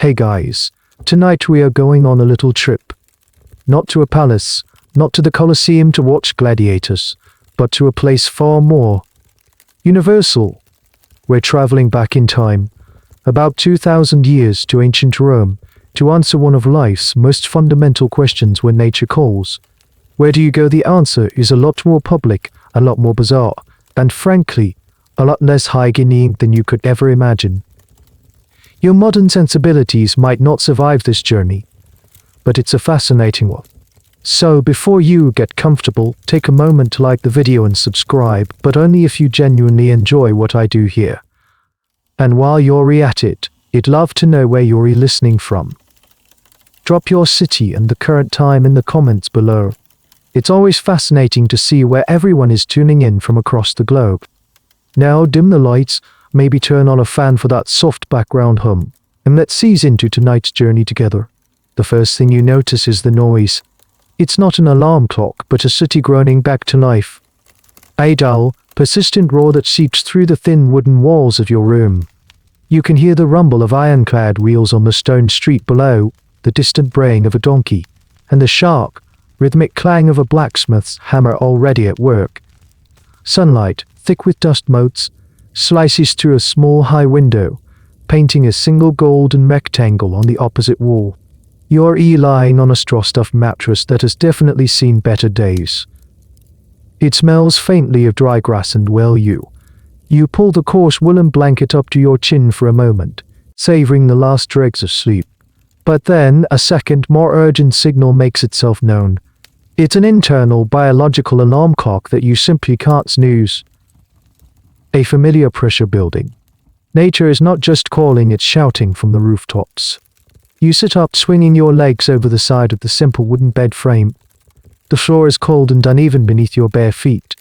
Hey guys, tonight we are going on a little trip. Not to a palace, not to the Colosseum to watch gladiators, but to a place far more universal. We're traveling back in time, about 2,000 years to ancient Rome, to answer one of life's most fundamental questions when nature calls. Where do you go? The answer is a lot more public, a lot more bizarre, and frankly, a lot less hygienic than you could ever imagine. Your modern sensibilities might not survive this journey, but it's a fascinating one. So before you get comfortable, take a moment to like the video and subscribe, but only if you genuinely enjoy what I do here. And while you're at it, I'd love to know where you're listening from. Drop your city and the current time in the comments below. It's always fascinating to see where everyone is tuning in from across the globe. Now dim the lights, maybe turn on a fan for that soft background hum, and let's ease into tonight's journey together. The first thing you notice is the noise. It's not an alarm clock, but a city groaning back to life. A dull, persistent roar that seeps through the thin wooden walls of your room. You can hear the rumble of ironclad wheels on the stone street below, the distant braying of a donkey, and the sharp, rhythmic clang of a blacksmith's hammer already at work. Sunlight, thick with dust motes, slices through a small high window, painting a single golden rectangle on the opposite wall. You're lying on a straw-stuffed mattress that has definitely seen better days. It smells faintly of dry grass and you pull the coarse woolen blanket up to your chin for a moment, savoring the last dregs of sleep. But then a second, more urgent signal makes itself known. It's an internal biological alarm clock that you simply can't snooze. A familiar pressure building. Nature is not just calling, it's shouting from the rooftops. You sit up, swinging your legs over the side of the simple wooden bed frame. The floor is cold and uneven beneath your bare feet.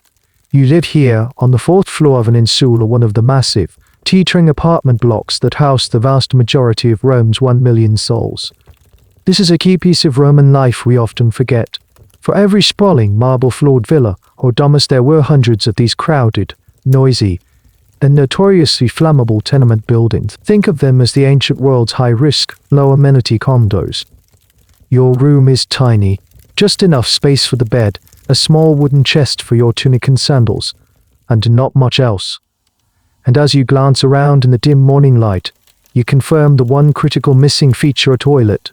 You live here, on the 4th floor of an insula, one of the massive, teetering apartment blocks that house the vast majority of Rome's 1 million souls. This is a key piece of Roman life we often forget. For every sprawling, marble-floored villa or domus there were hundreds of these crowded, noisy, and notoriously flammable tenement buildings. Think of them as the ancient world's high-risk, low-amenity condos. Your room is tiny, just enough space for the bed, a small wooden chest for your tunic and sandals, and not much else. And as you glance around in the dim morning light, you confirm the one critical missing feature: a toilet.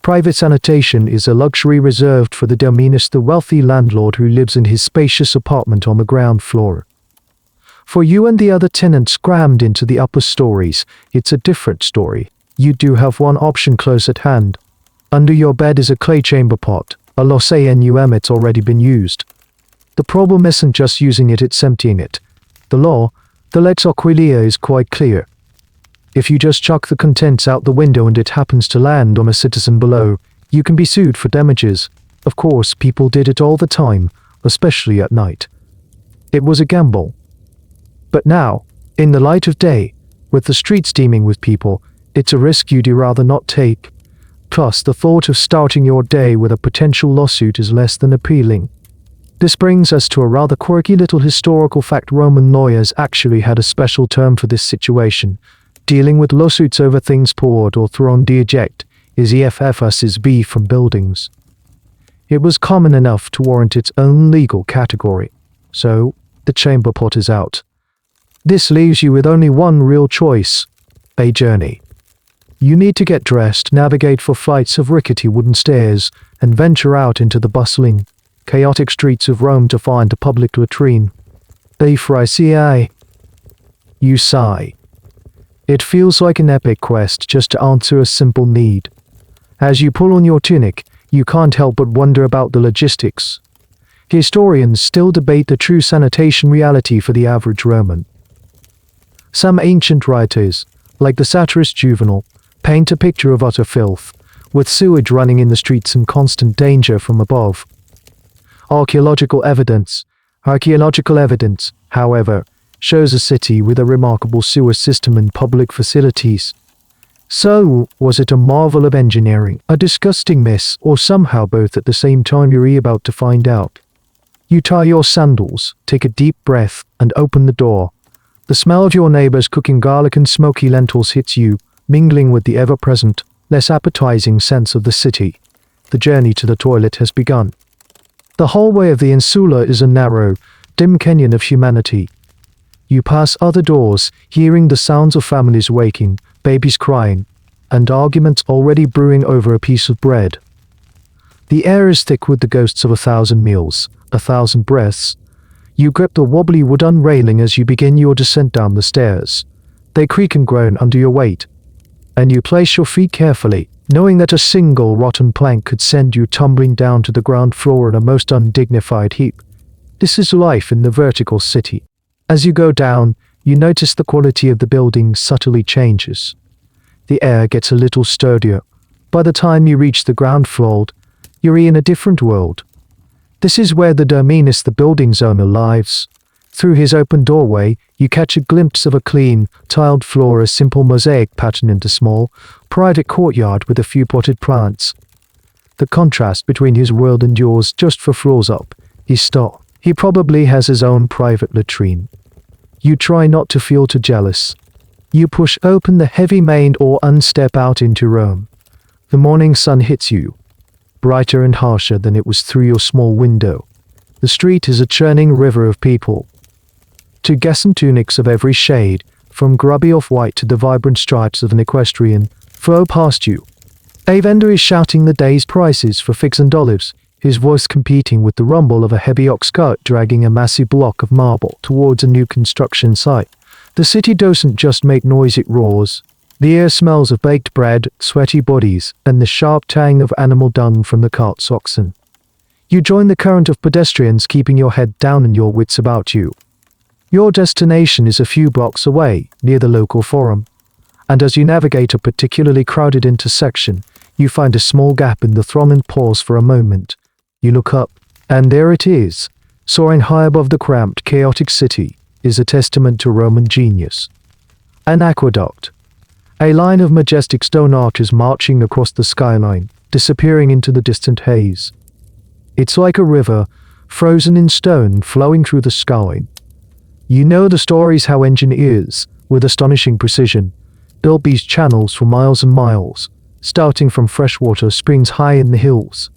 Private sanitation is a luxury reserved for the dominus, the wealthy landlord who lives in his spacious apartment on the ground floor. For you and the other tenants crammed into the upper stories, it's a different story. You do have one option close at hand. Under your bed is a clay chamber pot, a LOSANUM. It's already been used. The problem isn't just using it, it's emptying it. The law, the lex aquilia, is quite clear. If you just chuck the contents out the window and it happens to land on a citizen below, you can be sued for damages. Of course, people did it all the time, especially at night. It was a gamble. But now, in the light of day, with the streets teeming with people, it's a risk you'd rather not take. Plus, the thought of starting your day with a potential lawsuit is less than appealing. This brings us to a rather quirky little historical fact. Roman lawyers actually had a special term for this situation. Dealing with lawsuits over things poured or thrown deject is EFFS's B from buildings. It was common enough to warrant its own legal category. So, the chamber pot is out. This leaves you with only one real choice: a journey. You need to get dressed, navigate 4 flights of rickety wooden stairs, and venture out into the bustling, chaotic streets of Rome to find a public latrine. You sigh. It feels like an epic quest just to answer a simple need. As you pull on your tunic, you can't help but wonder about the logistics. Historians still debate the true sanitation reality for the average Roman. Some ancient writers, like the satirist Juvenal, paint a picture of utter filth, with sewage running in the streets and constant danger from above. Archaeological evidence, however, shows a city with a remarkable sewer system and public facilities. So, was it a marvel of engineering, a disgusting mess, or somehow both at the same time? You're about to find out. You tie your sandals, take a deep breath, and open the door. The smell of your neighbors cooking garlic and smoky lentils hits you, mingling with the ever-present, less appetizing sense of the city. The journey to the toilet has begun. The hallway of the insula is a narrow, dim canyon of humanity. You pass other doors, hearing the sounds of families waking, babies crying, and arguments already brewing over a piece of bread. The air is thick with the ghosts of 1,000 meals, 1,000 breaths. You grip the wobbly wooden railing as you begin your descent down the stairs. They creak and groan under your weight, and you place your feet carefully, knowing that a single rotten plank could send you tumbling down to the ground floor in a most undignified heap. This is life in the vertical city. As you go down, you notice the quality of the building subtly changes. The air gets a little sturdier. By the time you reach the ground floor, you're in a different world. This is where the dominus, the building's owner, lives. Through his open doorway, you catch a glimpse of a clean, tiled floor, a simple mosaic pattern into small, private courtyard with a few potted plants. The contrast between his world and yours just for floors up is stark. He probably has his own private latrine. You try not to feel too jealous. You push open the heavy main door and step out into Rome. The morning sun hits you, brighter and harsher than it was through your small window. The street is a churning river of people. Two Gesson tunics of every shade, from grubby off-white to the vibrant stripes of an equestrian, flow past you. A vendor is shouting the day's prices for figs and olives, his voice competing with the rumble of a heavy ox cart dragging a massive block of marble towards a new construction site. The city doesn't just make noise, it roars. The air smells of baked bread, sweaty bodies, and the sharp tang of animal dung from the cart's oxen. You join the current of pedestrians, keeping your head down and your wits about you. Your destination is a few blocks away, near the local forum. And as you navigate a particularly crowded intersection, you find a small gap in the throng and pause for a moment. You look up, and there it is, soaring high above the cramped, chaotic city, is a testament to Roman genius. An aqueduct. A line of majestic stone arches marching across the skyline, disappearing into the distant haze. It's like a river, frozen in stone, flowing through the sky. You know the stories how engineers, with astonishing precision, built these channels for miles and miles, starting from freshwater springs high in the hills.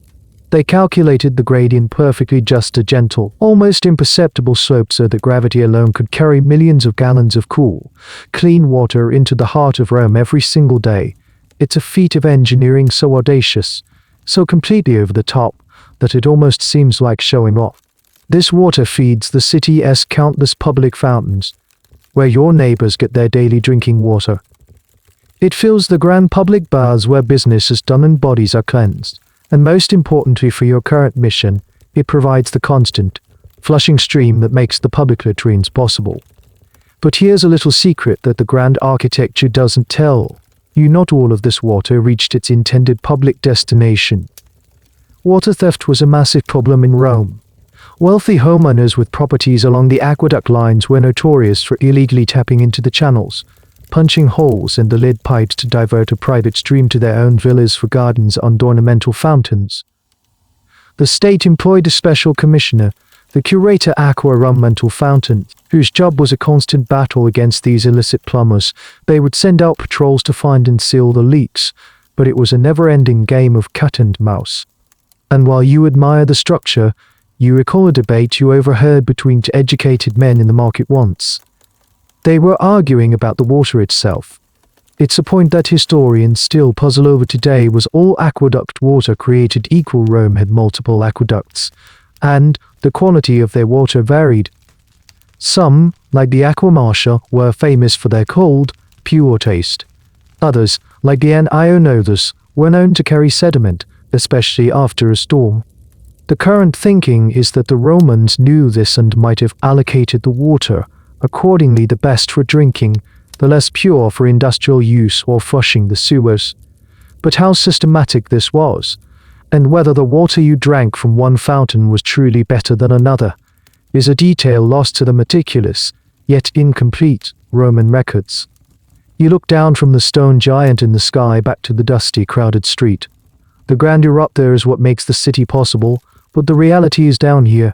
They calculated the gradient perfectly, just a gentle, almost imperceptible slope so that gravity alone could carry millions of gallons of cool, clean water into the heart of Rome every single day. It's a feat of engineering so audacious, so completely over the top, that it almost seems like showing off. This water feeds the city's countless public fountains, where your neighbors get their daily drinking water. It fills the grand public baths where business is done and bodies are cleansed. And most importantly for your current mission, it provides the constant, flushing stream that makes the public latrines possible. But here's a little secret that the grand architecture doesn't tell you: not all of this water reached its intended public destination. Water theft was a massive problem in Rome. Wealthy homeowners with properties along the aqueduct lines were notorious for illegally tapping into the channels, punching holes in the lead pipes to divert a private stream to their own villas for gardens and ornamental fountains. The state employed a special commissioner, the curator aqua ornamental fountain, whose job was a constant battle against these illicit plumbers. They would send out patrols to find and seal the leaks, but it was a never-ending game of cat and mouse. And while you admire the structure, you recall a debate you overheard between two educated men in the market once. They were arguing about the water itself. It's a point that historians still puzzle over today. Was all aqueduct water created equal? Rome had multiple aqueducts, and the quality of their water varied. Some, like the Aqua Marcia, were famous for their cold, pure taste. Others, like the Ionothus, were known to carry sediment, especially after a storm. The current thinking is that the Romans knew this and might have allocated the water accordingly: the best for drinking, the less pure for industrial use or flushing the sewers. But how systematic this was, and whether the water you drank from one fountain was truly better than another, is a detail lost to the meticulous, yet incomplete, Roman records. You look down from the stone giant in the sky back to the dusty, crowded street. The grandeur up there is what makes the city possible, but the reality is down here.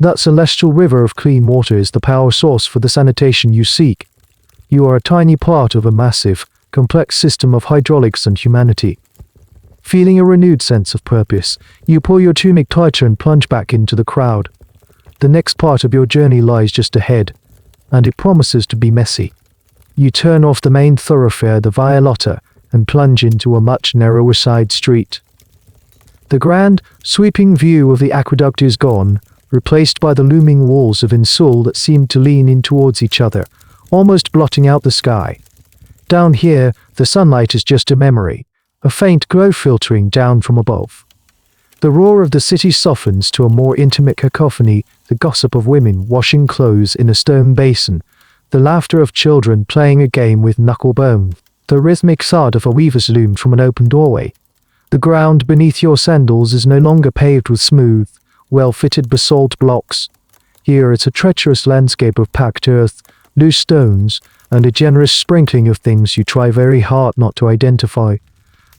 That celestial river of clean water is the power source for the sanitation you seek. You are a tiny part of a massive, complex system of hydraulics and humanity. Feeling a renewed sense of purpose, you pull your tunic tighter and plunge back into the crowd. The next part of your journey lies just ahead, and it promises to be messy. You turn off the main thoroughfare, the Via Lotta, and plunge into a much narrower side street. The grand, sweeping view of the aqueduct is gone, replaced by the looming walls of Insul that seem to lean in towards each other, almost blotting out the sky. Down here, the sunlight is just a memory, a faint glow filtering down from above. The roar of the city softens to a more intimate cacophony, the gossip of women washing clothes in a stone basin, the laughter of children playing a game with knucklebone, the rhythmic thud of a weaver's loom from an open doorway. The ground beneath your sandals is no longer paved with smooth, well-fitted basalt blocks. Here it's a treacherous landscape of packed earth, loose stones, and a generous sprinkling of things you try very hard not to identify.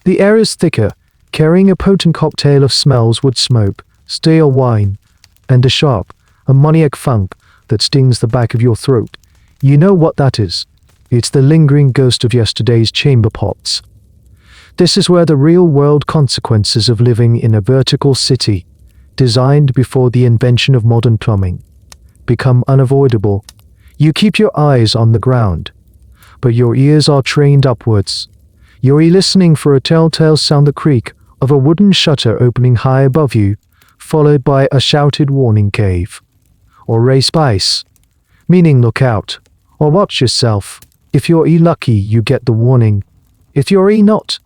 The air is thicker, carrying a potent cocktail of smells: wood smoke, stale wine, and a sharp, ammoniac funk that stings the back of your throat. You know what that is. It's the lingering ghost of yesterday's chamber pots. This is where the real-world consequences of living in a vertical city, designed before the invention of modern plumbing, become unavoidable. You keep your eyes on the ground, but your ears are trained upwards. You're listening for a telltale sound, the creak of a wooden shutter opening high above you, followed by a shouted warning: cave, or ray spice, meaning look out, or watch yourself. If you're lucky, you get the warning. If you're not,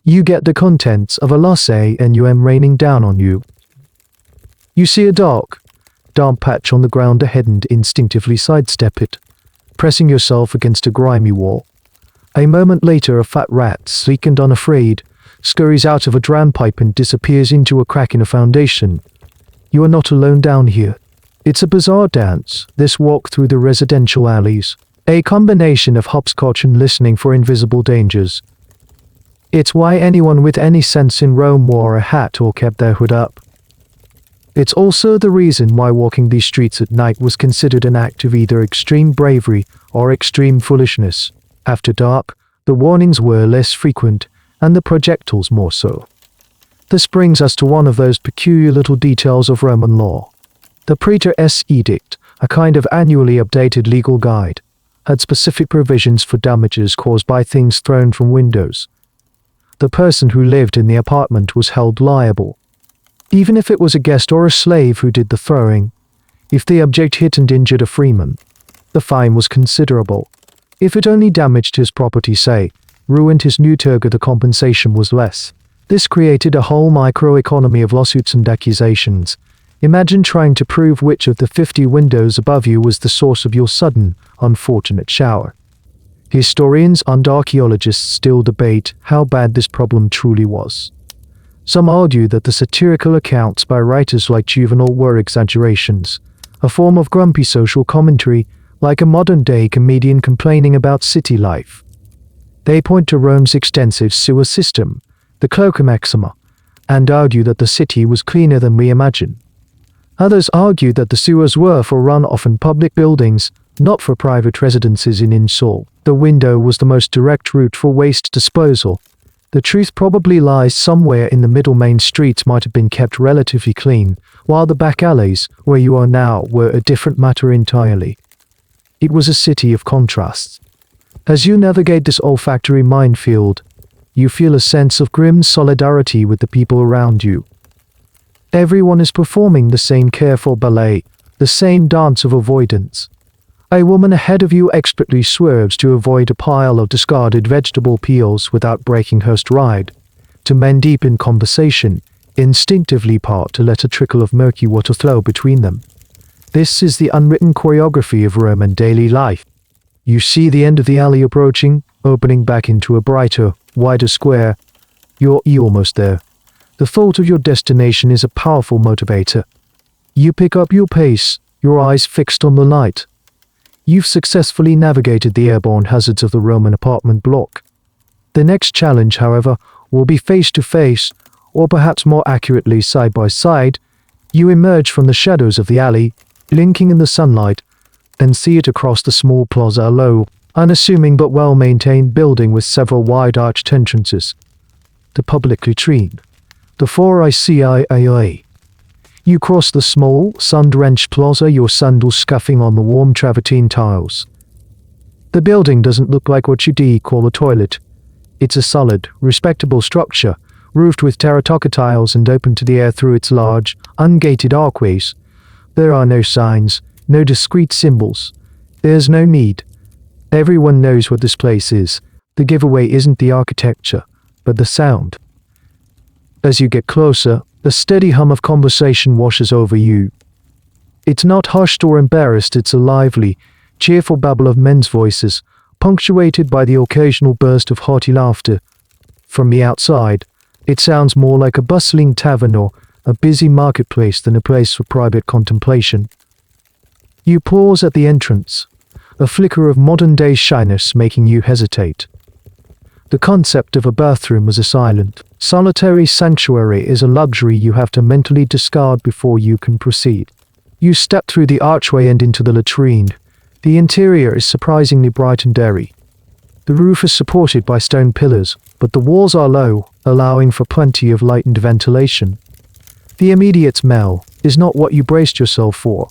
you get the contents of a latte and raining down on you. You see a dark patch on the ground ahead and instinctively sidestep it, pressing yourself against a grimy wall. A moment later, a fat rat, sleek and unafraid, scurries out of a drain pipe and disappears into a crack in a foundation. You are not alone down here. It's a bizarre dance, this walk through the residential alleys, a combination of hopscotch and listening for invisible dangers. It's why anyone with any sense in Rome wore a hat or kept their hood up. It's also the reason why walking these streets at night was considered an act of either extreme bravery or extreme foolishness. After dark, the warnings were less frequent, and the projectiles more so. This brings us to one of those peculiar little details of Roman law. The Praetor's Edict, a kind of annually updated legal guide, had specific provisions for damages caused by things thrown from windows. The person who lived in the apartment was held liable, even if it was a guest or a slave who did the throwing. If the object hit and injured a freeman, the fine was considerable. If it only damaged his property, say, ruined his new toga, the compensation was less. This created a whole microeconomy of lawsuits and accusations. Imagine trying to prove which of the 50 windows above you was the source of your sudden, unfortunate shower. Historians and archaeologists still debate how bad this problem truly was. Some argue that the satirical accounts by writers like Juvenal were exaggerations, a form of grumpy social commentary, like a modern-day comedian complaining about city life. They point to Rome's extensive sewer system, the Cloaca Maxima, and argue that the city was cleaner than we imagine. Others argue that the sewers were for runoff in public buildings, not for private residences in Insul. The window was the most direct route for waste disposal. The truth probably lies somewhere in the middle. Main streets might have been kept relatively clean, while the back alleys, where you are now, were a different matter entirely. It was a city of contrasts. As you navigate this olfactory minefield, you feel a sense of grim solidarity with the people around you. Everyone is performing the same careful ballet, the same dance of avoidance. A woman ahead of you expertly swerves to avoid a pile of discarded vegetable peels without breaking her stride. To men deep in conversation, instinctively part to let a trickle of murky water flow between them. This is the unwritten choreography of Roman daily life. You see the end of the alley approaching, opening back into a brighter, wider square. You're almost there. The thought of your destination is a powerful motivator. You pick up your pace, your eyes fixed on the light. You've successfully navigated the airborne hazards of the Roman apartment block. The next challenge, however, will be face to face, or perhaps more accurately side by side. You emerge from the shadows of the alley, blinking in the sunlight, and see it across the small plaza low, Unassuming but well-maintained building with several wide-arched entrances. The public latrine. The forica. You cross the small, sun-drenched plaza, your sandals scuffing on the warm travertine tiles. The building doesn't look like what you'd call a toilet. It's a solid, respectable structure, roofed with terracotta tiles and open to the air through its large, ungated archways. There are no signs, no discrete symbols. There's no need. Everyone knows what this place is. The giveaway isn't the architecture, but the sound. As you get closer, a steady hum of conversation washes over you. It's not hushed or embarrassed, it's a lively, cheerful babble of men's voices, punctuated by the occasional burst of hearty laughter. From the outside, it sounds more like a bustling tavern or a busy marketplace than a place for private contemplation. You pause at the entrance, a flicker of modern-day shyness making you hesitate. The concept of a bathroom as a silent, solitary sanctuary is a luxury you have to mentally discard before you can proceed. You step through the archway and into the latrine. The interior is surprisingly bright and airy. The roof is supported by stone pillars, but the walls are low, allowing for plenty of light and ventilation. The immediate smell is not what you braced yourself for.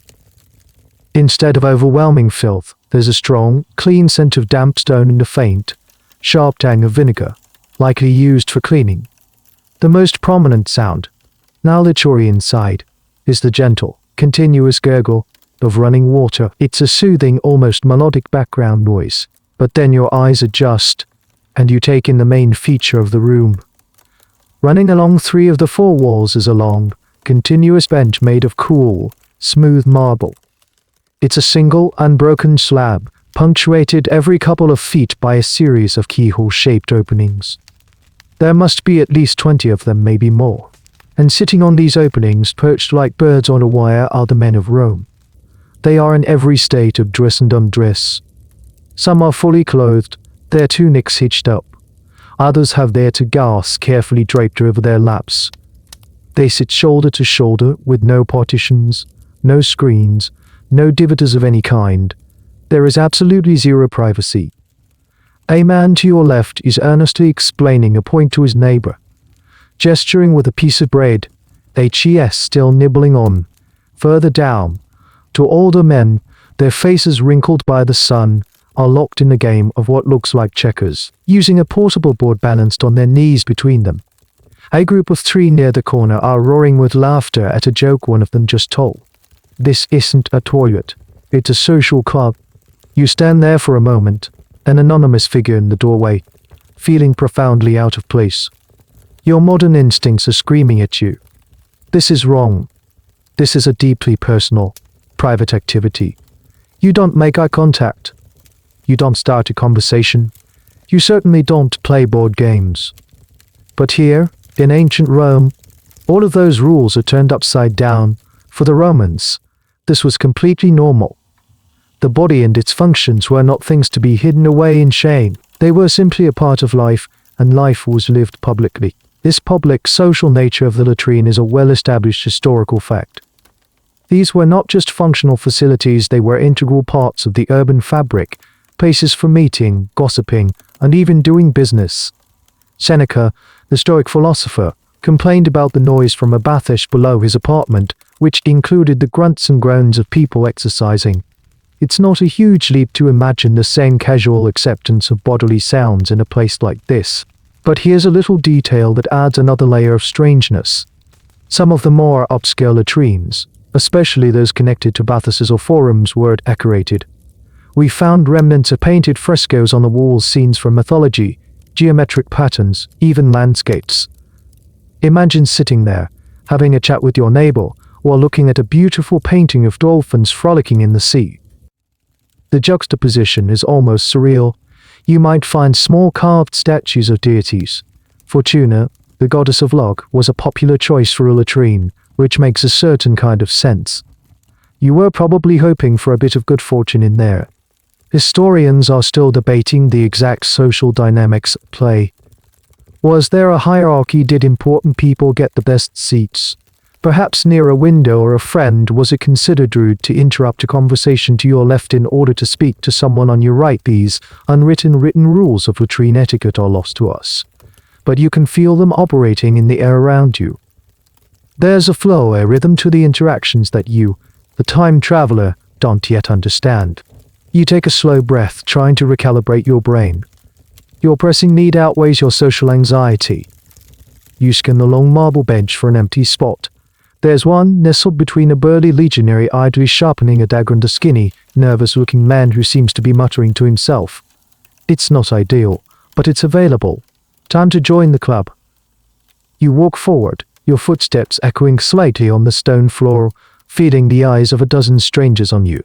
Instead of overwhelming filth, there's a strong, clean scent of damp stone and a faint, sharp tang of vinegar, likely used for cleaning. The most prominent sound, now literally inside, is the gentle, continuous gurgle of running water. It's a soothing, almost melodic background noise, but then your eyes adjust, and you take in the main feature of the room. Running along 3 of the 4 walls is a long, continuous bench made of cool, smooth marble. It's a single, unbroken slab, punctuated every couple of feet by a series of keyhole-shaped openings. There must be at least 20 of them, maybe more. And sitting on these openings, perched like birds on a wire, are the men of Rome. They are in every state of dress and undress. Some are fully clothed, their tunics hitched up. Others have their togas carefully draped over their laps. They sit shoulder to shoulder with no partitions, no screens, no dividers of any kind. There is absolutely zero privacy. A man to your left is earnestly explaining a point to his neighbor, gesturing with a piece of bread, HES still nibbling on. Further down, 2 older men, their faces wrinkled by the sun, are locked in a game of what looks like checkers, using a portable board balanced on their knees between them. A group of 3 near the corner are roaring with laughter at a joke one of them just told. This isn't a toilet. It's a social club. You stand there for a moment, an anonymous figure in the doorway, feeling profoundly out of place. Your modern instincts are screaming at you. This is wrong. This is a deeply personal, private activity. You don't make eye contact. You don't start a conversation. You certainly don't play board games. But here, in ancient Rome, all of those rules are turned upside down. For the Romans, this was completely normal. The body and its functions were not things to be hidden away in shame. They were simply a part of life, and life was lived publicly. This public, social nature of the latrine is a well-established historical fact. These were not just functional facilities, they were integral parts of the urban fabric, places for meeting, gossiping, and even doing business. Seneca, the Stoic philosopher, complained about the noise from a bathhouse below his apartment, which included the grunts and groans of people exercising. It's not a huge leap to imagine the same casual acceptance of bodily sounds in a place like this. But here's a little detail that adds another layer of strangeness. Some of the more upscale latrines, especially those connected to bathhouses or forums, were decorated. We found remnants of painted frescoes on the walls, scenes from mythology, geometric patterns, even landscapes. Imagine sitting there, having a chat with your neighbor, while looking at a beautiful painting of dolphins frolicking in the sea. The juxtaposition is almost surreal. You might find small carved statues of deities. Fortuna, the goddess of luck, was a popular choice for a latrine, which makes a certain kind of sense. You were probably hoping for a bit of good fortune in there. Historians are still debating the exact social dynamics at play. Was there a hierarchy? Did important people get the best seats? Perhaps near a window or a friend. Was it considered rude to interrupt a conversation to your left in order to speak to someone on your right? These written rules of latrine etiquette are lost to us, but you can feel them operating in the air around you. There's a flow, a rhythm to the interactions that you, the time traveler, don't yet understand. You take a slow breath, trying to recalibrate your brain. Your pressing need outweighs your social anxiety. You scan the long marble bench for an empty spot. There's one nestled between a burly legionary idly sharpening a dagger and a skinny, nervous-looking man who seems to be muttering to himself. It's not ideal, but it's available. Time to join the club. You walk forward, your footsteps echoing slightly on the stone floor, feeding the eyes of a dozen strangers on you.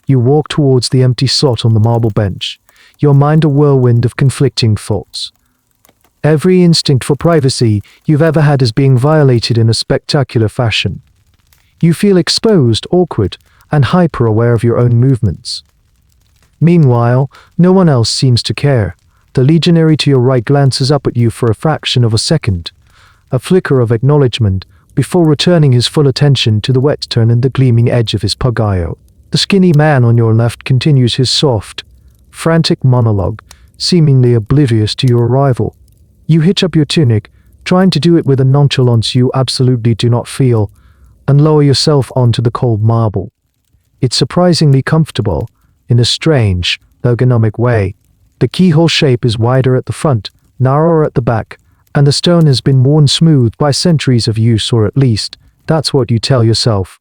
You walk towards the empty slot on the marble bench, your mind a whirlwind of conflicting thoughts. Every instinct for privacy you've ever had is being violated in a spectacular fashion. You feel exposed, awkward, and hyper-aware of your own movements. Meanwhile, no one else seems to care. The legionary to your right glances up at you for a fraction of a second, a flicker of acknowledgement, before returning his full attention to the wet turn and the gleaming edge of his pagayo. The skinny man on your left continues his soft, frantic monologue, seemingly oblivious to your arrival. You hitch up your tunic, trying to do it with a nonchalance you absolutely do not feel, and lower yourself onto the cold marble. It's surprisingly comfortable, in a strange, ergonomic way. The keyhole shape is wider at the front, narrower at the back, and the stone has been worn smooth by centuries of use, or at least, that's what you tell yourself.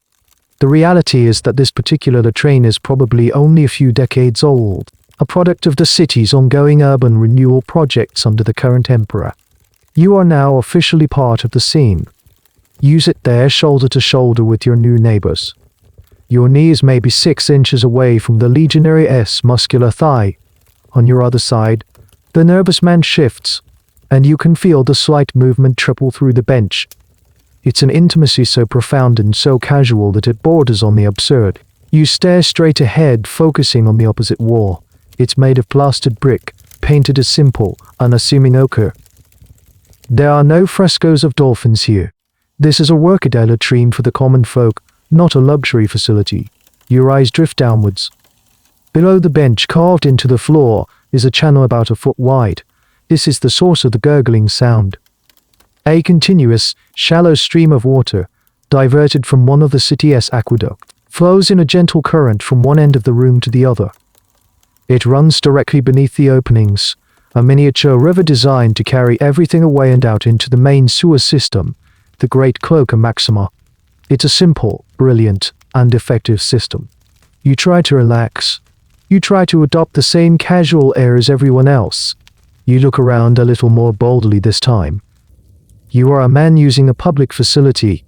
The reality is that this particular latrine is probably only a few decades old, a product of the city's ongoing urban renewal projects under the current emperor. You are now officially part of the scene. Use it there shoulder to shoulder with your new neighbors. Your knees may be 6 inches away from the legionary's muscular thigh. On your other side, the nervous man shifts, and you can feel the slight movement trickle through the bench. It's an intimacy so profound and so casual that it borders on the absurd. You stare straight ahead, focusing on the opposite wall. It's made of plastered brick, painted a simple, unassuming ochre. There are no frescoes of dolphins here. This is a workaday latrine for the common folk, not a luxury facility. Your eyes drift downwards. Below the bench, carved into the floor, is a channel about a foot wide. This is the source of the gurgling sound. A continuous, shallow stream of water, diverted from one of the city's aqueducts, flows in a gentle current from one end of the room to the other. It runs directly beneath the openings, a miniature river designed to carry everything away and out into the main sewer system, the Great Cloaca Maxima. It's a simple, brilliant, and effective system. You try to relax. You try to adopt the same casual air as everyone else. You look around a little more boldly this time. You are a man using a public facility.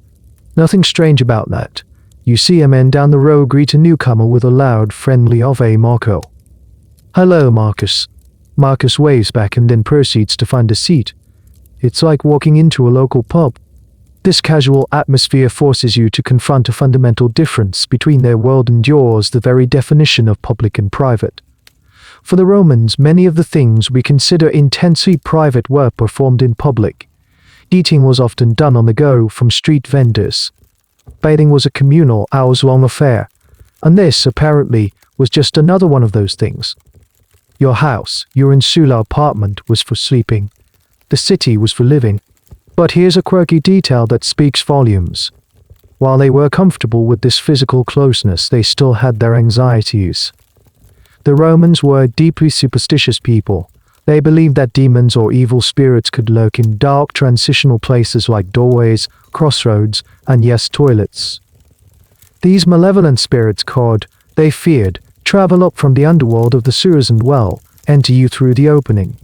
Nothing strange about that. You see a man down the row greet a newcomer with a loud, friendly "Ave Marco." "Hello, Marcus." Marcus waves back and then proceeds to find a seat. It's like walking into a local pub. This casual atmosphere forces you to confront a fundamental difference between their world and yours, the very definition of public and private. For the Romans, many of the things we consider intensely private were performed in public. Eating was often done on the go from street vendors. Bathing was a communal, hours-long affair, and this, apparently, was just another one of those things. Your house, your insular apartment, was for sleeping. The city was for living. But here's a quirky detail that speaks volumes. While they were comfortable with this physical closeness, they still had their anxieties. The Romans were a deeply superstitious people. They believed that demons or evil spirits could lurk in dark transitional places like doorways, crossroads, and yes, toilets. These malevolent spirits could, they feared, travel up from the underworld of the sewers and enter you through the opening.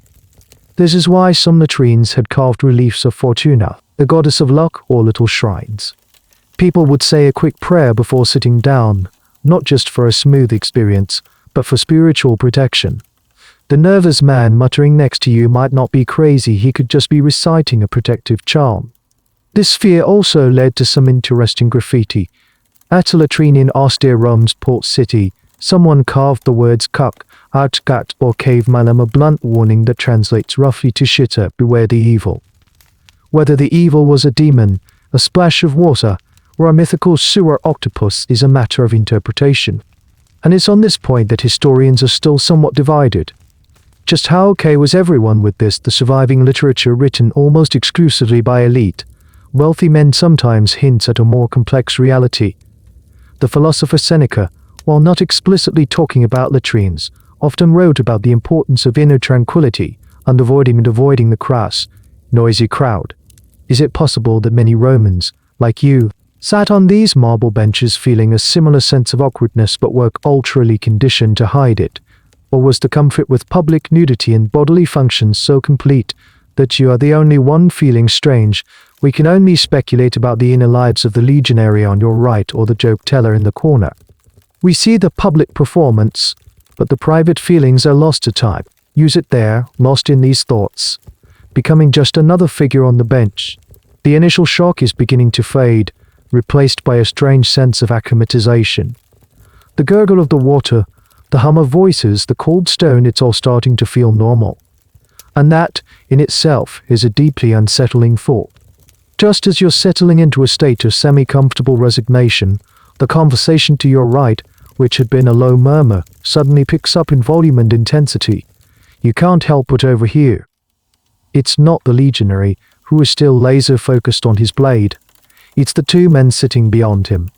This is why some latrines had carved reliefs of Fortuna, the goddess of luck, or little shrines. People would say a quick prayer before sitting down, not just for a smooth experience, but for spiritual protection. The nervous man muttering next to you might not be crazy, he could just be reciting a protective charm. This fear also led to some interesting graffiti. At a latrine in austere Rome's port city, someone carved the words "cuck," "outgat," or "cave malum," a blunt warning that translates roughly to "shitter, beware the evil." Whether the evil was a demon, a splash of water, or a mythical sewer octopus is a matter of interpretation. And it's on this point that historians are still somewhat divided. Just how okay was everyone with this, the surviving literature written almost exclusively by elite, wealthy men sometimes hints at a more complex reality. The philosopher Seneca, while not explicitly talking about latrines, often wrote about the importance of inner tranquility and avoiding the crass, noisy crowd. Is it possible that many Romans, like you, sat on these marble benches feeling a similar sense of awkwardness but were culturally conditioned to hide it? Or was the comfort with public nudity and bodily functions so complete that you are the only one feeling strange? We can only speculate about the inner lives of the legionary on your right or the joke teller in the corner. We see the public performance, but the private feelings are lost to time. Use it there, lost in these thoughts, becoming just another figure on the bench. The initial shock is beginning to fade, replaced by a strange sense of acclimatization. The gurgle of the water, the hum of voices, the cold stone, it's all starting to feel normal. And that, in itself, is a deeply unsettling thought. Just as you're settling into a state of semi-comfortable resignation, the conversation to your right, which had been a low murmur, suddenly picks up in volume and intensity. You can't help but overhear. It's not the legionary, who is still laser-focused on his blade. It's the two men sitting beyond him.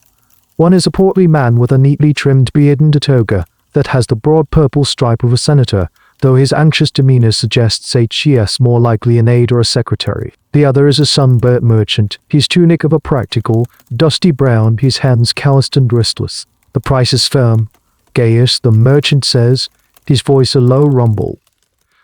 One is a portly man with a neatly trimmed beard and a toga that has the broad purple stripe of a senator, though his anxious demeanor suggests HES more likely an aide or a secretary. The other is a sunburnt merchant, his tunic of a practical, dusty brown, his hands calloused and restless. The price is firm, Gaius, the merchant says, his voice a low rumble.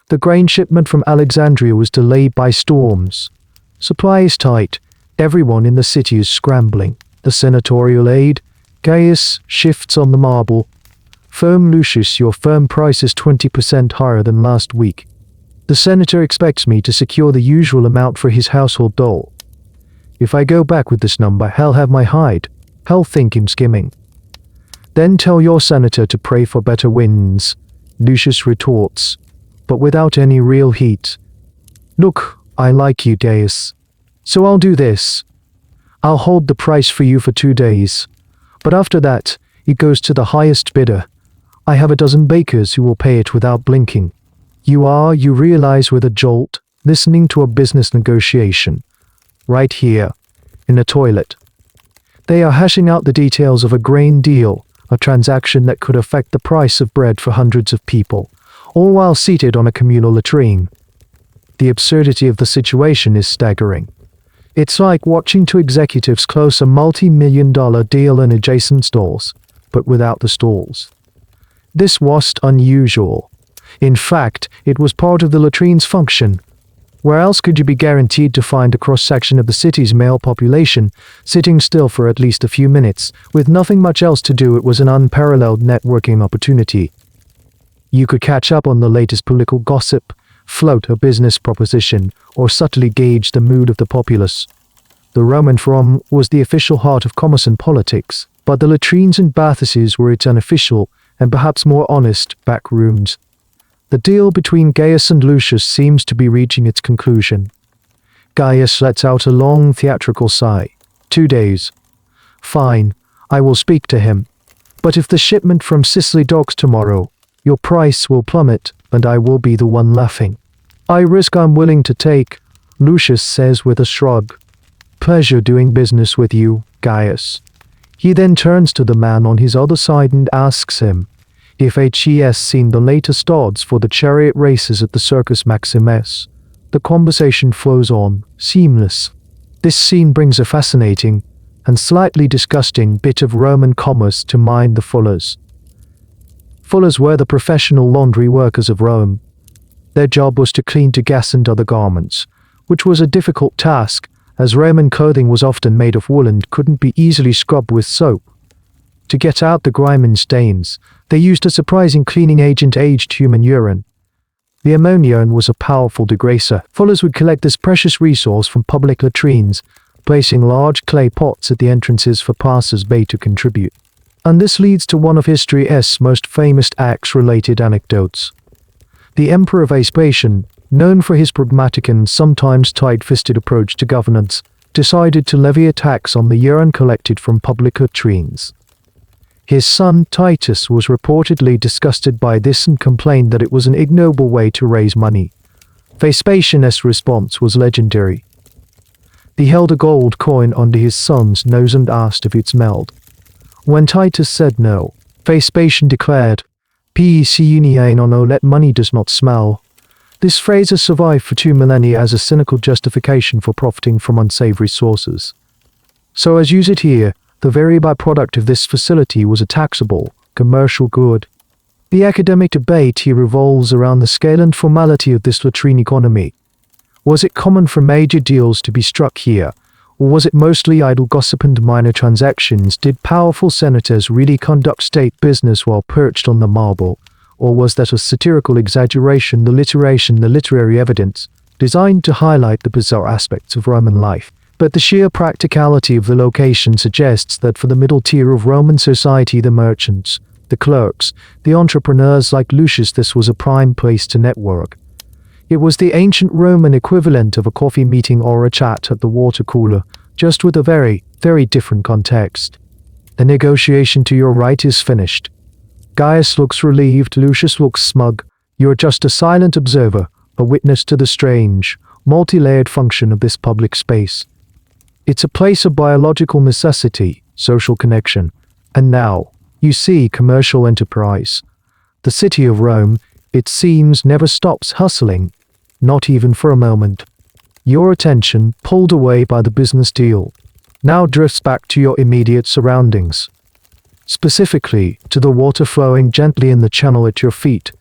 The grain shipment from Alexandria was delayed by storms. Supply is tight. Everyone in the city is scrambling. The senatorial aide, Gaius, shifts on the marble. Firm Lucius, your firm price is 20% higher than last week. The senator expects me to secure the usual amount for his household dole. If I go back with this number, he'll have my hide. He'll think I'm skimming. Then tell your senator to pray for better winds, Lucius retorts, but without any real heat. Look, I like you, Gaius. So I'll do this. I'll hold the price for you for 2 days. But after that, it goes to the highest bidder. I have a dozen bakers who will pay it without blinking. You realize with a jolt, listening to a business negotiation. Right here, in a toilet. They are hashing out the details of a grain deal, a transaction that could affect the price of bread for hundreds of people, all while seated on a communal latrine. The absurdity of the situation is staggering. It's like watching two executives close a multi-million-dollar deal in adjacent stalls, but without the stalls. This wasn't unusual. In fact, it was part of the latrine's function. Where else could you be guaranteed to find a cross-section of the city's male population sitting still for at least a few minutes, with nothing much else to do? It was an unparalleled networking opportunity. You could catch up on the latest political gossip, float a business proposition, or subtly gauge the mood of the populace. The Roman Forum was the official heart of commerce and politics, but the latrines and bathhouses were its unofficial, and perhaps more honest, back rooms. The deal between Gaius and Lucius seems to be reaching its conclusion. Gaius lets out a long theatrical sigh. 2 days. Fine, I will speak to him. But if the shipment from Sicily docks tomorrow, your price will plummet, and I will be the one laughing. I risk I'm willing to take, Lucius says with a shrug. Pleasure doing business with you, Gaius. He then turns to the man on his other side and asks him if HES seen the latest odds for the chariot races at the Circus Maximus. The conversation flows on, seamless. This scene brings a fascinating and slightly disgusting bit of Roman commerce to mind: the fullers. Fullers were the professional laundry workers of Rome. Their job was to clean to gas and other garments, which was a difficult task, as Roman clothing was often made of wool and couldn't be easily scrubbed with soap. To get out the grime and stains, they used a surprising cleaning agent, aged human urine. The ammonia was a powerful degraser. Fullers would collect this precious resource from public latrines, placing large clay pots at the entrances for passers-by to contribute. And this leads to one of history's most famous axe-related anecdotes. The Emperor Vespasian, known for his pragmatic and sometimes tight-fisted approach to governance, decided to levy a tax on the urine collected from public latrines. His son, Titus, was reportedly disgusted by this and complained that it was an ignoble way to raise money. Vespasian's response was legendary. He held a gold coin under his son's nose and asked if it smelled. When Titus said no, Vespasian declared, Pecunia non Olet, money does not smell. This phrase has survived for 2 millennia as a cynical justification for profiting from unsavory sources. So as use it here, the very byproduct of this facility was a taxable, commercial good. The academic debate here revolves around the scale and formality of this latrine economy. Was it common for major deals to be struck here, or was it mostly idle gossip and minor transactions? Did powerful senators really conduct state business while perched on the marble, or was that a satirical exaggeration, the literary evidence, designed to highlight the bizarre aspects of Roman life? But the sheer practicality of the location suggests that for the middle tier of Roman society, the merchants, the clerks, the entrepreneurs like Lucius, this was a prime place to network. It was the ancient Roman equivalent of a coffee meeting or a chat at the water cooler, just with a very, very different context. The negotiation to your right is finished. Gaius looks relieved, Lucius looks smug. You're just a silent observer, a witness to the strange, multi-layered function of this public space. It's a place of biological necessity, social connection, and now, you see, commercial enterprise. The city of Rome, it seems, never stops hustling, not even for a moment. Your attention, pulled away by the business deal, now drifts back to your immediate surroundings. Specifically, to the water flowing gently in the channel at your feet.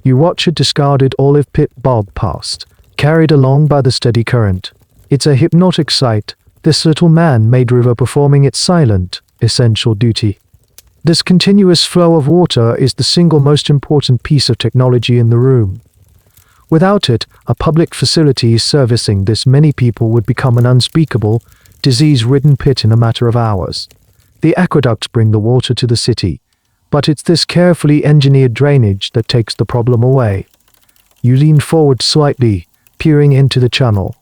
You watch a discarded olive pit bob past, carried along by the steady current. It's a hypnotic sight, this little man-made river performing its silent, essential duty. This continuous flow of water is the single most important piece of technology in the room. Without it, a public facility servicing this many people would become an unspeakable, disease-ridden pit in a matter of hours. The aqueducts bring the water to the city, but it's this carefully engineered drainage that takes the problem away. You lean forward slightly, peering into the channel.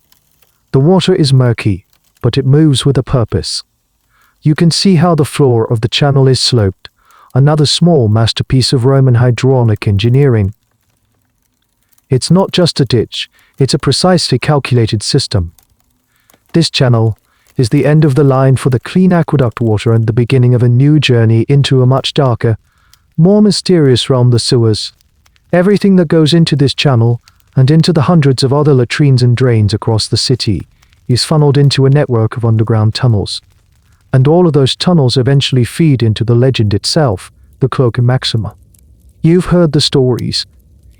The water is murky, but it moves with a purpose. You can see how the floor of the channel is sloped, another small masterpiece of Roman hydraulic engineering. It's not just a ditch, it's a precisely calculated system. This channel is the end of the line for the clean aqueduct water and the beginning of a new journey into a much darker, more mysterious realm, the sewers. Everything that goes into this channel, and into the hundreds of other latrines and drains across the city, is funneled into a network of underground tunnels. And all of those tunnels eventually feed into the legend itself, the Cloaca Maxima. You've heard the stories.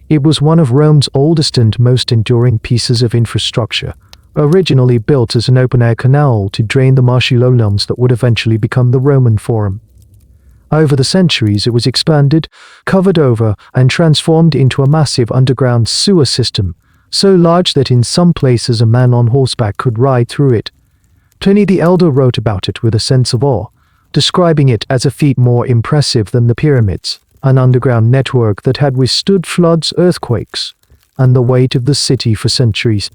It was one of Rome's oldest and most enduring pieces of infrastructure, originally built as an open-air canal to drain the marshy lowlands that would eventually become the Roman Forum. Over the centuries, it was expanded, covered over, and transformed into a massive underground sewer system, so large that in some places a man on horseback could ride through it. Pliny the Elder wrote about it with a sense of awe, describing it as a feat more impressive than the pyramids, an underground network that had withstood floods, earthquakes, and the weight of the city for centuries.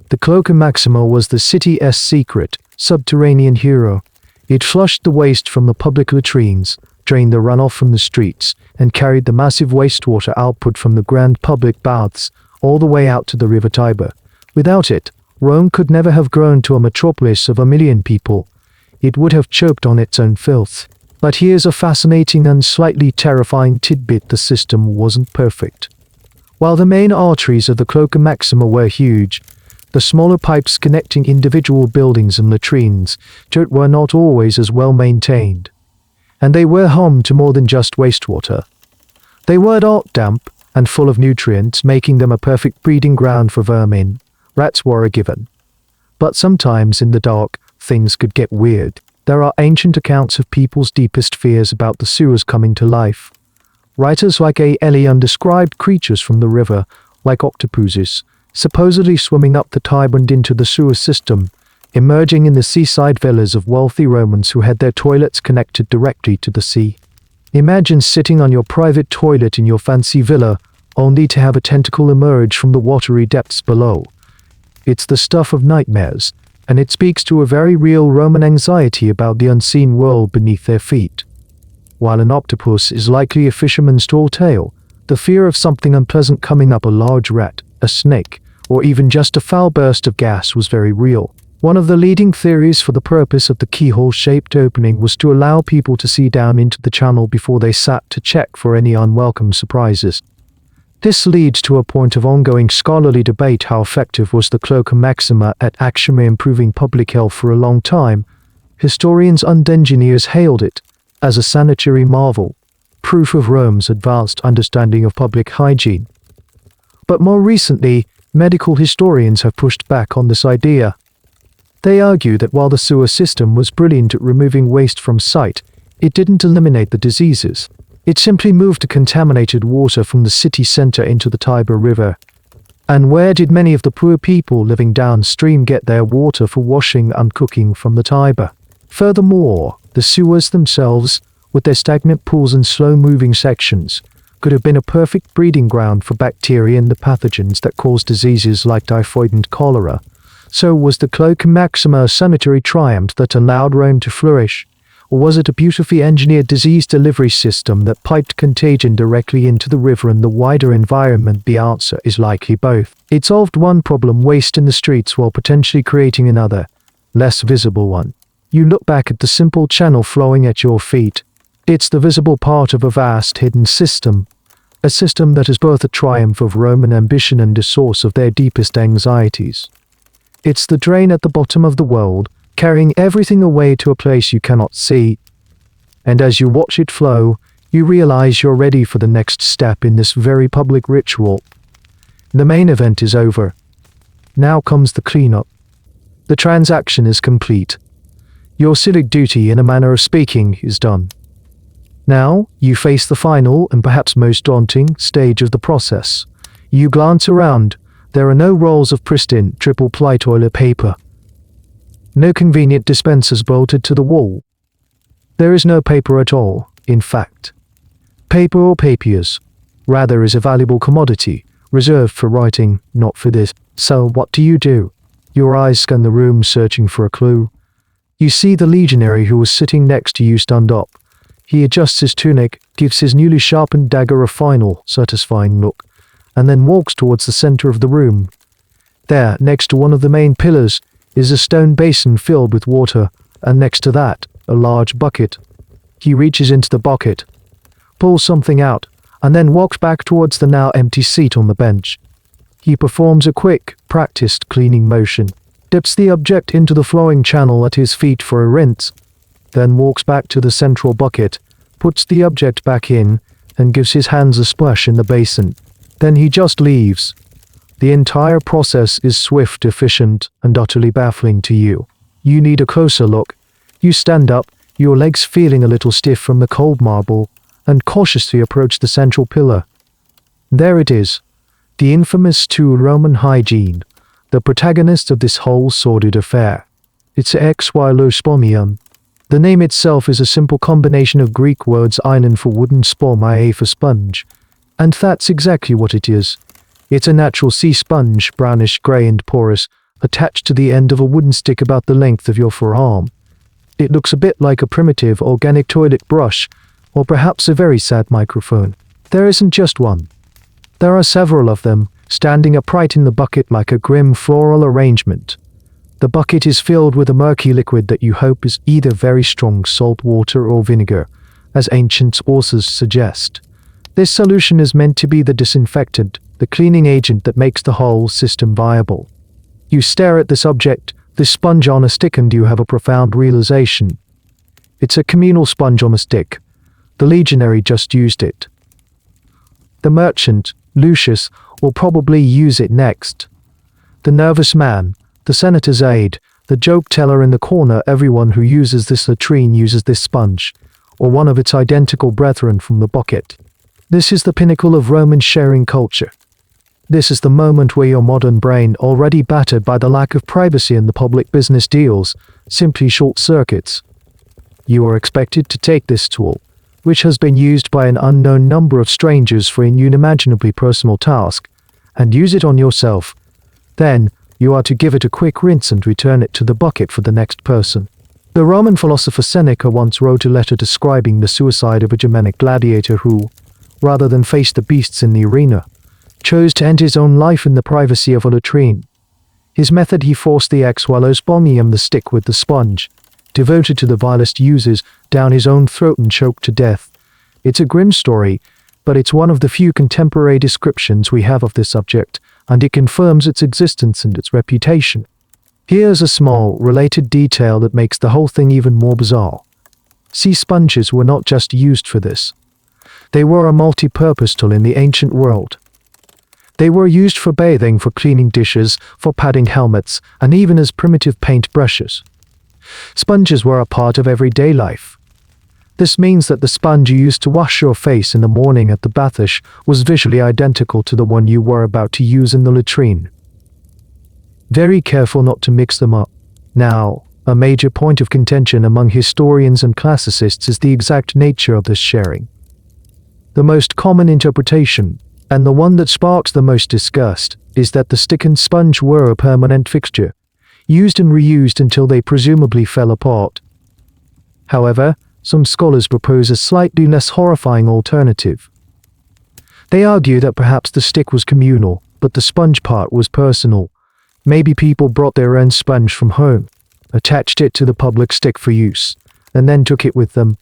The Cloaca Maxima was the city's secret, subterranean hero. It flushed the waste from the public latrines, drained the runoff from the streets, and carried the massive wastewater output from the grand public baths all the way out to the river Tiber. Without it, Rome could never have grown to a metropolis of 1 million people. It would have choked on its own filth. But here's a fascinating and slightly terrifying tidbit: the system wasn't perfect. While the main arteries of the Cloaca Maxima were huge, the smaller pipes connecting individual buildings and latrines were not always as well maintained. And they were home to more than just wastewater. They were dark, damp, and full of nutrients, making them a perfect breeding ground for vermin. Rats were a given. But sometimes in the dark, things could get weird. There are ancient accounts of people's deepest fears about the sewers coming to life. Writers like A.L. described creatures from the river, like octopuses, supposedly swimming up the Tiber and into the sewer system, emerging in the seaside villas of wealthy Romans who had their toilets connected directly to the sea. Imagine sitting on your private toilet in your fancy villa, only to have a tentacle emerge from the watery depths below. It's the stuff of nightmares. and it speaks to a very real Roman anxiety about the unseen world beneath their feet. While an octopus is likely a fisherman's tall tale, the fear of something unpleasant coming up a large rat, a snake, or even just a foul burst of gas was very real. One of the leading theories for the purpose of the keyhole-shaped opening was to allow people to see down into the channel before they sat to check for any unwelcome surprises. This leads to a point of ongoing scholarly debate: how effective was the cloaca maxima at actually improving public health? For a long time, historians and engineers hailed it as a sanitary marvel, proof of Rome's advanced understanding of public hygiene. But more recently, medical historians have pushed back on this idea. They argue that while the sewer system was brilliant at removing waste from site, it didn't eliminate the diseases. It simply moved the contaminated water from the city center into the Tiber River. And where did many of the poor people living downstream get their water for washing and cooking from the Tiber? Furthermore, the sewers themselves, with their stagnant pools and slow-moving sections, could have been a perfect breeding ground for bacteria and the pathogens that cause diseases like typhoid and cholera. So was the cloaca maxima a sanitary triumph that allowed Rome to flourish? Or was it a beautifully engineered disease delivery system that piped contagion directly into the river and the wider environment? The answer is likely both. It solved one problem, waste in the streets, while potentially creating another, less visible one. You look back at the simple channel flowing at your feet. It's the visible part of a vast hidden system, a system that is both a triumph of Roman ambition and a source of their deepest anxieties. It's the drain at the bottom of the world, carrying everything away to a place you cannot see. And as you watch it flow, you realize you're ready for the next step in this very public ritual. The main event is over. Now comes the cleanup. The transaction is complete. Your civic duty, in a manner of speaking, is done. Now, you face the final and perhaps most daunting stage of the process. You glance around. There are no rolls of pristine, triple-ply toilet paper. No convenient dispensers bolted to the wall. There is no paper at all, in fact. Paper or papiers, rather, is a valuable commodity, reserved for writing, not for this. So what do? Your eyes scan the room, searching for a clue. You see the legionary who was sitting next to you stand up. He adjusts his tunic, gives his newly sharpened dagger a final, satisfying look, and then walks towards the center of the room. There, next to one of the main pillars, is a stone basin filled with water, and next to that, a large bucket. He reaches into the bucket, pulls something out, and then walks back towards the now empty seat on the bench. He performs a quick, practiced cleaning motion, dips the object into the flowing channel at his feet for a rinse, then walks back to the central bucket, puts the object back in, and gives his hands a splash in the basin. Then he just leaves. The entire process is swift, efficient, and utterly baffling to you. You need a closer look. You stand up, your legs feeling a little stiff from the cold marble, and cautiously approach the central pillar. There it is, the infamous tool Roman hygiene, the protagonist of this whole sordid affair. It's xylospongium. The name itself is a simple combination of Greek words "einon" for wooden, spomai for sponge. And that's exactly what it is. It's a natural sea sponge, brownish grey and porous, attached to the end of a wooden stick about the length of your forearm. It looks a bit like a primitive organic toilet brush, or perhaps a very sad microphone. There isn't just one. There are several of them, standing upright in the bucket like a grim floral arrangement. The bucket is filled with a murky liquid that you hope is either very strong salt water or vinegar, as ancient authors suggest. This solution is meant to be the disinfectant, the cleaning agent that makes the whole system viable. You stare at this object, this sponge on a stick, and you have a profound realization. It's a communal sponge on a stick. The legionary just used it. The merchant, Lucius, will probably use it next. The nervous man, the senator's aide, the joke teller in the corner, everyone who uses this latrine uses this sponge, or one of its identical brethren from the bucket. This is the pinnacle of Roman sharing culture. This is the moment where your modern brain, already battered by the lack of privacy in the public business deals, simply short-circuits. You are expected to take this tool, which has been used by an unknown number of strangers for an unimaginably personal task, and use it on yourself. Then, You are to give it a quick rinse and return it to the bucket for the next person. The Roman philosopher Seneca once wrote a letter describing the suicide of a Germanic gladiator who, rather than face the beasts in the arena, chose to end his own life in the privacy of a latrine. His method: he forced the xylospongium, the stick with the sponge, devoted to the vilest uses, down his own throat and choked to death. It's a grim story, but it's one of the few contemporary descriptions we have of this subject, and it confirms its existence and its reputation. Here's a small, related detail that makes the whole thing even more bizarre. Sea sponges were not just used for this. They were a multi-purpose tool in the ancient world. They were used for bathing, for cleaning dishes, for padding helmets, and even as primitive paint brushes. Sponges were a part of everyday life. This means that the sponge you used to wash your face in the morning at the bathish was visually identical to the one you were about to use in the latrine. Very careful not to mix them up. Now, a major point of contention among historians and classicists is the exact nature of this sharing. The most common interpretation, and the one that sparks the most disgust, is that the stick and sponge were a permanent fixture, used and reused until they presumably fell apart. However, some scholars propose a slightly less horrifying alternative. They argue that perhaps the stick was communal, but the sponge part was personal. Maybe people brought their own sponge from home, attached it to the public stick for use, and then took it with them.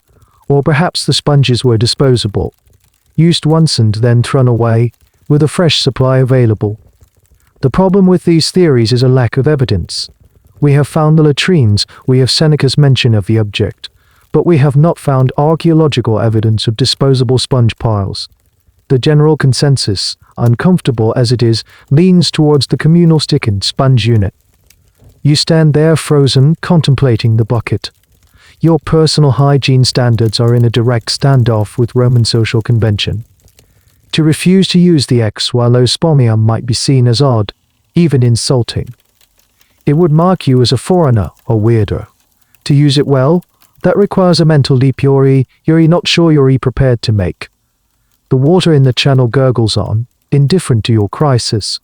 Or perhaps the sponges were disposable, used once and then thrown away, with a fresh supply available. The problem with these theories is a lack of evidence. We have found the latrines, we have Seneca's mention of the object, but we have not found archaeological evidence of disposable sponge piles. The general consensus, uncomfortable as it is, leans towards the communal stick and sponge unit. You stand there frozen, contemplating the bucket. Your personal hygiene standards are in a direct standoff with Roman social convention. To refuse to use the xylospongium might be seen as odd, even insulting. It would mark you as a foreigner or weirdo. To use it well, that requires a mental leap you're not sure you're prepared to make. The water in the channel gurgles on, indifferent to your crisis.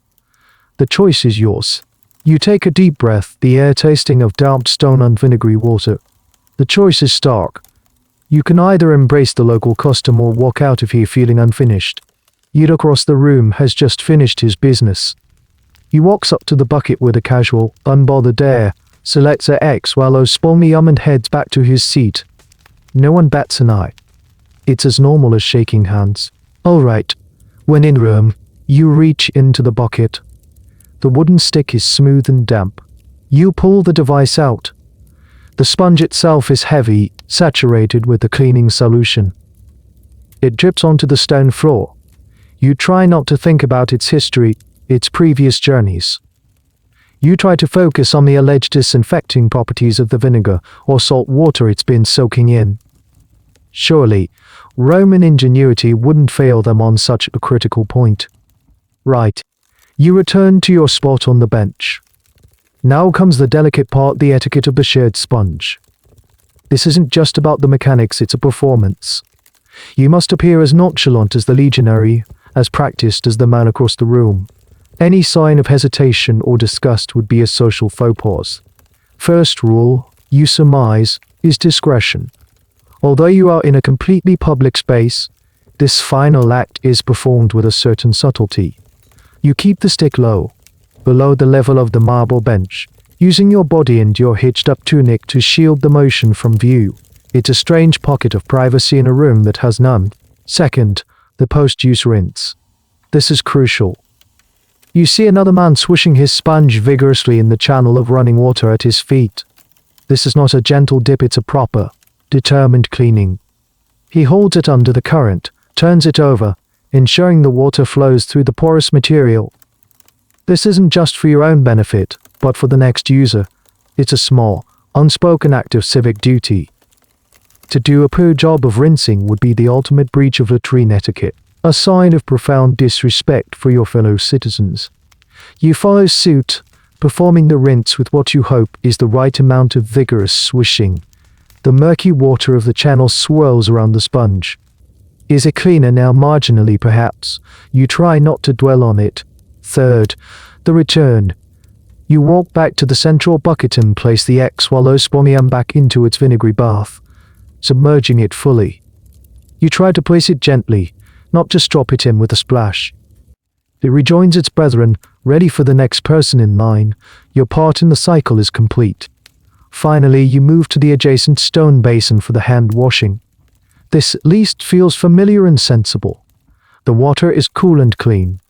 The choice is yours. You take a deep breath, the air tasting of damp stone and vinegary water. The choice is stark. You can either embrace the local custom or walk out of here feeling unfinished. You'd across the room has just finished his business. He walks up to the bucket with a casual, unbothered air, selects a xylospongium and heads back to his seat. No one bats an eye. It's as normal as shaking hands. All right. When in room, you reach into the bucket. The wooden stick is smooth and damp. You pull the device out. The sponge itself is heavy, saturated with the cleaning solution. It drips onto the stone floor. You try not to think about its history, its previous journeys. You try to focus on the alleged disinfecting properties of the vinegar or salt water it's been soaking in. Surely, Roman ingenuity wouldn't fail them on such a critical point. Right. You return to your spot on the bench. Now comes the delicate part, the etiquette of the shared sponge. This isn't just about the mechanics, it's a performance. You must appear as nonchalant as the legionary, as practiced as the man across the room. Any sign of hesitation or disgust would be a social faux pas. First rule, you surmise, is discretion. Although you are in a completely public space, this final act is performed with a certain subtlety. You keep the stick low, below the level of the marble bench, using your body and your hitched-up tunic to shield the motion from view. It's a strange pocket of privacy in a room that has none. Second, the post-use rinse. This is crucial. You see another man swishing his sponge vigorously in the channel of running water at his feet. This is not a gentle dip, it's a proper, determined cleaning. He holds it under the current, turns it over, ensuring the water flows through the porous material. This isn't just for your own benefit, but for the next user. It's a small, unspoken act of civic duty. To do a poor job of rinsing would be the ultimate breach of latrine etiquette, a sign of profound disrespect for your fellow citizens. You follow suit, performing the rinse with what you hope is the right amount of vigorous swishing. The murky water of the channel swirls around the sponge. Is it cleaner now? Marginally, perhaps. You try not to dwell on it. Third, the return. You walk back to the central bucket and place the xylospongium back into its vinegary bath, submerging it fully. You try to place it gently, not just drop it in with a splash. It rejoins its brethren, ready for the next person in line. Your part in the cycle is complete. Finally, you move to the adjacent stone basin for the hand washing. This at least feels familiar and sensible. The water is cool and clean,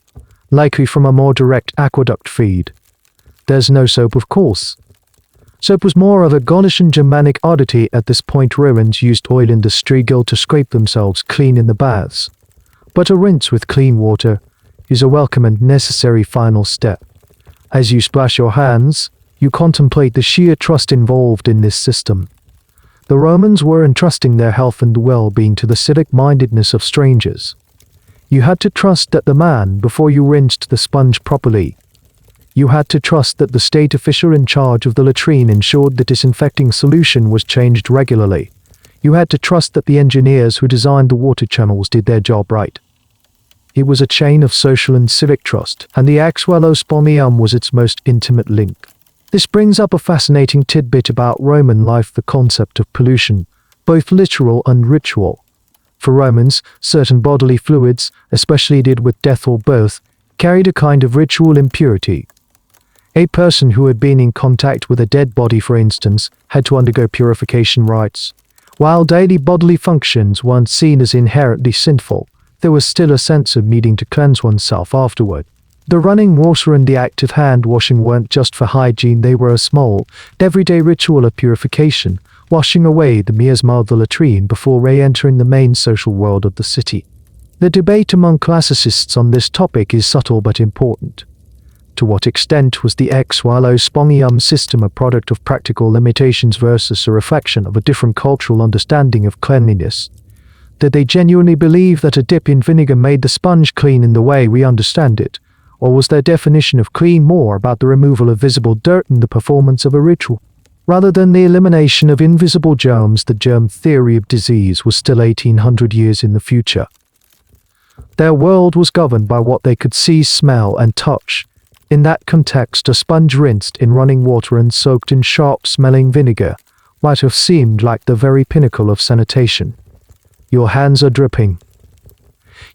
likely from a more direct aqueduct feed. There's no soap, of course. Soap was more of a Gaulish and Germanic oddity at this point. Romans used oil in the strigil to scrape themselves clean in the baths. But a rinse with clean water is a welcome and necessary final step. As you splash your hands, you contemplate the sheer trust involved in this system. The Romans were entrusting their health and well-being to the civic-mindedness of strangers. You had to trust that the man, before you rinsed the sponge properly, you had to trust that the state official in charge of the latrine ensured the disinfecting solution was changed regularly. You had to trust that the engineers who designed the water channels did their job right. It was a chain of social and civic trust, and the xylospongium was its most intimate link. This brings up a fascinating tidbit about Roman life: the concept of pollution, both literal and ritual. For Romans, certain bodily fluids, especially did with death or birth, carried a kind of ritual impurity. A person who had been in contact with a dead body, for instance, had to undergo purification rites. While daily bodily functions weren't seen as inherently sinful, there was still a sense of needing to cleanse oneself afterward. The running water and the act of hand washing weren't just for hygiene, they were a small, everyday ritual of purification, washing away the miasma of the latrine before re-entering the main social world of the city. The debate among classicists on this topic is subtle but important. To what extent was the xylospongium system a product of practical limitations versus a reflection of a different cultural understanding of cleanliness? Did they genuinely believe that a dip in vinegar made the sponge clean in the way we understand it? Or was their definition of clean more about the removal of visible dirt and the performance of a ritual, rather than the elimination of invisible germs? The germ theory of disease was still 1800 years in the future. Their world was governed by what they could see, smell, and touch. In that context, a sponge rinsed in running water and soaked in sharp-smelling vinegar might have seemed like the very pinnacle of sanitation. Your hands are dripping.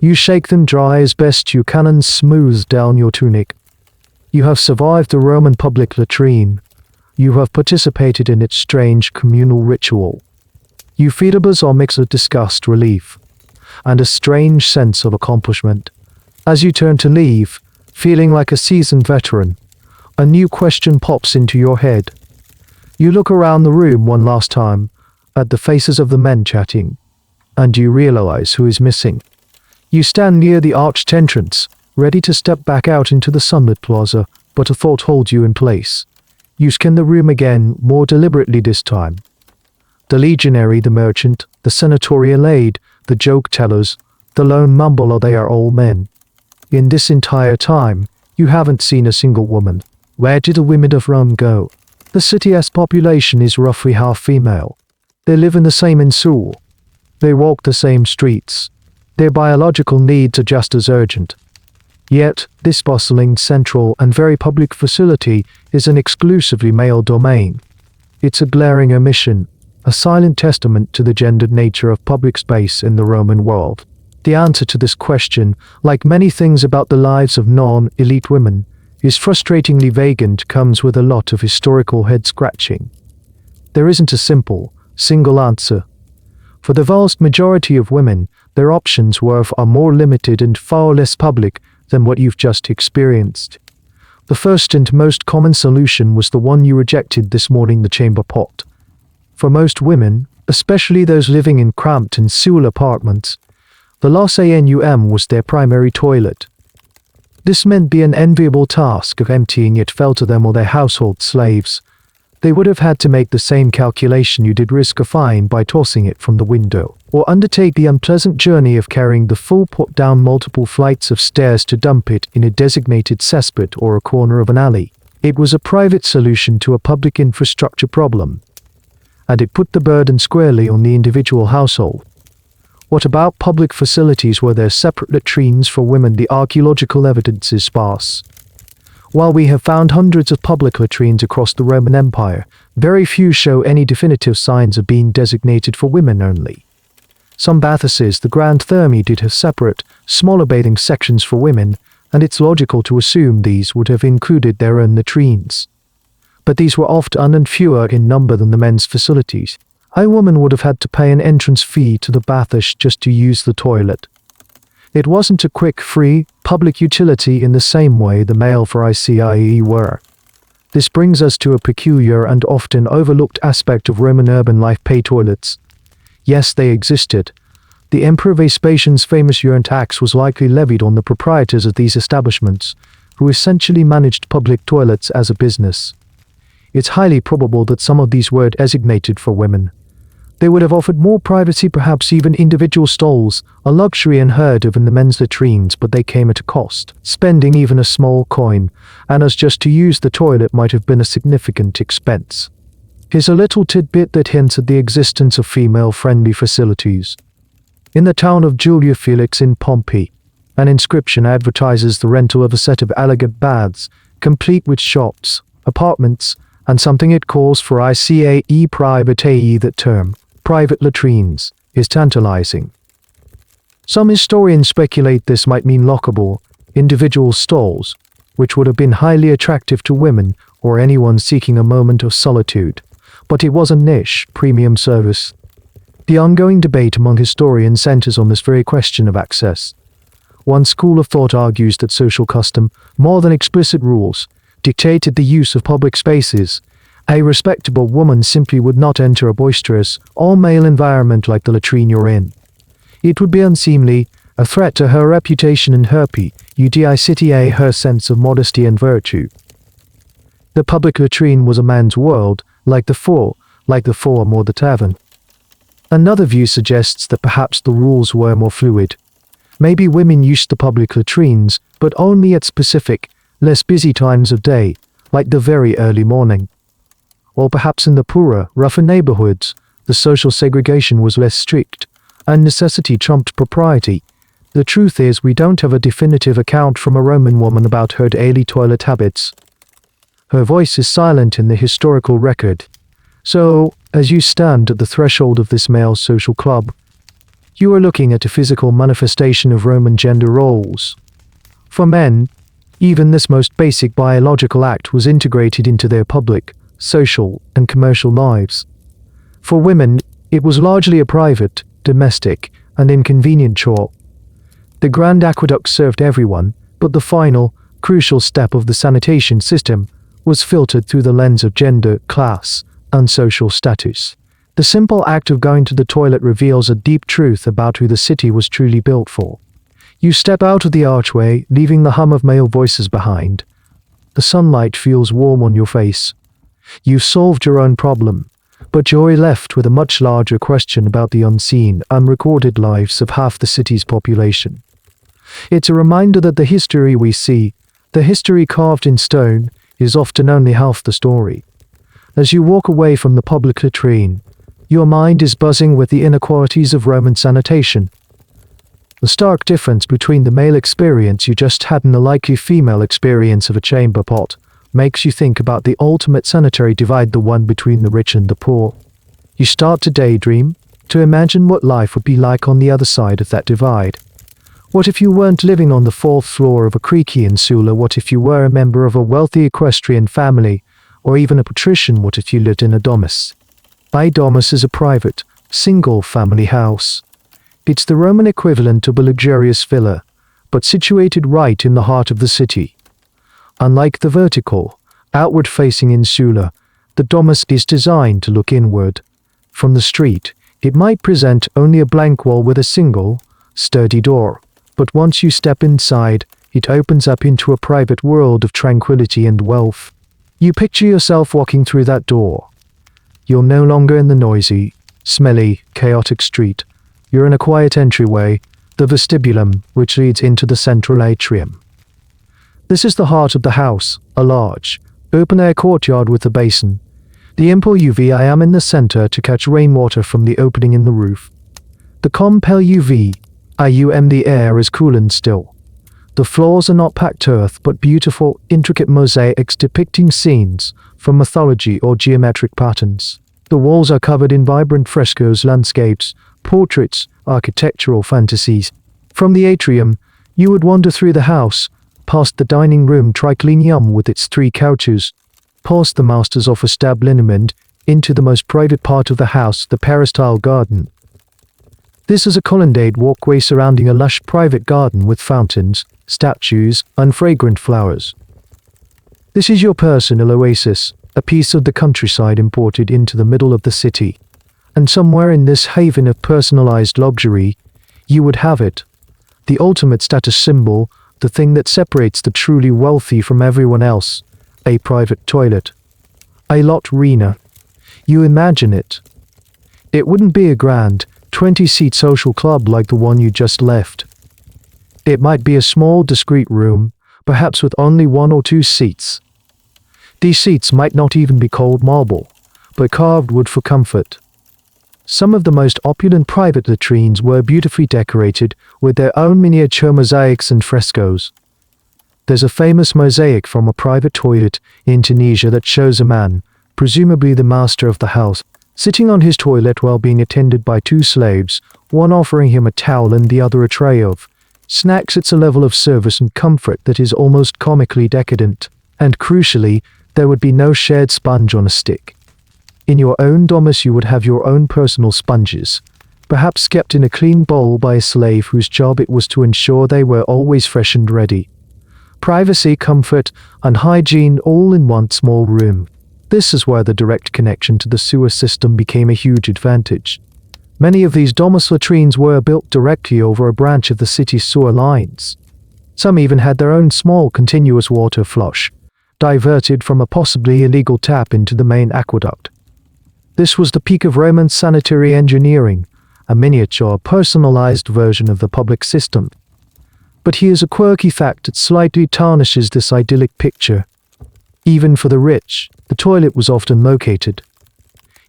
You shake them dry as best you can and smooth down your tunic. You have survived the Roman public latrine. You have participated in its strange communal ritual. You feel a bizarre mix of disgust, relief, and a strange sense of accomplishment. As you turn to leave, feeling like a seasoned veteran, a new question pops into your head. You look around the room one last time, at the faces of the men chatting, and you realize who is missing. You stand near the arched entrance, ready to step back out into the sunlit plaza, but a thought holds you in place. You scan the room again, more deliberately this time. The legionary, the merchant, the senatorial aide, the joke-tellers, the lone mumbler, they are all men. In this entire time, you haven't seen a single woman. Where did the women of Rome go? The city's population is roughly half female. They live in the same ensuite. They walk the same streets. Their biological needs are just as urgent. Yet, this bustling, central, and very public facility is an exclusively male domain. It's a glaring omission, a silent testament to the gendered nature of public space in the Roman world. The answer to this question, like many things about the lives of non-elite women, is frustratingly vague and comes with a lot of historical head-scratching. There isn't a simple, single answer. For the vast majority of women, their options were far more limited and far less public than what you've just experienced. The first and most common solution was the one you rejected this morning: the chamber pot. For most women, especially those living in cramped and sewer apartments, the lasanum was their primary toilet. This meant the unenviable task of emptying it fell to them or their household slaves. They would have had to make the same calculation you did, risk a fine by tossing it from the window, or undertake the unpleasant journey of carrying the full pot down multiple flights of stairs to dump it in a designated cesspit or a corner of an alley. It was a private solution to a public infrastructure problem, and it put the burden squarely on the individual household. What about public facilities? Were there separate latrines for women? The archaeological evidence is sparse. While we have found hundreds of public latrines across the Roman Empire, very few show any definitive signs of being designated for women only. Some bathhouses, the Grand Thermae, did have separate, smaller bathing sections for women, and it's logical to assume these would have included their own latrines. But these were often and fewer in number than the men's facilities. A woman would have had to pay an entrance fee to the bathhouse just to use the toilet. It wasn't a quick, free, public utility in the same way the male for ICIE were. This brings us to a peculiar and often overlooked aspect of Roman urban life: pay toilets. Yes, they existed. The Emperor Vespasian's famous urine tax was likely levied on the proprietors of these establishments, who essentially managed public toilets as a business. It's highly probable that some of these were designated for women. They would have offered more privacy, perhaps even individual stalls, a luxury unheard of in the men's latrines, but they came at a cost. Spending even a small coin, and as just to use the toilet might have been a significant expense. Here's a little tidbit that hints at the existence of female-friendly facilities. In the town of Julia Felix in Pompeii, an inscription advertises the rental of a set of elegant baths, complete with shops, apartments, and something it calls for ICAE privatae. That term, private latrines, is tantalizing. Some historians speculate this might mean lockable, individual stalls, which would have been highly attractive to women or anyone seeking a moment of solitude. But it was a niche, premium service. The ongoing debate among historians centers on this very question of access. One school of thought argues that social custom, more than explicit rules, dictated the use of public spaces. A respectable woman simply would not enter a boisterous, all-male environment like the latrine you're in. It would be unseemly, a threat to her reputation and her sense of modesty and virtue. The public latrine was a man's world, like the forum or the tavern. Another view suggests that perhaps the rules were more fluid. Maybe women used the public latrines, but only at specific, less busy times of day, like the very early morning. Or perhaps in the poorer, rougher neighborhoods, the social segregation was less strict, and necessity trumped propriety. The truth is, we don't have a definitive account from a Roman woman about her daily toilet habits. Her voice is silent in the historical record. So, as you stand at the threshold of this male social club, you are looking at a physical manifestation of Roman gender roles. For men, even this most basic biological act was integrated into their public, social, and commercial lives. For women, it was largely a private, domestic, and inconvenient chore. The Grand Aqueduct served everyone, but the final, crucial step of the sanitation system was filtered through the lens of gender, class, and social status. The simple act of going to the toilet reveals a deep truth about who the city was truly built for. You step out of the archway, leaving the hum of male voices behind. The sunlight feels warm on your face. You've solved your own problem, but you're left with a much larger question about the unseen, unrecorded lives of half the city's population. It's a reminder that the history we see, the history carved in stone, is often only half the story. As you walk away from the public latrine, your mind is buzzing with the inequalities of Roman sanitation. The stark difference between the male experience you just had and the likely female experience of a chamber pot makes you think about the ultimate sanitary divide, the one between the rich and the poor. You start to daydream, to imagine what life would be like on the other side of that divide. What if you weren't living on the fourth floor of a creaky insula? What if you were a member of a wealthy equestrian family, or even a patrician? What if you lived in a domus? A domus is a private, single-family house. It's the Roman equivalent of a luxurious villa, but situated right in the heart of the city. Unlike the vertical, outward-facing insula, the domus is designed to look inward. From the street, it might present only a blank wall with a single, sturdy door, but once you step inside, it opens up into a private world of tranquility and wealth. You picture yourself walking through that door. You're no longer in the noisy, smelly, chaotic street. You're in a quiet entryway, the vestibulum, which leads into the central atrium. This is the heart of the house, a large, open-air courtyard with a basin. The impel UV I am in the center to catch rainwater from the opening in the roof. The compel UV, IUM, the air is cool and still. The floors are not packed earth but beautiful, intricate mosaics depicting scenes from mythology or geometric patterns. The walls are covered in vibrant frescoes, landscapes, portraits, architectural fantasies. From the atrium, you would wander through the house, past the dining room triclinium with its 3 couches, past the master's office tab liniment, into the most private part of the house, the peristyle garden. This is a colonnade walkway surrounding a lush private garden with fountains, statues, and fragrant flowers. This is your personal oasis, a piece of the countryside imported into the middle of the city. And somewhere in this haven of personalized luxury, you would have it. The ultimate status symbol, the thing that separates the truly wealthy from everyone else, a private toilet. A latrina. You imagine it. It wouldn't be a grand, 20-seat social club like the one you just left. It might be a small, discreet room, perhaps with only 1 or 2 seats. These seats might not even be cold marble, but carved wood for comfort. Some of the most opulent private latrines were beautifully decorated with their own miniature mosaics and frescoes. There's a famous mosaic from a private toilet in Tunisia that shows a man, presumably the master of the house, sitting on his toilet while being attended by 2 slaves, one offering him a towel and the other a tray of snacks. It's a level of service and comfort that is almost comically decadent. And crucially, there would be no shared sponge on a stick. In your own domus you would have your own personal sponges, perhaps kept in a clean bowl by a slave whose job it was to ensure they were always fresh and ready. Privacy, comfort, and hygiene all in one small room. This is where the direct connection to the sewer system became a huge advantage. Many of these domus latrines were built directly over a branch of the city's sewer lines. Some even had their own small continuous water flush, diverted from a possibly illegal tap into the main aqueduct. This was the peak of Roman sanitary engineering, a miniature, personalized version of the public system. But here's a quirky fact that slightly tarnishes this idyllic picture. Even for the rich, the toilet was often located.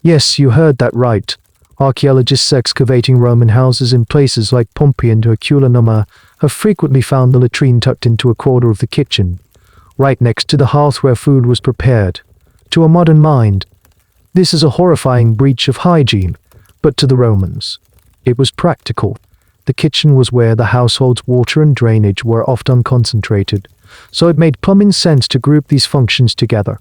Yes, you heard that right. Archaeologists excavating Roman houses in places like Pompeii and Herculaneum have frequently found the latrine tucked into a corner of the kitchen, right next to the hearth where food was prepared. To a modern mind, this is a horrifying breach of hygiene, but to the Romans, it was practical. The kitchen was where the household's water and drainage were often concentrated, so it made plumbing sense to group these functions together.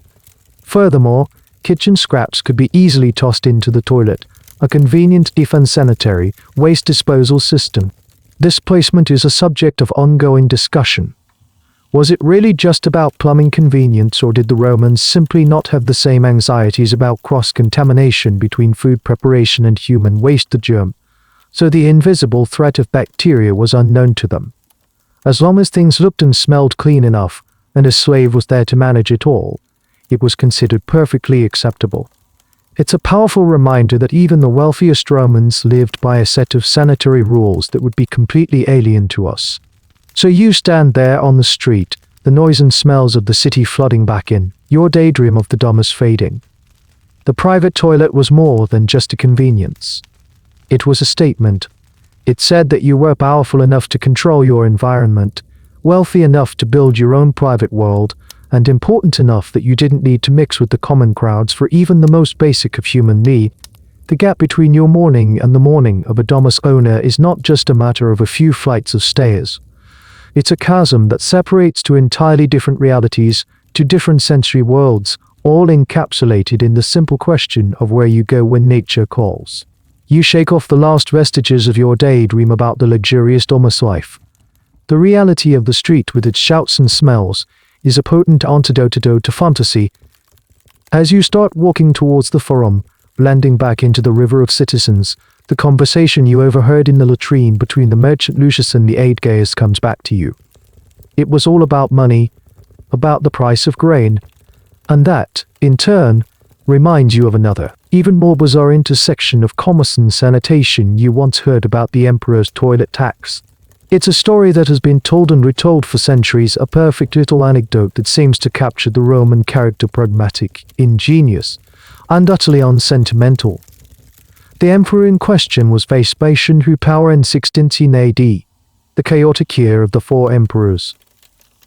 Furthermore, kitchen scraps could be easily tossed into the toilet, a convenient sanitary waste disposal system. This placement is a subject of ongoing discussion. Was it really just about plumbing convenience, or did the Romans simply not have the same anxieties about cross-contamination between food preparation and human waste, the germ? So the invisible threat of bacteria was unknown to them. As long as things looked and smelled clean enough, and a slave was there to manage it all, it was considered perfectly acceptable. It's a powerful reminder that even the wealthiest Romans lived by a set of sanitary rules that would be completely alien to us. So you stand there on the street, the noise and smells of the city flooding back in, your daydream of the domus fading. The private toilet was more than just a convenience. It was a statement. It said that you were powerful enough to control your environment, wealthy enough to build your own private world, and important enough that you didn't need to mix with the common crowds for even the most basic of human need. The gap between your morning and the morning of a domus owner is not just a matter of a few flights of stairs. It's a chasm that separates two entirely different realities, two different sensory worlds, all encapsulated in the simple question of where you go when nature calls. You shake off the last vestiges of your daydream about the luxurious domus life. The reality of the street with its shouts and smells is a potent antidote to fantasy. As you start walking towards the forum, blending back into the river of citizens, the conversation you overheard in the latrine between the merchant Lucius and the aide Gaius comes back to you. It was all about money, about the price of grain, and that, in turn, reminds you of another, even more bizarre intersection of commerce and sanitation you once heard about: the emperor's toilet tax. It's a story that has been told and retold for centuries, a perfect little anecdote that seems to capture the Roman character: pragmatic, ingenious, and utterly unsentimental. The emperor in question was Vespasian, who power in 16 AD. the chaotic year of the 4 emperors.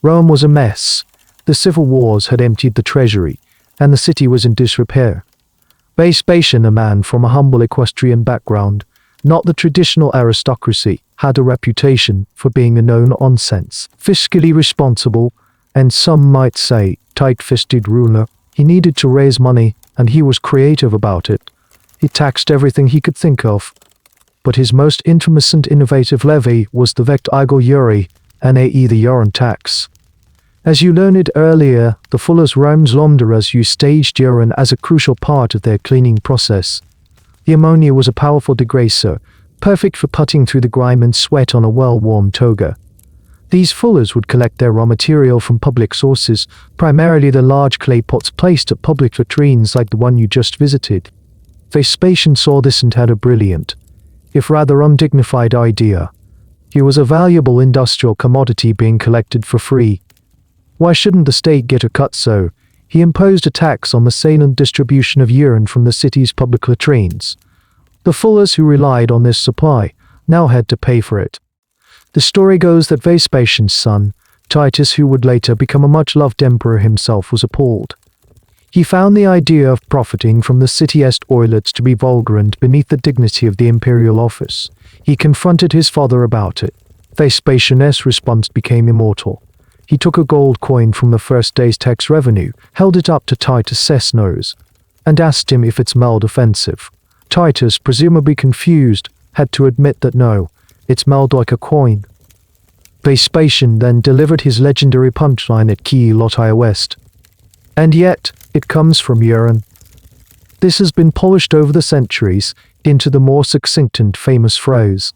Rome was a mess. The civil wars had emptied the treasury, and the city was in disrepair. Vespasian, a man from a humble equestrian background, not the traditional aristocracy, had a reputation for being a no-nonsense, fiscally responsible, and some might say, tight-fisted ruler. He needed to raise money, and he was creative about it. He taxed everything he could think of. But his most infamous and innovative levy was the vect-igel uri, i.e. the urine tax. As you learned earlier, the fullers Rome's launderers used staged urine as a crucial part of their cleaning process. The ammonia was a powerful degraser, perfect for putting through the grime and sweat on a well-worn toga. These fullers would collect their raw material from public sources, primarily the large clay pots placed at public latrines like the one you just visited. Vespasian saw this and had a brilliant, if rather undignified idea. Here was a valuable industrial commodity being collected for free. Why shouldn't the state get a cut? So he imposed a tax on the sale and distribution of urine from the city's public latrines. The fullers who relied on this supply now had to pay for it. The story goes that Vespasian's son, Titus, who would later become a much-loved emperor himself, was appalled. He found the idea of profiting from the city's toilets to be vulgar and beneath the dignity of the imperial office. He confronted his father about it. Vespasian's response became immortal. He took a gold coin from the first day's tax revenue, held it up to Titus's nose, and asked him if it smelled offensive. Titus, presumably confused, had to admit that no, it smelled like a coin. Vespasian then delivered his legendary punchline at Key Lotai West. And yet, it comes from urine. This has been polished over the centuries into the more succinct and famous phrase,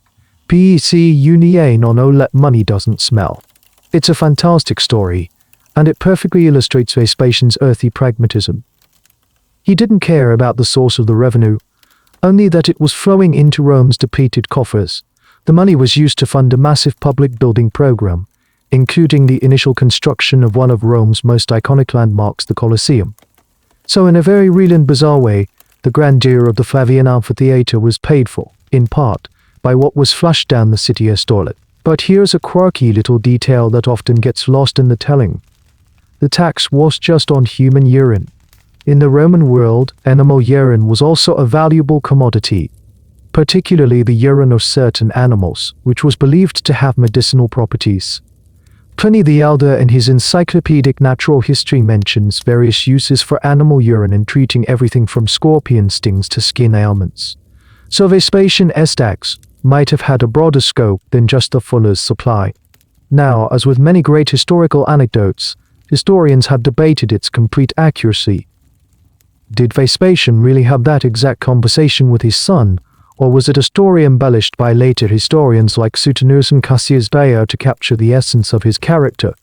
Pecunia non Olet, money doesn't smell. It's a fantastic story, and it perfectly illustrates Vespasian's earthy pragmatism. He didn't care about the source of the revenue, only that it was flowing into Rome's depleted coffers. The money was used to fund a massive public building program, including the initial construction of one of Rome's most iconic landmarks, the Colosseum. So in a very real and bizarre way, the grandeur of the Flavian amphitheater was paid for, in part, by what was flushed down the city's toilet. But here's a quirky little detail that often gets lost in the telling. The tax was just on human urine. In the Roman world, animal urine was also a valuable commodity, particularly the urine of certain animals, which was believed to have medicinal properties. Pliny the Elder in his encyclopedic natural history mentions various uses for animal urine in treating everything from scorpion stings to skin ailments. So Vespasian's tax might have had a broader scope than just the fuller's supply. Now, as with many great historical anecdotes, historians have debated its complete accuracy. Did Vespasian really have that exact conversation with his son, or was it a story embellished by later historians like Suetonius and Cassius Dio to capture the essence of his character?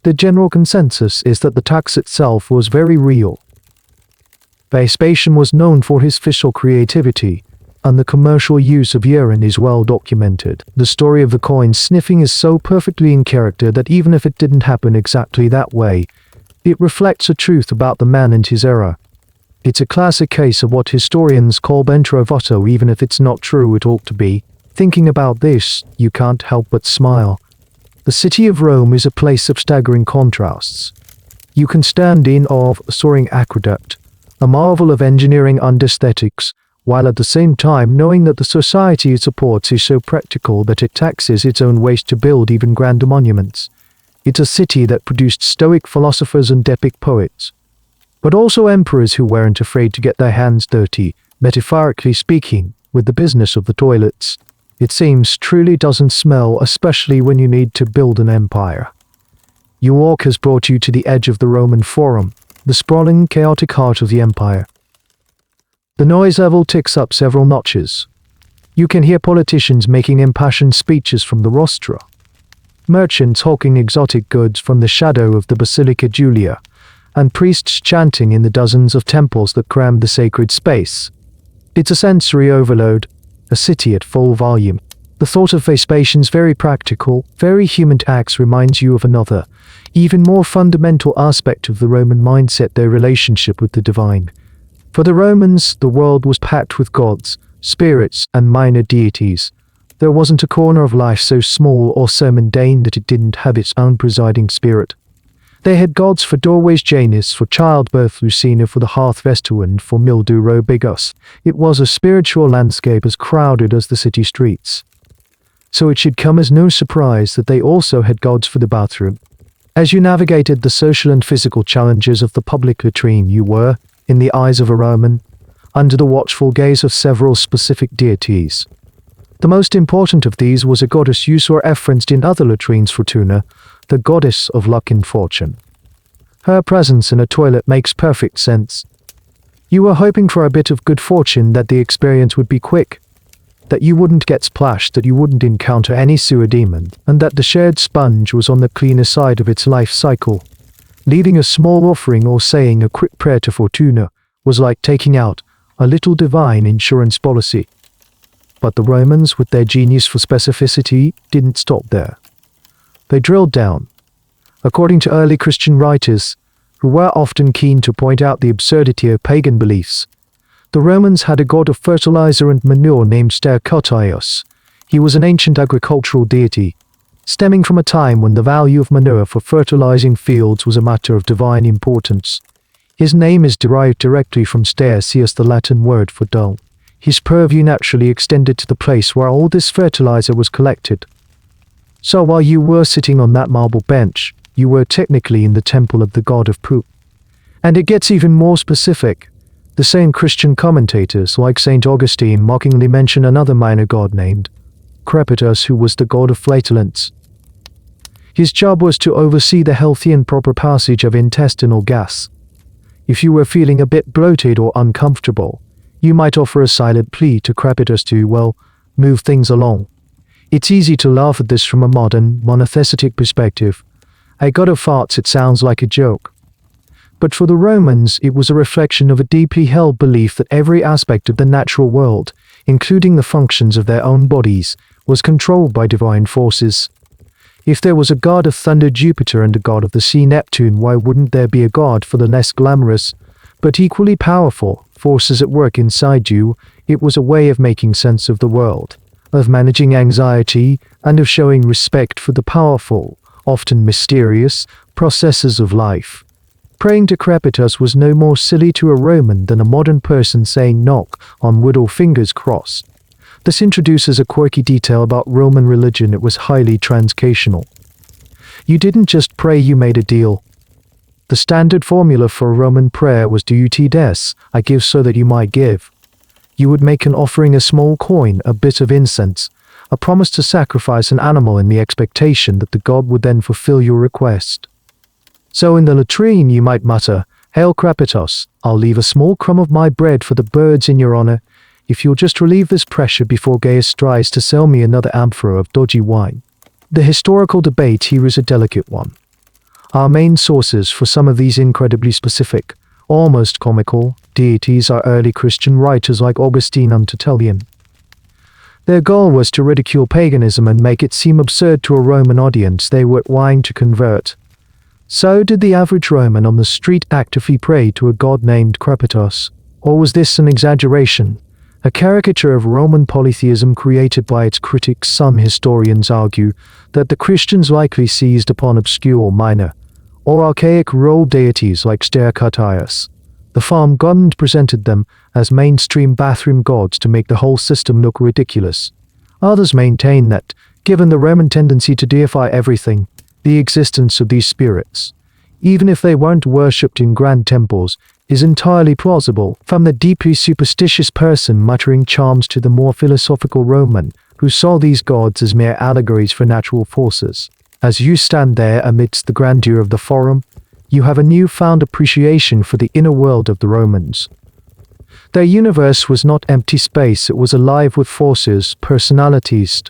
The general consensus is that the tax itself was very real. Vespasian was known for his fiscal creativity, and the commercial use of urine is well documented. The story of the coin sniffing is so perfectly in character that even if it didn't happen exactly that way, it reflects a truth about the man and his era. It's a classic case of what historians call ben trovato, even if it's not true, it ought to be. Thinking about this, you can't help but smile. The city of Rome is a place of staggering contrasts. You can stand in awe of a soaring aqueduct, a marvel of engineering and aesthetics, while at the same time knowing that the society it supports is so practical that it taxes its own waste to build even grander monuments. It's a city that produced stoic philosophers and epic poets, but also emperors who weren't afraid to get their hands dirty, metaphorically speaking, with the business of the toilets. It seems truly doesn't smell, especially when you need to build an empire. Your walk has brought you to the edge of the Roman Forum, the sprawling, chaotic heart of the empire. The noise level ticks up several notches. You can hear politicians making impassioned speeches from the rostra, merchants hawking exotic goods from the shadow of the Basilica Julia, and priests chanting in the dozens of temples that crammed the sacred space. It's a sensory overload, a city at full volume. The thought of Vespasian's very practical, very human acts reminds you of another, even more fundamental aspect of the Roman mindset, their relationship with the divine. For the Romans, the world was packed with gods, spirits, and minor deities. There wasn't a corner of life so small or so mundane that it didn't have its own presiding spirit. They had gods for doorways, Janus for childbirth, Lucina for the hearth, Vestuan for mildew, Robigus. It was a spiritual landscape as crowded as the city streets. So it should come as no surprise that they also had gods for the bathroom. As you navigated the social and physical challenges of the public latrine, you were, in the eyes of a Roman, under the watchful gaze of several specific deities. The most important of these was a goddess you saw referenced in other latrines, Fortuna, the goddess of luck and fortune. Her presence in a toilet makes perfect sense. You were hoping for a bit of good fortune, that the experience would be quick, that you wouldn't get splashed, that you wouldn't encounter any sewer demon, and that the shared sponge was on the cleaner side of its life cycle. Leaving a small offering or saying a quick prayer to Fortuna was like taking out a little divine insurance policy. But the Romans, with their genius for specificity, didn't stop there. They drilled down. According to early Christian writers, who were often keen to point out the absurdity of pagan beliefs, the Romans had a god of fertilizer and manure named Stercotius. He was an ancient agricultural deity, stemming from a time when the value of manure for fertilizing fields was a matter of divine importance. His name is derived directly from stercius, the Latin word for dull. His purview naturally extended to the place where all this fertilizer was collected. So while you were sitting on that marble bench, you were technically in the temple of the god of poop. And it gets even more specific. The same Christian commentators, like St. Augustine, mockingly mention another minor god named Crepitus, who was the god of flatulence. His job was to oversee the healthy and proper passage of intestinal gas. If you were feeling a bit bloated or uncomfortable, you might offer a silent plea to Crepitus to, move things along. It's easy to laugh at this from a modern, monotheistic perspective. A god of farts, it sounds like a joke. But for the Romans, it was a reflection of a deeply held belief that every aspect of the natural world, including the functions of their own bodies, was controlled by divine forces. If there was a god of thunder, Jupiter, and a god of the sea, Neptune, why wouldn't there be a god for the less glamorous, but equally powerful, forces at work inside you? It was a way of making sense of the world, of managing anxiety, and of showing respect for the powerful, often mysterious, processes of life. Praying to Crepitus was no more silly to a Roman than a modern person saying knock on wood or fingers crossed. This introduces a quirky detail about Roman religion. It was highly transactional. You didn't just pray, you made a deal. The standard formula for a Roman prayer was Deute des, I give so that you might give. You would make an offering, a small coin, a bit of incense, a promise to sacrifice an animal in the expectation that the god would then fulfill your request. So in the latrine you might mutter, Hail Crepitus, I'll leave a small crumb of my bread for the birds in your honor, if you'll just relieve this pressure before Gaius tries to sell me another amphora of dodgy wine. The historical debate here is a delicate one. Our main sources for some of these incredibly specific, almost comical, deities are early Christian writers like Augustine and Tertullian. Their goal was to ridicule paganism and make it seem absurd to a Roman audience they were trying to convert. So did the average Roman on the street actively pray to a god named Crepitus? Or was this an exaggeration, a caricature of Roman polytheism created by its critics? Some historians argue that the Christians likely seized upon obscure, minor, or archaic role deities like Stercotius, the farm god, and presented them as mainstream bathroom gods to make the whole system look ridiculous. Others maintain that, given the Roman tendency to deify everything, the existence of these spirits, even if they weren't worshipped in grand temples, is entirely plausible, from the deeply superstitious person muttering charms to the more philosophical Roman, who saw these gods as mere allegories for natural forces. As you stand there amidst the grandeur of the Forum, you have a newfound appreciation for the inner world of the Romans. Their universe was not empty space, it was alive with forces, personalities,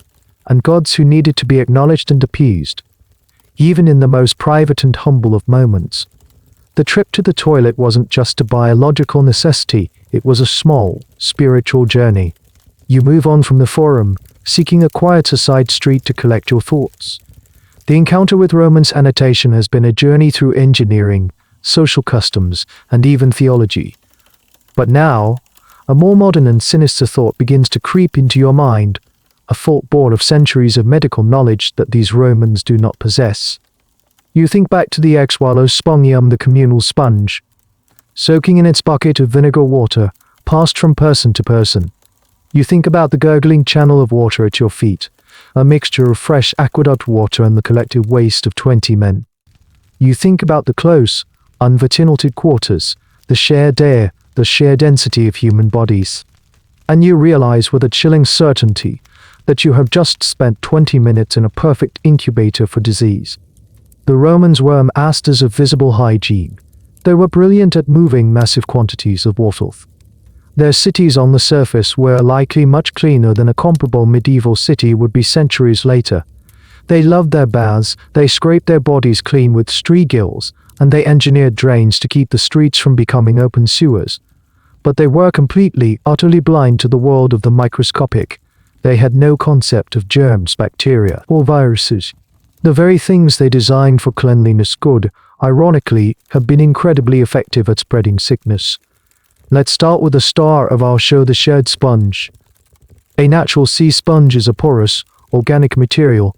and gods who needed to be acknowledged and appeased, even in the most private and humble of moments. The trip to the toilet wasn't just a biological necessity, it was a small, spiritual journey. You move on from the Forum, seeking a quieter side street to collect your thoughts. The encounter with Roman sanitation has been a journey through engineering, social customs, and even theology. But now, a more modern and sinister thought begins to creep into your mind. a fault born of centuries of medical knowledge that these Romans do not possess. You think back to the xylospongium, the communal sponge, soaking in its bucket of vinegar water, passed from person to person. You think about the gurgling channel of water at your feet, a mixture of fresh aqueduct water and the collective waste of 20 men. You think about the close, unventilated quarters, the shared air, the sheer density of human bodies. And you realize with a chilling certainty that you have just spent 20 minutes in a perfect incubator for disease. The Romans were masters of visible hygiene. They were brilliant at moving massive quantities of water. Their cities on the surface were likely much cleaner than a comparable medieval city would be centuries later. They loved their baths, they scraped their bodies clean with street gills, and they engineered drains to keep the streets from becoming open sewers. But they were completely, utterly blind to the world of the microscopic. They had no concept of germs, bacteria, or viruses. The very things they designed for cleanliness could, ironically, have been incredibly effective at spreading sickness. Let's start with the star of our show, the shared sponge. A natural sea sponge is a porous, organic material.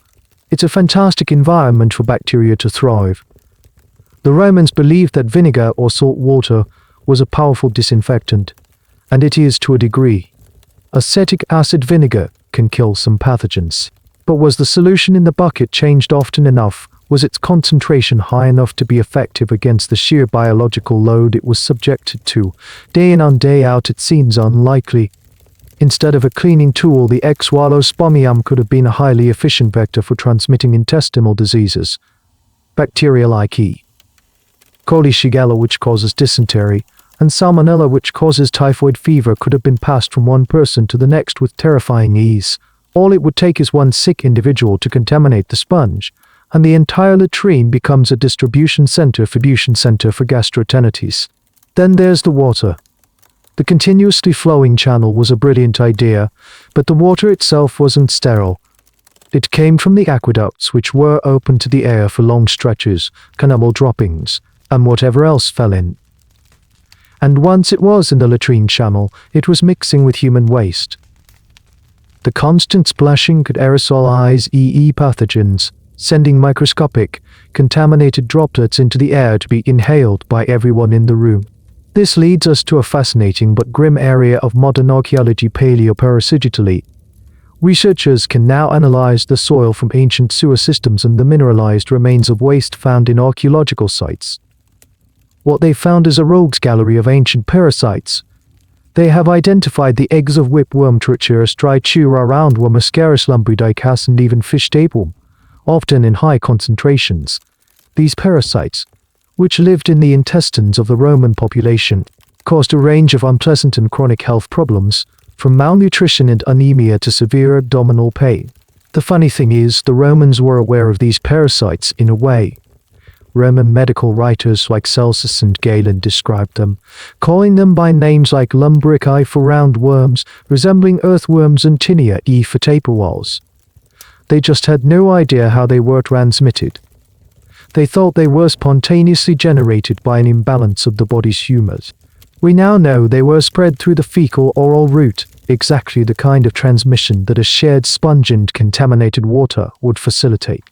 It's a fantastic environment for bacteria to thrive. The Romans believed that vinegar or salt water was a powerful disinfectant, and it is to a degree. Acetic acid vinegar can kill some pathogens. But was the solution in the bucket changed often enough? Was its concentration high enough to be effective against the sheer biological load it was subjected to? Day in and day out it seems unlikely. Instead of a cleaning tool, the xylospongium could have been a highly efficient vector for transmitting intestinal diseases. Bacteria like E. coli, Shigella, which causes dysentery, and Salmonella, which causes typhoid fever, could have been passed from one person to the next with terrifying ease. All it would take is one sick individual to contaminate the sponge, and the entire latrine becomes a distribution center for gastroenteritis. Then there's the water. The continuously flowing channel was a brilliant idea, but the water itself wasn't sterile. It came from the aqueducts, which were open to the air for long stretches, canal droppings, and whatever else fell in. And once it was in the latrine channel, it was mixing with human waste. The constant splashing could aerosolize EE pathogens, sending microscopic, contaminated droplets into the air to be inhaled by everyone in the room. This leads us to a fascinating but grim area of modern archaeology, paleoparasitology. Researchers can now analyze the soil from ancient sewer systems and the mineralized remains of waste found in archaeological sites. What they found is a rogues gallery of ancient parasites. They have identified the eggs of whipworm, Trichuris, Trichura, roundworm, Ascaris lumbridicus, and even fish tapeworm, often in high concentrations. These parasites, which lived in the intestines of the Roman population, caused a range of unpleasant and chronic health problems, from malnutrition and anemia to severe abdominal pain. The funny thing is, the Romans were aware of these parasites in a way. Roman medical writers like Celsus and Galen described them, calling them by names like lumbricae for roundworms, resembling earthworms, and tinea for tapeworms. They just had no idea how they were transmitted. They thought they were spontaneously generated by an imbalance of the body's humors. We now know they were spread through the fecal-oral route, exactly the kind of transmission that a shared sponge and contaminated water would facilitate.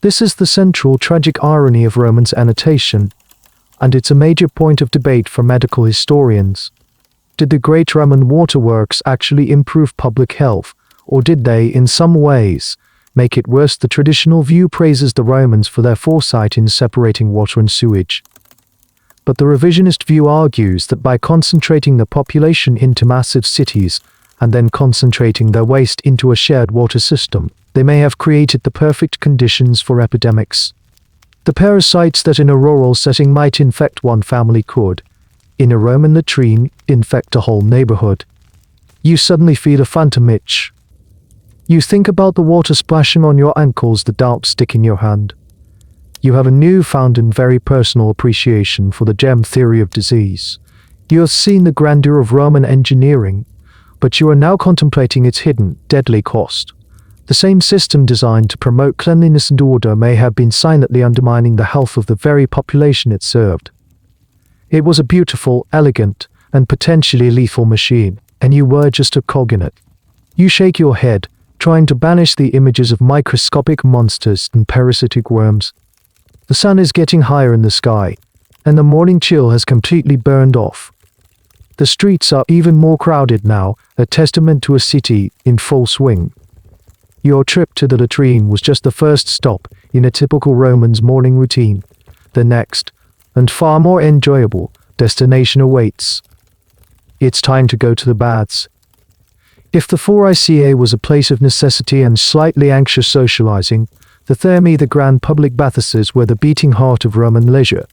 This is the central tragic irony of Roman sanitation, and it's a major point of debate for medical historians. Did the great Roman waterworks actually improve public health, or did they, in some ways, make it worse? The traditional view praises the Romans for their foresight in separating water and sewage. But the revisionist view argues that by concentrating the population into massive cities, and then concentrating their waste into a shared water system, they may have created the perfect conditions for epidemics. The parasites that in a rural setting might infect one family could, in a Roman latrine, infect a whole neighborhood. You suddenly feel a phantom itch. You think about the water splashing on your ankles, the dark stick in your hand. You have a newfound and very personal appreciation for the germ theory of disease. You have seen the grandeur of Roman engineering, but you are now contemplating its hidden, deadly cost. The same system designed to promote cleanliness and order may have been silently undermining the health of the very population it served. It was a beautiful, elegant, and potentially lethal machine, and you were just a cog in it. You shake your head, trying to banish the images of microscopic monsters and parasitic worms. The sun is getting higher in the sky, and the morning chill has completely burned off. The streets are even more crowded now, a testament to a city in full swing. Your trip to the latrine was just the first stop in a typical Roman's morning routine. The next, and far more enjoyable, destination awaits. It's time to go to the baths. If the forica was a place of necessity and slightly anxious socializing, the thermae, the grand public bathhouses, were the beating heart of Roman leisure.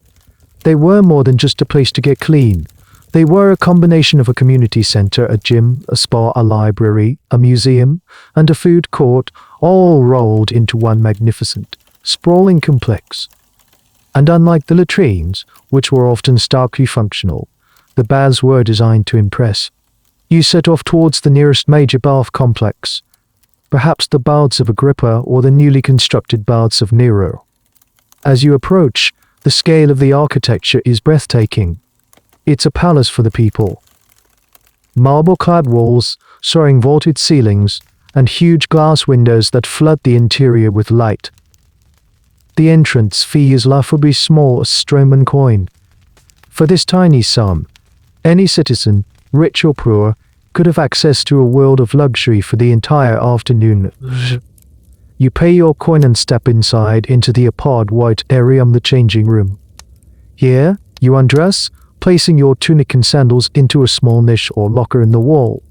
They were more than just a place to get clean. They were a combination of a community center, a gym, a spa, a library, a museum, and a food court, all rolled into one magnificent, sprawling complex. And unlike the latrines, which were often starkly functional, the baths were designed to impress. You set off towards the nearest major bath complex, perhaps the baths of Agrippa or the newly constructed baths of Nero. As you approach, the scale of the architecture is breathtaking. It's a palace for the people. Marble-clad walls, soaring vaulted ceilings, and huge glass windows that flood the interior with light. The entrance fee is laughably small, a Roman coin. For this tiny sum, any citizen, rich or poor, could have access to a world of luxury for the entire afternoon. You pay your coin and step inside into the apart white area, the changing room. Here, you undress, placing your tunic and sandals into a small niche or locker in the wall.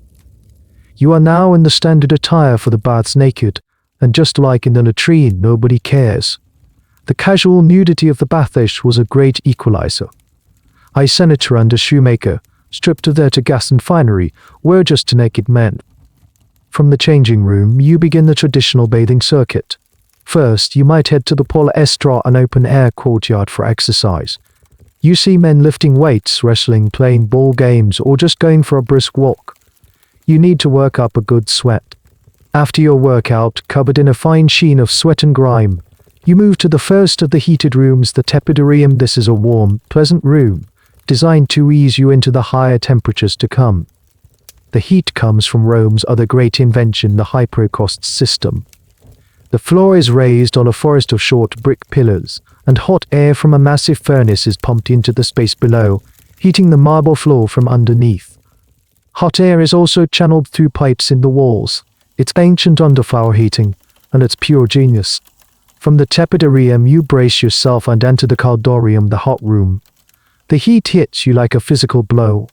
You are now in the standard attire for the baths, naked, and just like in the latrine, nobody cares. The casual nudity of the bathish was a great equalizer. A senator and a shoemaker, stripped of their gas and finery, were just naked men. From the changing room, you begin the traditional bathing circuit. First, you might head to the palestra, an open-air courtyard for exercise. You see men lifting weights, wrestling, playing ball games, or just going for a brisk walk. You need to work up a good sweat. After your workout, covered in a fine sheen of sweat and grime, you move to the first of the heated rooms, the tepidarium. This is a warm, pleasant room, designed to ease you into the higher temperatures to come. The heat comes from Rome's other great invention, the hypocaust system. The floor is raised on a forest of short brick pillars, and hot air from a massive furnace is pumped into the space below, heating the marble floor from underneath. Hot air is also channeled through pipes in the walls. It's ancient underfloor heating, and it's pure genius. From the tepidarium, you brace yourself and enter the caldorium, the hot room. The heat hits you like a physical blow.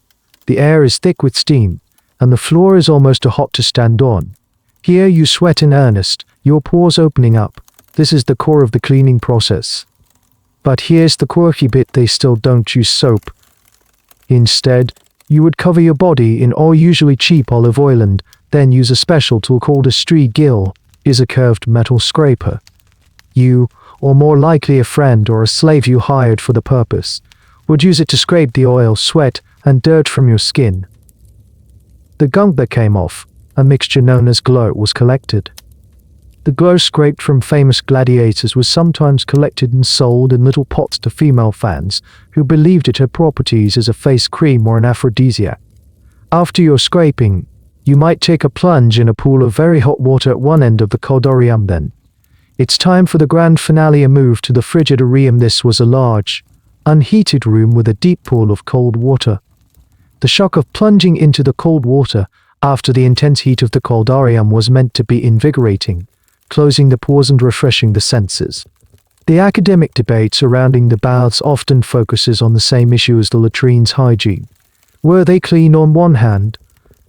The air is thick with steam, and the floor is almost too hot to stand on. Here you sweat in earnest, your pores opening up. This is the core of the cleaning process. But here's the quirky bit: they still don't use soap. Instead, you would cover your body in oil, usually cheap olive oil, and then use a special tool called a strigil, is a curved metal scraper. You, or more likely a friend or a slave you hired for the purpose, would use it to scrape the oil, sweat, and dirt from your skin. The gunk that came off, a mixture known as glow, was collected. The glow scraped from famous gladiators was sometimes collected and sold in little pots to female fans who believed it had properties as a face cream or an aphrodisiac. After your scraping, you might take a plunge in a pool of very hot water at one end of the caldorium. Then it's time for the grand finale, a move to the frigidarium. This was a large, unheated room with a deep pool of cold water. The shock of plunging into the cold water after the intense heat of the caldarium was meant to be invigorating, closing the pores and refreshing the senses. The academic debate surrounding the baths often focuses on the same issue as the latrine's hygiene. Were they clean? On one hand,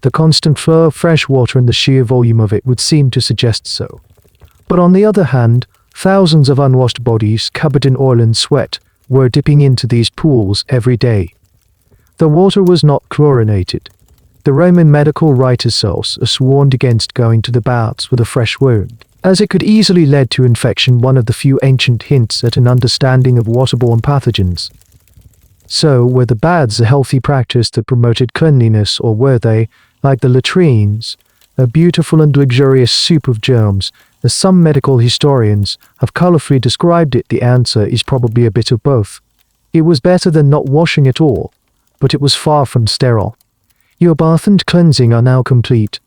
the constant flow of fresh water and the sheer volume of it would seem to suggest so. But on the other hand, thousands of unwashed bodies covered in oil and sweat were dipping into these pools every day. The water was not chlorinated. The Roman medical writers also warned against going to the baths with a fresh wound, as it could easily lead to infection, one of the few ancient hints at an understanding of waterborne pathogens. So, were the baths a healthy practice that promoted cleanliness, or were they, like the latrines, a beautiful and luxurious soup of germs, as some medical historians have colorfully described it? The answer is probably a bit of both. It was better than not washing at all, but it was far from sterile. Your bath and cleansing are now complete.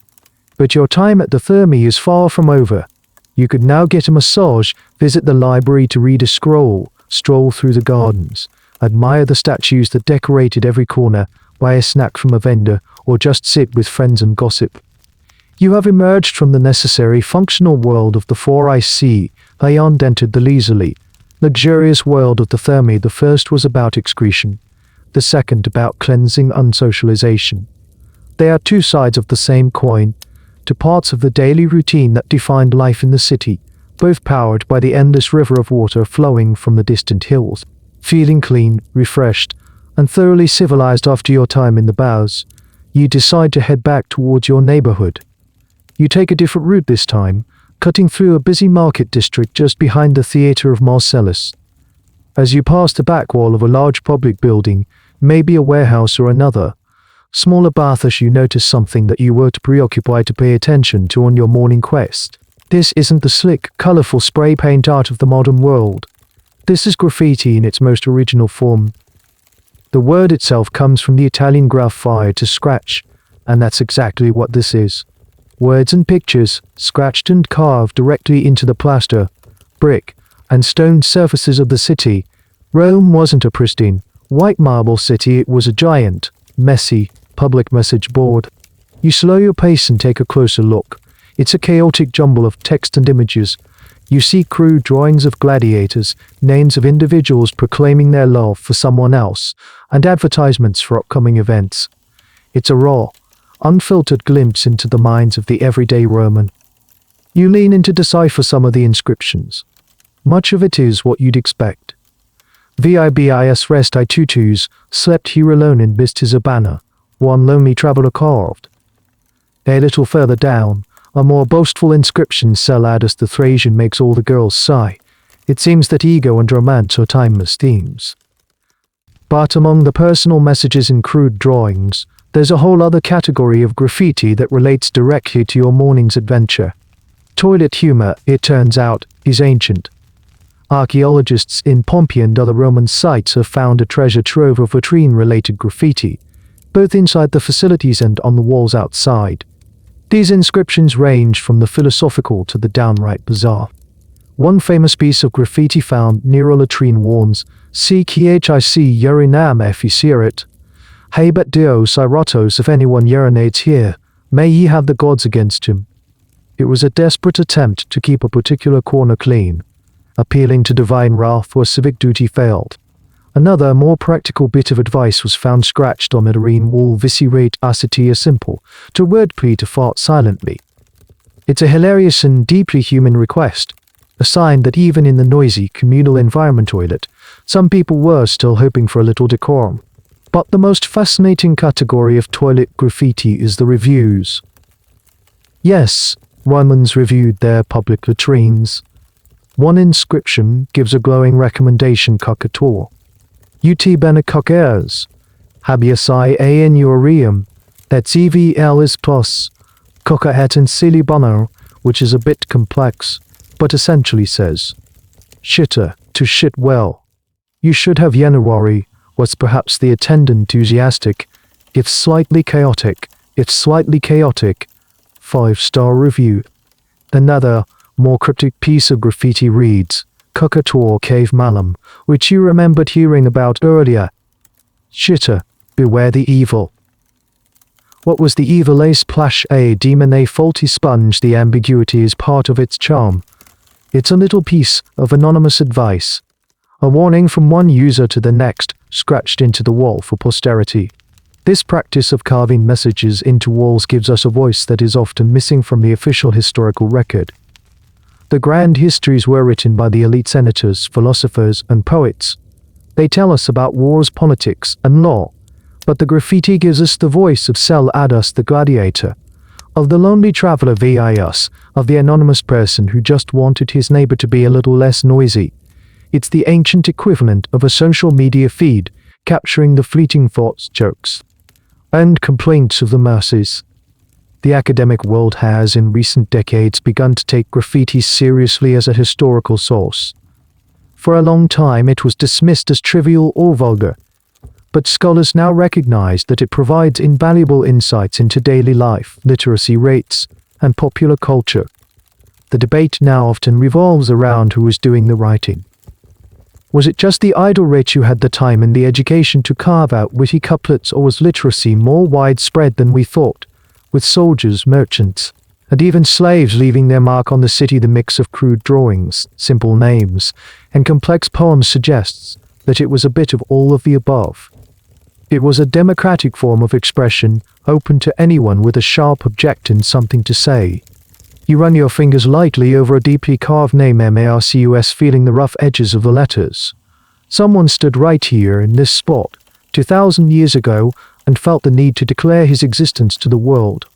But your time at the Thermae is far from over. You could now get a massage, visit the library to read a scroll, stroll through the gardens, admire the statues that decorated every corner, buy a snack from a vendor, or just sit with friends and gossip. You have emerged from the necessary functional world of the 4IC, beyond entered the leisurely, luxurious world of the Thermae. The first was about excretion, the second about cleansing and socialization. They are two sides of the same coin, two parts of the daily routine that defined life in the city, both powered by the endless river of water flowing from the distant hills. Feeling clean, refreshed, and thoroughly civilized after your time in the bowels, you decide to head back towards your neighborhood. You take a different route this time, cutting through a busy market district just behind the Theatre of Marcellus. As you pass the back wall of a large public building, maybe a warehouse or another, smaller bathers, you notice something that you were too preoccupied to pay attention to on your morning quest. This isn't the slick, colorful spray paint art of the modern world. This is graffiti in its most original form. The word itself comes from the Italian graffare, to scratch, and that's exactly what this is. Words and pictures, scratched and carved directly into the plaster, brick, and stone surfaces of the city. Rome wasn't a pristine, white marble city, it was a giant, messy, public message board. You slow your pace and take a closer look. It's a chaotic jumble of text and images. You see crude drawings of gladiators, names of individuals proclaiming their love for someone else, and advertisements for upcoming events. It's a raw, unfiltered glimpse into the minds of the everyday Roman. You lean in to decipher some of the inscriptions. Much of it is what you'd expect. Vibis rest I tutus, slept here alone in Bistisabana, one lonely traveller carved. A little further down, a more boastful inscription, Celadus the Thracian makes all the girls sigh. It seems that ego and romance are timeless themes. But among the personal messages in crude drawings, there's a whole other category of graffiti that relates directly to your morning's adventure. Toilet humor, it turns out, is ancient. Archaeologists in Pompeii and other Roman sites have found a treasure trove of latrine-related graffiti, both inside the facilities and on the walls outside. These inscriptions range from the philosophical to the downright bizarre. One famous piece of graffiti found near a latrine warns, "Sic urinam efficierit. Habet Dios iratos, if anyone urinates here, may he have the gods against him." It was a desperate attempt to keep a particular corner clean, appealing to divine wrath where civic duty failed. Another, more practical bit of advice was found scratched on a marine wall: "Viscerate acetia simple," to wordplay to fart silently. It's a hilarious and deeply human request, a sign that even in the noisy, communal environment toilet, some people were still hoping for a little decorum. But the most fascinating category of toilet graffiti is the reviews. Yes, Romans reviewed their public latrines. One inscription gives a glowing recommendation: "Cocator. Ut bene cocares. Habeas I in urium. Et evl is plus. Coca et in sili bono," which is a bit complex, but essentially says, "Shitter, to shit well." You should have January, was perhaps the attendant enthusiastic, if slightly chaotic, 5-star review. Another, more cryptic piece of graffiti reads, "Cocator cave malum," which you remembered hearing about earlier. Shitter, beware the evil. What was the evil? A splash, a demon, a faulty sponge. The ambiguity is part of its charm. It's a little piece of anonymous advice, a warning from one user to the next, scratched into the wall for posterity. This practice of carving messages into walls gives us a voice that is often missing from the official historical record. The grand histories were written by the elite senators, philosophers, and poets. They tell us about wars, politics, and law, but the graffiti gives us the voice of Celadus the gladiator, of the lonely traveler vis, of the anonymous person who just wanted his neighbor to be a little less noisy. It's the ancient equivalent of a social media feed, capturing the fleeting thoughts, jokes, and complaints of the masses. The academic world has, in recent decades, begun to take graffiti seriously as a historical source. For a long time it was dismissed as trivial or vulgar, but scholars now recognize that it provides invaluable insights into daily life, literacy rates, and popular culture. The debate now often revolves around who was doing the writing. Was it just the idle rich who had the time and the education to carve out witty couplets, or was literacy more widespread than we thought, with soldiers, merchants, and even slaves leaving their mark on the city? The mix of crude drawings, simple names, and complex poems suggests that it was a bit of all of the above. It was a democratic form of expression, open to anyone with a sharp object and something to say. You run your fingers lightly over a deeply carved name, Marcus, feeling the rough edges of the letters. Someone stood right here in this spot 2,000 years ago and felt the need to declare his existence to the world.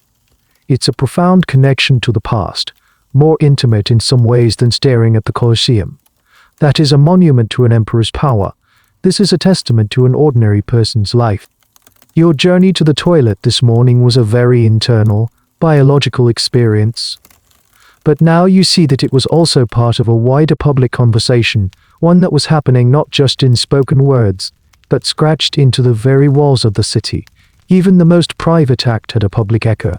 It's a profound connection to the past, more intimate in some ways than staring at the Colosseum. That is a monument to an emperor's power. This is a testament to an ordinary person's life. Your journey to the toilet this morning was a very internal, biological experience. But now you see that it was also part of a wider public conversation, one that was happening not just in spoken words, but scratched into the very walls of the city. Even the most private act had a public echo.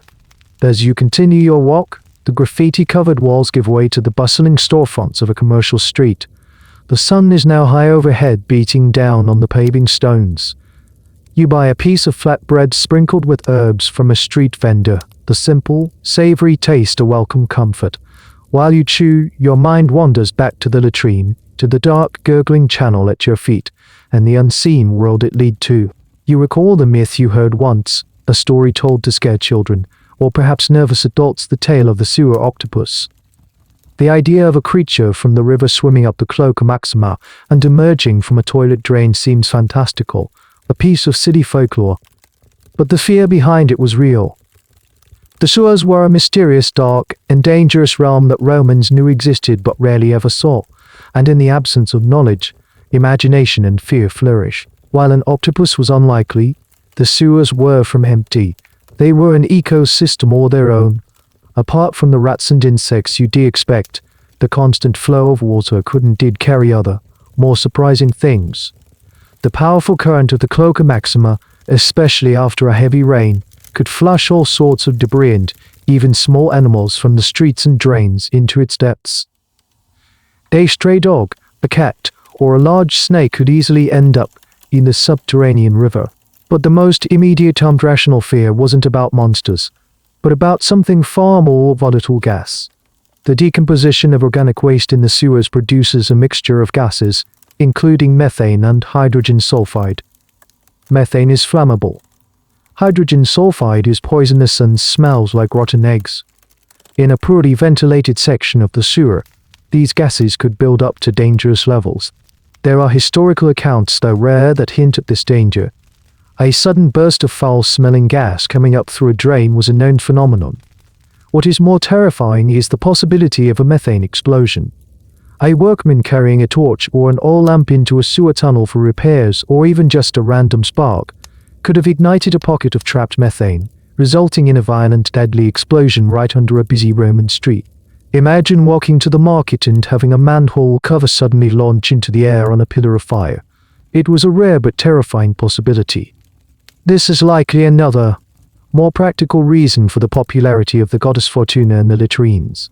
As you continue your walk, the graffiti-covered walls give way to the bustling storefronts of a commercial street. The sun is now high overhead, beating down on the paving stones. You buy a piece of flatbread sprinkled with herbs from a street vendor, the simple, savory taste a welcome comfort. While you chew, your mind wanders back to the latrine, to the dark, gurgling channel at your feet, and the unseen world it leads to. You recall the myth you heard once, a story told to scare children, or perhaps nervous adults, the tale of the sewer octopus. The idea of a creature from the river swimming up the Cloaca Maxima and emerging from a toilet drain seems fantastical, a piece of city folklore. But the fear behind it was real. The sewers were a mysterious, dark, and dangerous realm that Romans knew existed but rarely ever saw, and in the absence of knowledge, imagination and fear flourish. While an octopus was unlikely, the sewers were from empty. They were an ecosystem all their own. Apart from the rats and insects you'd expect, the constant flow of water could indeed carry other, more surprising things. The powerful current of the Cloaca Maxima, especially after a heavy rain, could flush all sorts of debris and even small animals from the streets and drains into its depths. A stray dog, a cat, or a large snake could easily end up in the subterranean river. But the most immediate rational fear wasn't about monsters, but about something far more volatile: gas. The decomposition of organic waste in the sewers produces a mixture of gases, including methane and hydrogen sulfide. Methane is flammable. Hydrogen sulfide is poisonous and smells like rotten eggs. In a poorly ventilated section of the sewer, these gases could build up to dangerous levels. There are historical accounts, though rare, that hint at this danger. A sudden burst of foul-smelling gas coming up through a drain was a known phenomenon. What is more terrifying is the possibility of a methane explosion. A workman carrying a torch or an oil lamp into a sewer tunnel for repairs, or even just a random spark, could have ignited a pocket of trapped methane, resulting in a violent, deadly explosion right under a busy Roman street. Imagine walking to the market and having a manhole cover suddenly launch into the air on a pillar of fire. It was a rare but terrifying possibility. This is likely another, more practical reason for the popularity of the goddess Fortuna in the latrines.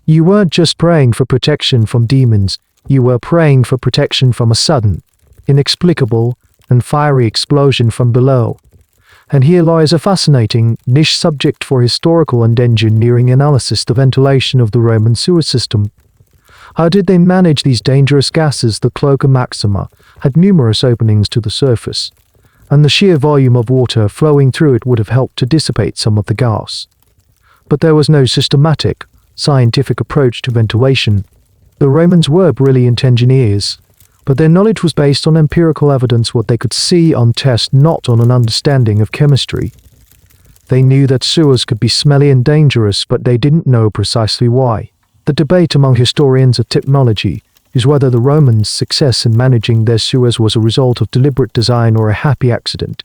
You weren't just praying for protection from demons, you were praying for protection from a sudden, inexplicable, and fiery explosion from below. And here lies a fascinating, niche subject for historical and engineering analysis: the ventilation of the Roman sewer system. How did they manage these dangerous gases? The Cloaca Maxima had numerous openings to the surface, and the sheer volume of water flowing through it would have helped to dissipate some of the gas. But there was no systematic, scientific approach to ventilation. The Romans were brilliant engineers, but their knowledge was based on empirical evidence, what they could see on test, not on an understanding of chemistry. They knew that sewers could be smelly and dangerous, but they didn't know precisely why. The debate among historians of technology is whether the Romans' success in managing their sewers was a result of deliberate design or a happy accident.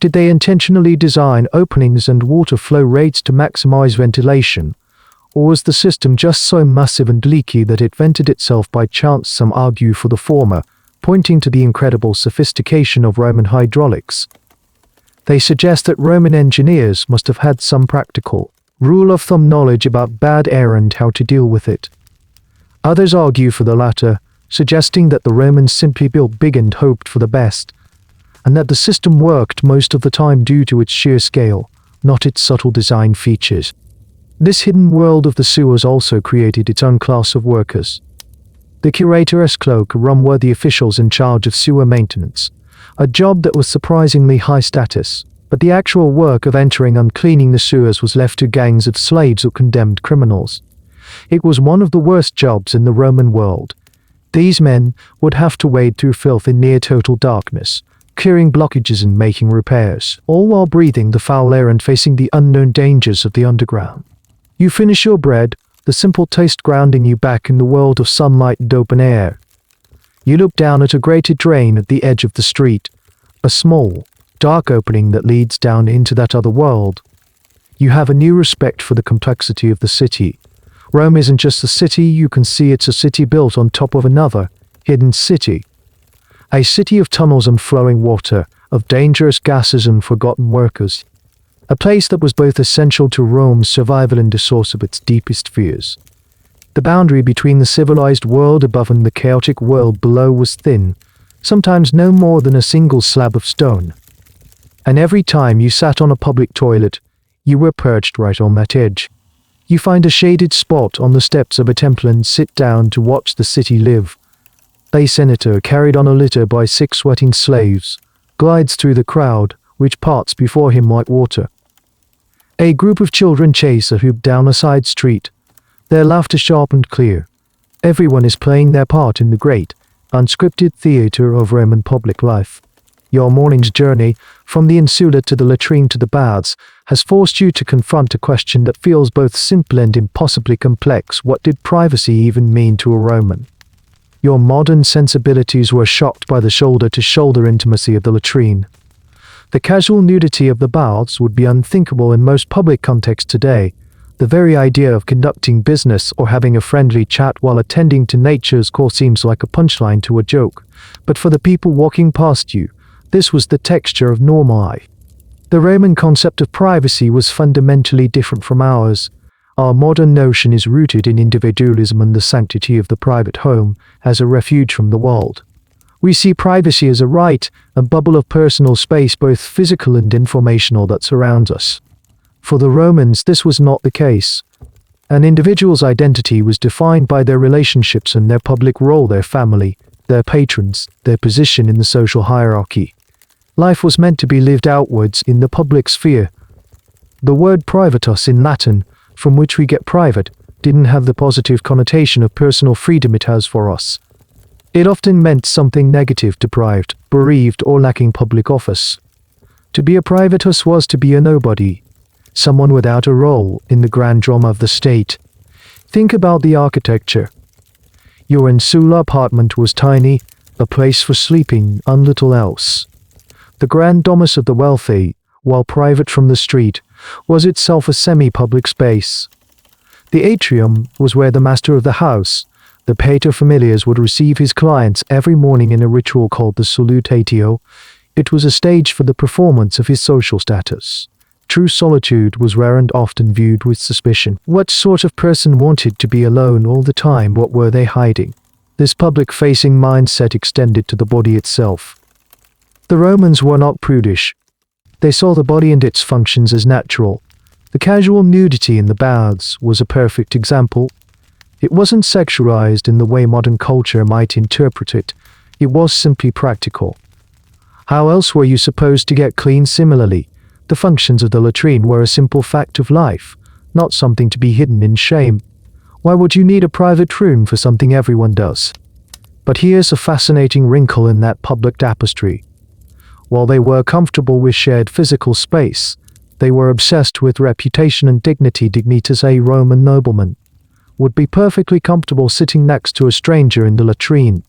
Did they intentionally design openings and water flow rates to maximize ventilation, or was the system just so massive and leaky that it vented itself by chance? Some argue for the former, pointing to the incredible sophistication of Roman hydraulics. They suggest that Roman engineers must have had some practical, rule of thumb knowledge about bad air and how to deal with it. Others argue for the latter, suggesting that the Romans simply built big and hoped for the best, and that the system worked most of the time due to its sheer scale, not its subtle design features. This hidden world of the sewers also created its own class of workers. The curator's cloak were the officials in charge of sewer maintenance, a job that was surprisingly high status, but the actual work of entering and cleaning the sewers was left to gangs of slaves or condemned criminals. It was one of the worst jobs in the Roman world. These men would have to wade through filth in near total darkness, clearing blockages and making repairs, all while breathing the foul air and facing the unknown dangers of the underground. You finish your bread, the simple taste grounding you back in the world of sunlight and open air. You look down at a grated drain at the edge of the street, a small, dark opening that leads down into that other world. You have a new respect for the complexity of the city. Rome isn't just a city, you can see it's a city built on top of another, hidden city. A city of tunnels and flowing water, of dangerous gases and forgotten workers. A place that was both essential to Rome's survival and the source of its deepest fears. The boundary between the civilized world above and the chaotic world below was thin, sometimes no more than a single slab of stone. And every time you sat on a public toilet, you were perched right on that edge. You find a shaded spot on the steps of a temple and sit down to watch the city live. A senator, carried on a litter by 6 sweating slaves, glides through the crowd, which parts before him like water. A group of children chase a hoop down a side street, their laughter sharp and clear. Everyone is playing their part in the great, unscripted theater of Roman public life. Your morning's journey, from the insula to the latrine to the baths, has forced you to confront a question that feels both simple and impossibly complex. What did privacy even mean to a Roman? Your modern sensibilities were shocked by the shoulder-to-shoulder intimacy of the latrine. The casual nudity of the baths would be unthinkable in most public contexts today. The very idea of conducting business or having a friendly chat while attending to nature's call seems like a punchline to a joke. But for the people walking past you, this was the texture of normal life. The Roman concept of privacy was fundamentally different from ours. Our modern notion is rooted in individualism and the sanctity of the private home as a refuge from the world. We see privacy as a right, a bubble of personal space, both physical and informational, that surrounds us. For the Romans, this was not the case. An individual's identity was defined by their relationships and their public role, their family, their patrons, their position in the social hierarchy. Life was meant to be lived outwards in the public sphere. The word privatus in Latin, from which we get private, didn't have the positive connotation of personal freedom it has for us. It often meant something negative: deprived, bereaved, or lacking public office. To be a privatus was to be a nobody, someone without a role in the grand drama of the state. Think about the architecture. Your insula apartment was tiny, a place for sleeping, and little else. The grand domus of the wealthy, while private from the street, was itself a semi-public space. The atrium was where the master of the house, the paterfamilias, would receive his clients every morning in a ritual called the salutatio. It was a stage for the performance of his social status. True solitude was rare and often viewed with suspicion. What sort of person wanted to be alone all the time? What were they hiding? This public-facing mindset extended to the body itself. The Romans were not prudish. They saw the body and its functions as natural. The casual nudity in the baths was a perfect example. It wasn't sexualized in the way modern culture might interpret it. It was simply practical. How else were you supposed to get clean? Similarly, the functions of the latrine were a simple fact of life, not something to be hidden in shame. Why would you need a private room for something everyone does? But here's a fascinating wrinkle in that public tapestry. While they were comfortable with shared physical space, they were obsessed with reputation and dignity. Dignitas, a Roman nobleman, would be perfectly comfortable sitting next to a stranger in the latrine,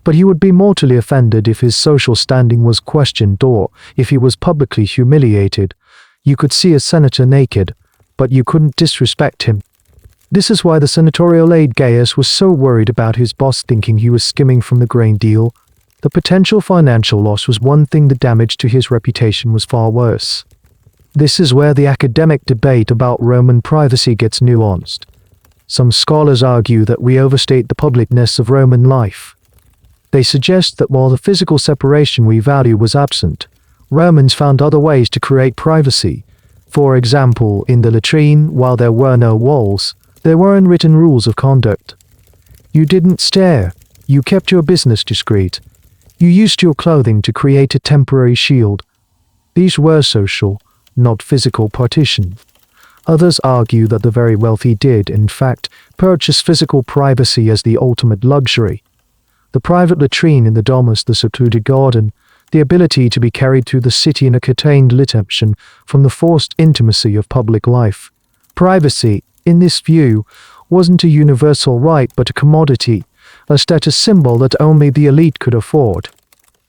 but he would be mortally offended if his social standing was questioned or if he was publicly humiliated. You could see a senator naked, but you couldn't disrespect him. This is why the senatorial aide Gaius was so worried about his boss thinking he was skimming from the grain deal. The potential financial loss was one thing, the damage to his reputation was far worse. This is where the academic debate about Roman privacy gets nuanced. Some scholars argue that we overstate the publicness of Roman life. They suggest that while the physical separation we value was absent, Romans found other ways to create privacy. For example, in the latrine, while there were no walls, there were unwritten rules of conduct. You didn't stare. You kept your business discreet. You used your clothing to create a temporary shield. These were social, not physical partition. Others argue that the very wealthy did, in fact, purchase physical privacy as the ultimate luxury. The private latrine in the domus, the secluded garden, the ability to be carried through the city in a curtained redemption from the forced intimacy of public life. Privacy, in this view, wasn't a universal right but a commodity, a status symbol that only the elite could afford.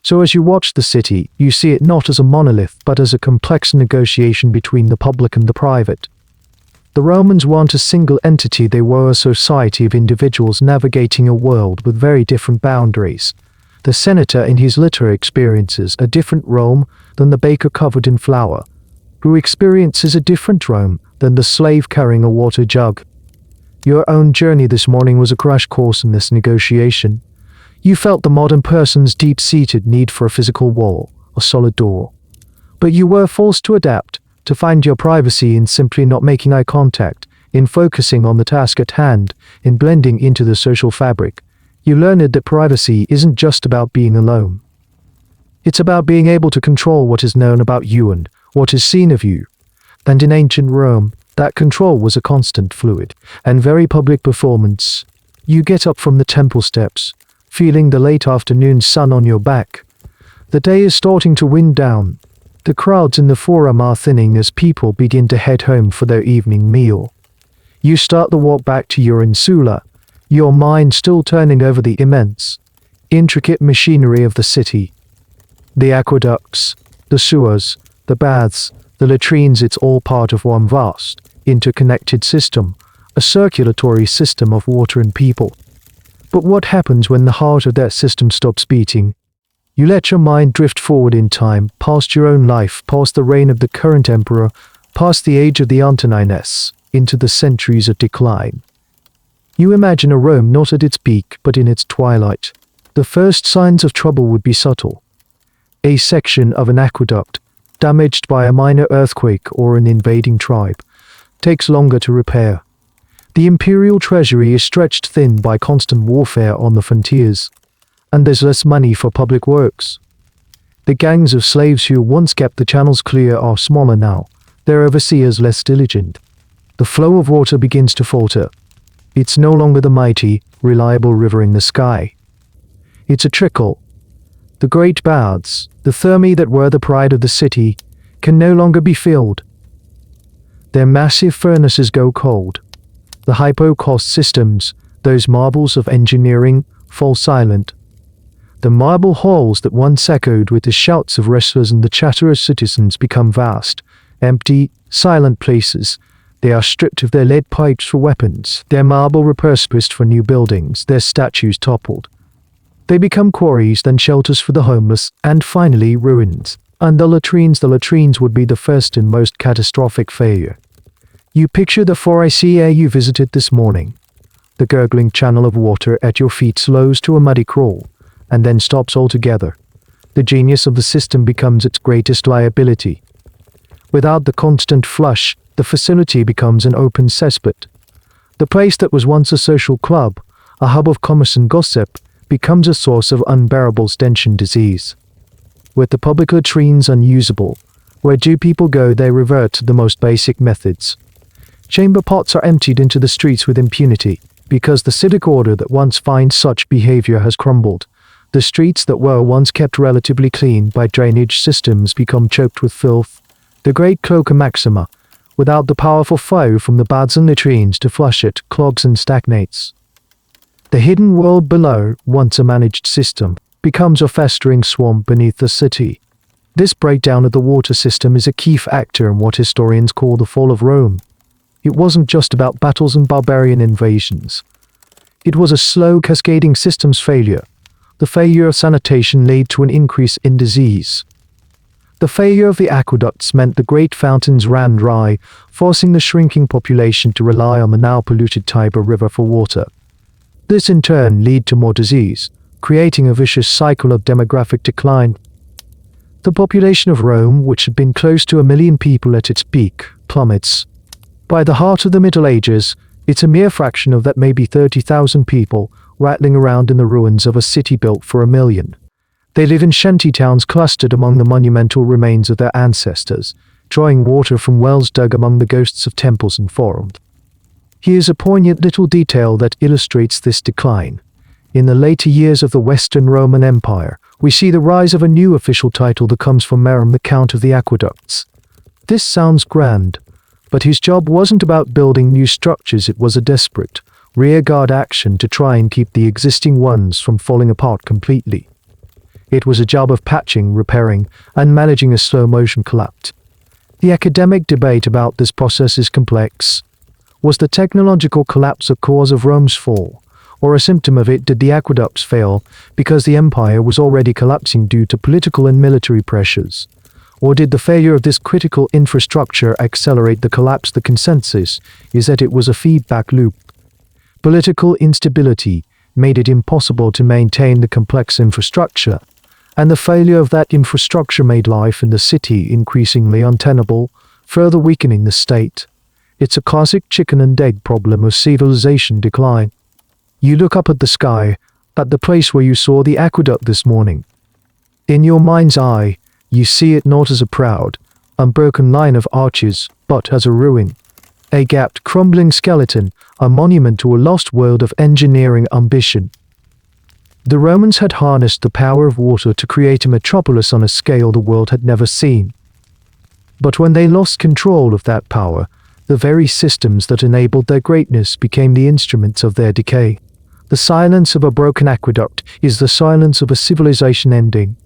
So as you watch the city, you see it not as a monolith but as a complex negotiation between the public and the private. The Romans weren't a single entity, they were a society of individuals navigating a world with very different boundaries. The senator in his litter experiences a different Rome than the baker covered in flour, who experiences a different Rome than the slave carrying a water jug. Your own journey this morning was a crash course in this negotiation. You felt the modern person's deep-seated need for a physical wall, a solid door. But you were forced to adapt, to find your privacy in simply not making eye contact, in focusing on the task at hand, in blending into the social fabric. You learned that privacy isn't just about being alone. It's about being able to control what is known about you and what is seen of you. And in ancient Rome, that control was a constant, fluid, and very public performance. You get up from the temple steps, feeling the late afternoon sun on your back. The day is starting to wind down. The crowds in the forum are thinning as people begin to head home for their evening meal. You start the walk back to your insula, your mind still turning over the immense, intricate machinery of the city. The aqueducts, the sewers, the baths, the latrines, it's all part of one vast, interconnected system, a circulatory system of water and people. But what happens when the heart of that system stops beating? You let your mind drift forward in time, past your own life, past the reign of the current emperor, past the age of the Antonines, into the centuries of decline. You imagine a Rome not at its peak, but in its twilight. The first signs of trouble would be subtle. A section of an aqueduct, damaged by a minor earthquake or an invading tribe, takes longer to repair. The imperial treasury is stretched thin by constant warfare on the frontiers, and there's less money for public works. The gangs of slaves who once kept the channels clear are smaller now, their overseers less diligent. The flow of water begins to falter. It's no longer the mighty, reliable river in the sky. It's a trickle. The great baths, the thermae that were the pride of the city, can no longer be filled. Their massive furnaces go cold. The hypo-cost systems, those marvels of engineering, fall silent. The marble halls that once echoed with the shouts of wrestlers and the chatter of citizens become vast, empty, silent places. They are stripped of their lead pipes for weapons, their marble repurposed for new buildings, their statues toppled. They become quarries, then shelters for the homeless, and finally ruins. And the latrines would be the first and most catastrophic failure. You picture the forica you visited this morning. The gurgling channel of water at your feet slows to a muddy crawl, and then stops altogether. The genius of the system becomes its greatest liability. Without the constant flush, the facility becomes an open cesspit. The place that was once a social club, a hub of commerce and gossip, becomes a source of unbearable stench and disease. With the public latrines unusable, where do people go? They revert to the most basic methods. Chamber pots are emptied into the streets with impunity, because the civic order that once finds such behavior has crumbled. The streets that were once kept relatively clean by drainage systems become choked with filth. The great cloaca maxima, without the powerful flow from the baths and latrines to flush it, clogs and stagnates. The hidden world below, once a managed system, becomes a festering swamp beneath the city. This breakdown of the water system is a key factor in what historians call the fall of Rome. It wasn't just about battles and barbarian invasions. It was a slow, cascading systems failure. The failure of sanitation led to an increase in disease. The failure of the aqueducts meant the great fountains ran dry, forcing the shrinking population to rely on the now polluted Tiber River for water. This in turn led to more disease, creating a vicious cycle of demographic decline. The population of Rome, which had been close to 1 million people at its peak, plummets. By the heart of the Middle Ages, it's a mere fraction of that, maybe 30,000 people, rattling around in the ruins of a city built for 1 million. They live in shanty towns clustered among the monumental remains of their ancestors, drawing water from wells dug among the ghosts of temples and forums. Here's a poignant little detail that illustrates this decline. In the later years of the Western Roman Empire, we see the rise of a new official title that comes from Merom, the Count of the Aqueducts. This sounds grand, but his job wasn't about building new structures. It was a desperate, rearguard action to try and keep the existing ones from falling apart completely. It was a job of patching, repairing, and managing a slow-motion collapse. The academic debate about this process is complex. Was the technological collapse a cause of Rome's fall, or a symptom of it? Did the aqueducts fail because the empire was already collapsing due to political and military pressures? Or did the failure of this critical infrastructure accelerate the collapse? The consensus is that it was a feedback loop. Political instability made it impossible to maintain the complex infrastructure, and the failure of that infrastructure made life in the city increasingly untenable, further weakening the state. It's a classic chicken and egg problem of civilization decline. You look up at the sky, at the place where you saw the aqueduct this morning. In your mind's eye, you see it not as a proud, unbroken line of arches, but as a ruin. A gapped, crumbling skeleton, a monument to a lost world of engineering ambition. The Romans had harnessed the power of water to create a metropolis on a scale the world had never seen. But when they lost control of that power, the very systems that enabled their greatness became the instruments of their decay. The silence of a broken aqueduct is the silence of a civilization ending.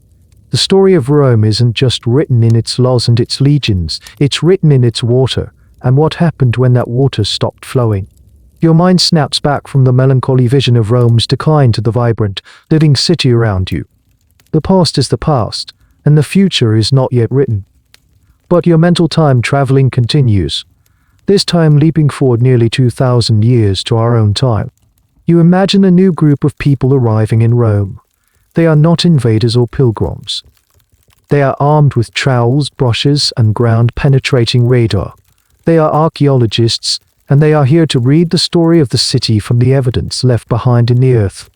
The story of Rome isn't just written in its laws and its legions, it's written in its water, and what happened when that water stopped flowing. Your mind snaps back from the melancholy vision of Rome's decline to the vibrant, living city around you. The past is the past, and the future is not yet written. But your mental time traveling continues, this time leaping forward nearly 2,000 years to our own time. You imagine a new group of people arriving in Rome. They are not invaders or pilgrims. They are armed with trowels, brushes, and ground-penetrating radar. They are archaeologists, and they are here to read the story of the city from the evidence left behind in the earth.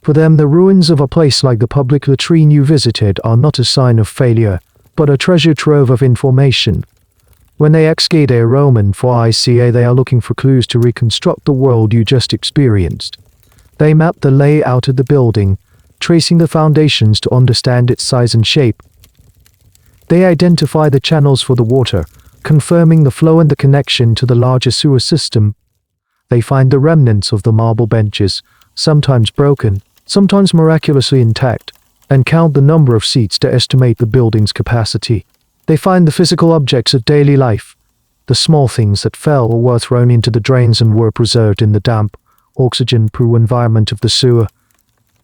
For them, the ruins of a place like the public latrine you visited are not a sign of failure, but a treasure trove of information. When they excavate a Roman forica, they are looking for clues to reconstruct the world you just experienced. They map the layout of the building, tracing the foundations to understand its size and shape. They identify the channels for the water, confirming the flow and the connection to the larger sewer system. They find the remnants of the marble benches, sometimes broken, sometimes miraculously intact, and count the number of seats to estimate the building's capacity. They find the physical objects of daily life, the small things that fell or were thrown into the drains and were preserved in the damp, oxygen-poor environment of the sewer.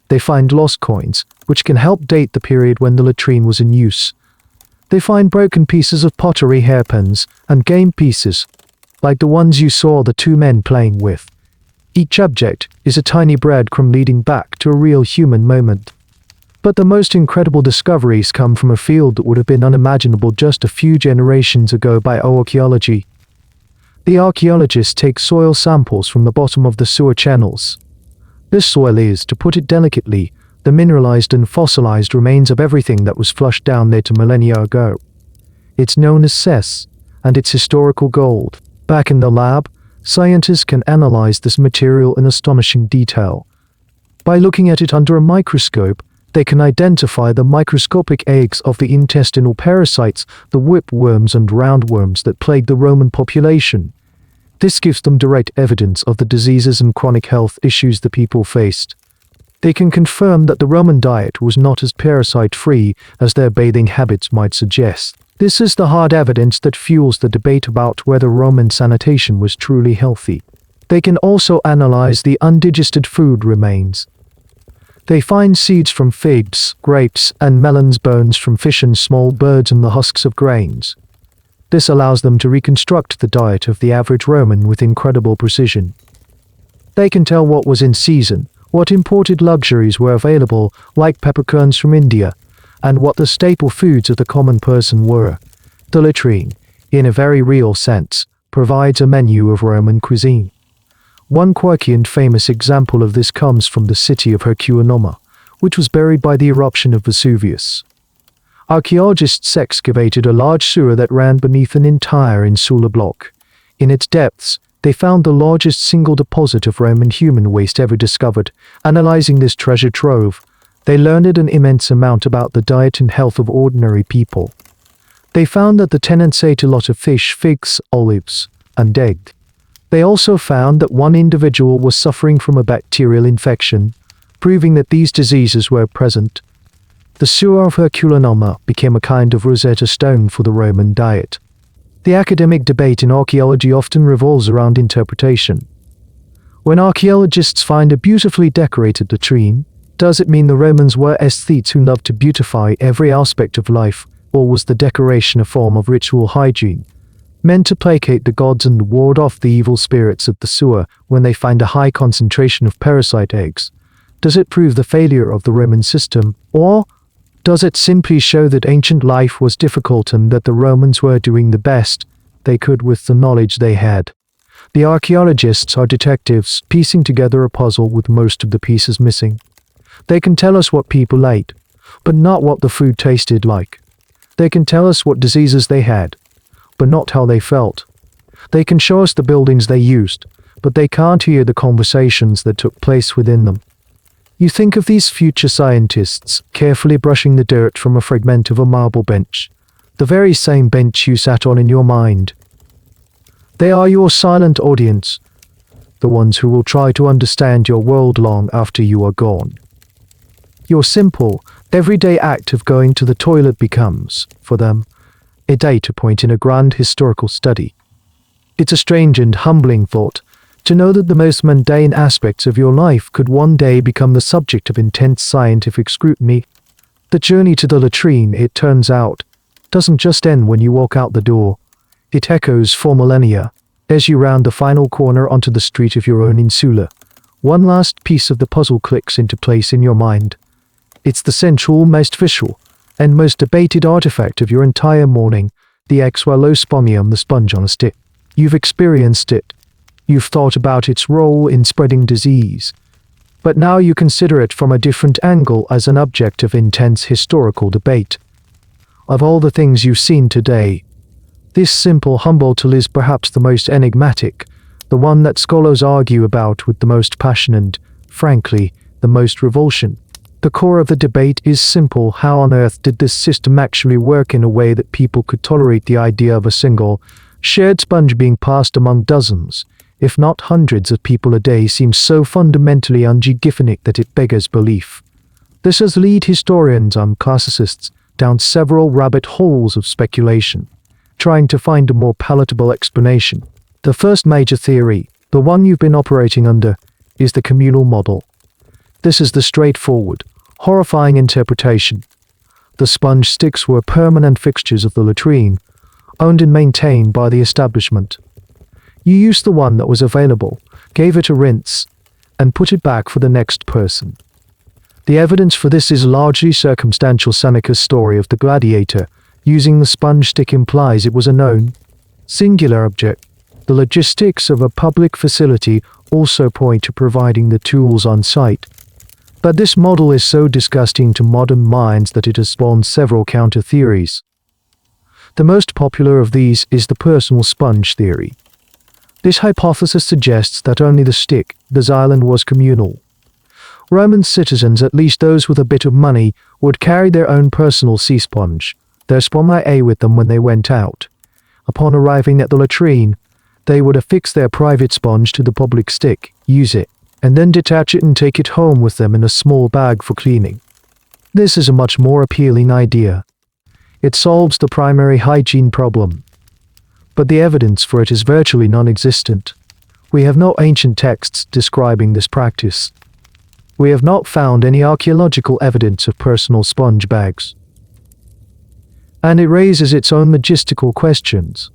They find lost coins, which can help date the period when the latrine was in use. They find broken pieces of pottery, hairpins, and game pieces, like the ones you saw the two men playing with. Each object is a tiny breadcrumb leading back to a real human moment. But the most incredible discoveries come from a field that would have been unimaginable just a few generations ago by archaeology. The archaeologists take soil samples from the bottom of the sewer channels. This soil is, to put it delicately, the mineralized and fossilized remains of everything that was flushed down there millennia ago. It's known as cess, and it's historical gold. Back in the lab, scientists can analyze this material in astonishing detail. By looking at it under a microscope, they can identify the microscopic eggs of the intestinal parasites, the whipworms and roundworms that plagued the Roman population. This gives them direct evidence of the diseases and chronic health issues the people faced. They can confirm that the Roman diet was not as parasite-free as their bathing habits might suggest. This is the hard evidence that fuels the debate about whether Roman sanitation was truly healthy. They can also analyze the undigested food remains. They find seeds from figs, grapes, and melons, bones from fish and small birds, and the husks of grains. This allows them to reconstruct the diet of the average Roman with incredible precision. They can tell what was in season, what imported luxuries were available, like peppercorns from India, and what the staple foods of the common person were. The latrine, in a very real sense, provides a menu of Roman cuisine. One quirky and famous example of this comes from the city of Pecunia, which was buried by the eruption of Vesuvius. Archaeologists excavated a large sewer that ran beneath an entire insular block. In its depths, they found the largest single deposit of Roman human waste ever discovered. Analyzing this treasure trove, they learned an immense amount about the diet and health of ordinary people. They found that the tenants ate a lot of fish, figs, olives, and eggs. They also found that one individual was suffering from a bacterial infection, proving that these diseases were present. The sewer of Pecunia became a kind of Rosetta Stone for the Roman diet. The academic debate in archaeology often revolves around interpretation. When archaeologists find a beautifully decorated latrine, does it mean the Romans were aesthetes who loved to beautify every aspect of life, or was the decoration a form of ritual hygiene, meant to placate the gods and ward off the evil spirits of the sewer when they find a high concentration of parasite eggs? Does it prove the failure of the Roman system, or does it simply show that ancient life was difficult and that the Romans were doing the best they could with the knowledge they had? The archaeologists are detectives, piecing together a puzzle with most of the pieces missing. They can tell us what people ate, but not what the food tasted like. They can tell us what diseases they had, but not how they felt. They can show us the buildings they used, but they can't hear the conversations that took place within them. You think of these future scientists carefully brushing the dirt from a fragment of a marble bench, the very same bench you sat on in your mind. They are your silent audience, the ones who will try to understand your world long after you are gone. Your simple, everyday act of going to the toilet becomes, for them, a data point in a grand historical study. It's a strange and humbling thought, to know that the most mundane aspects of your life could one day become the subject of intense scientific scrutiny. The journey to the latrine, it turns out, doesn't just end when you walk out the door. It echoes for millennia, as you round the final corner onto the street of your own insula. One last piece of the puzzle clicks into place in your mind. It's the central, most visual, and most debated artifact of your entire morning, the xylospongium, the sponge on a stick. You've experienced it. You've thought about its role in spreading disease. But now you consider it from a different angle as an object of intense historical debate. Of all the things you've seen today, this simple, humble tool is perhaps the most enigmatic, the one that scholars argue about with the most passion and, frankly, the most revulsion. The core of the debate is simple: how on earth did this system actually work in a way that people could tolerate the idea of a single, shared sponge being passed among dozens, if not hundreds of people a day seems so fundamentally unhygienic that it beggars belief. This has led historians and classicists down several rabbit holes of speculation, trying to find a more palatable explanation. The first major theory, the one you've been operating under, is the communal model. This is the straightforward, horrifying interpretation. The sponge sticks were permanent fixtures of the latrine, owned and maintained by the establishment. You used the one that was available, gave it a rinse, and put it back for the next person. The evidence for this is largely circumstantial. Seneca's story of the gladiator using the sponge stick implies it was a known, singular object. The logistics of a public facility also point to providing the tools on site. But this model is so disgusting to modern minds that it has spawned several counter-theories. The most popular of these is the personal sponge theory. This hypothesis suggests that only the stick, the xylon, was communal. Roman citizens, at least those with a bit of money, would carry their own personal sea sponge, their sponge with them when they went out. Upon arriving at the latrine, they would affix their private sponge to the public stick, use it, and then detach it and take it home with them in a small bag for cleaning. This is a much more appealing idea. It solves the primary hygiene problem, but the evidence for it is virtually non-existent. We have no ancient texts describing this practice. We have not found any archaeological evidence of personal sponge bags. And it raises its own logistical questions.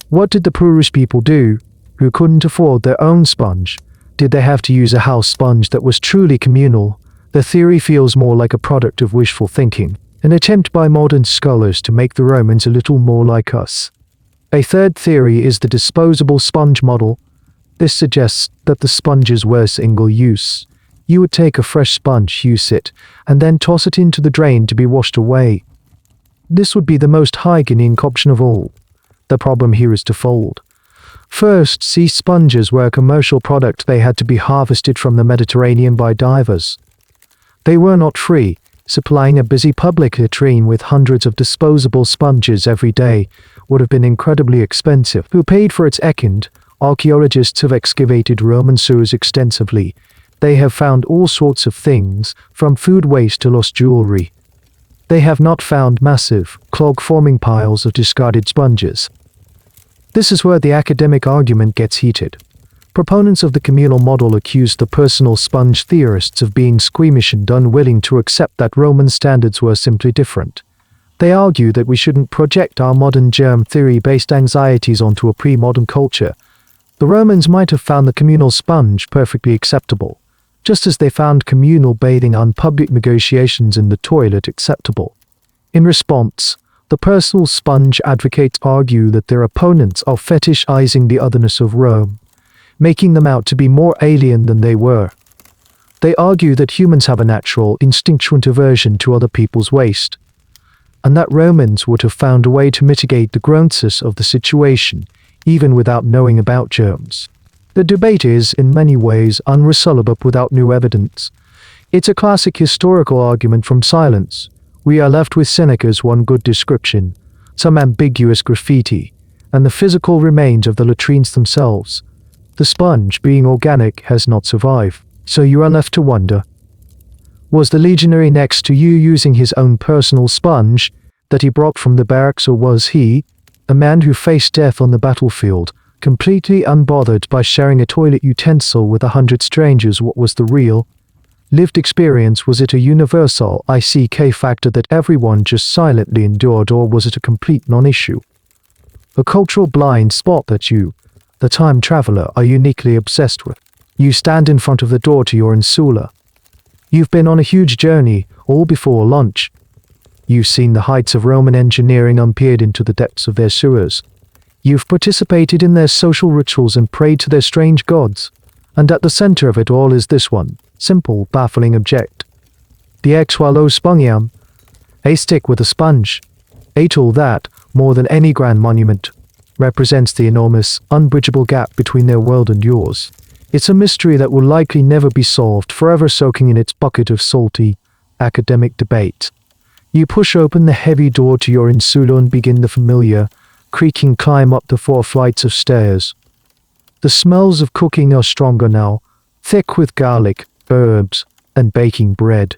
What did the poorest people do, who couldn't afford their own sponge? Did they have to use a house sponge that was truly communal? The theory feels more like a product of wishful thinking, an attempt by modern scholars to make the Romans a little more like us. A third theory is the disposable sponge model. This suggests that the sponges were single-use. You would take a fresh sponge, use it, and then toss it into the drain to be washed away. This would be the most hygienic option of all. The problem here is twofold. First, sea sponges were a commercial product. They had to be harvested from the Mediterranean by divers. They were not free. Supplying a busy public latrine with hundreds of disposable sponges every day would have been incredibly expensive. Who paid for its second? Archaeologists have excavated Roman sewers extensively. They have found all sorts of things, from food waste to lost jewelry. They have not found massive, clog-forming piles of discarded sponges. This is where the academic argument gets heated. Proponents of the communal model accuse the personal sponge theorists of being squeamish and unwilling to accept that Roman standards were simply different. They argue that we shouldn't project our modern germ theory-based anxieties onto a pre-modern culture. The Romans might have found the communal sponge perfectly acceptable, just as they found communal bathing on public negotiations in the toilet acceptable. In response, the personal sponge advocates argue that their opponents are fetishizing the otherness of Rome, making them out to be more alien than they were. They argue that humans have a natural, instinctual aversion to other people's waste, and that Romans would have found a way to mitigate the grossness of the situation, even without knowing about germs. The debate is, in many ways, unresolvable without new evidence. It's a classic historical argument from silence. We are left with Seneca's one good description, some ambiguous graffiti, and the physical remains of the latrines themselves. The sponge, being organic, has not survived, so you are left to wonder. Was the legionary next to you using his own personal sponge that he brought from the barracks, or was he, a man who faced death on the battlefield, completely unbothered by sharing a toilet utensil with 100 strangers? What was the real, lived experience? Was it a universal ICK factor that everyone just silently endured, or was it a complete non-issue? A cultural blind spot that you, the time traveler, are uniquely obsessed with. You stand in front of the door to your insula. You've been on a huge journey, all before lunch. You've seen the heights of Roman engineering and peered into the depths of their sewers. You've participated in their social rituals and prayed to their strange gods. And at the center of it all is this one, simple, baffling object. The xylospongium, a stick with a sponge. A tool that, more than any grand monument, represents the enormous, unbridgeable gap between their world and yours. It's a mystery that will likely never be solved, forever soaking in its bucket of salty, academic debate. You push open the heavy door to your insula and begin the familiar, creaking climb up the 4 flights of stairs. The smells of cooking are stronger now, thick with garlic, herbs, and baking bread.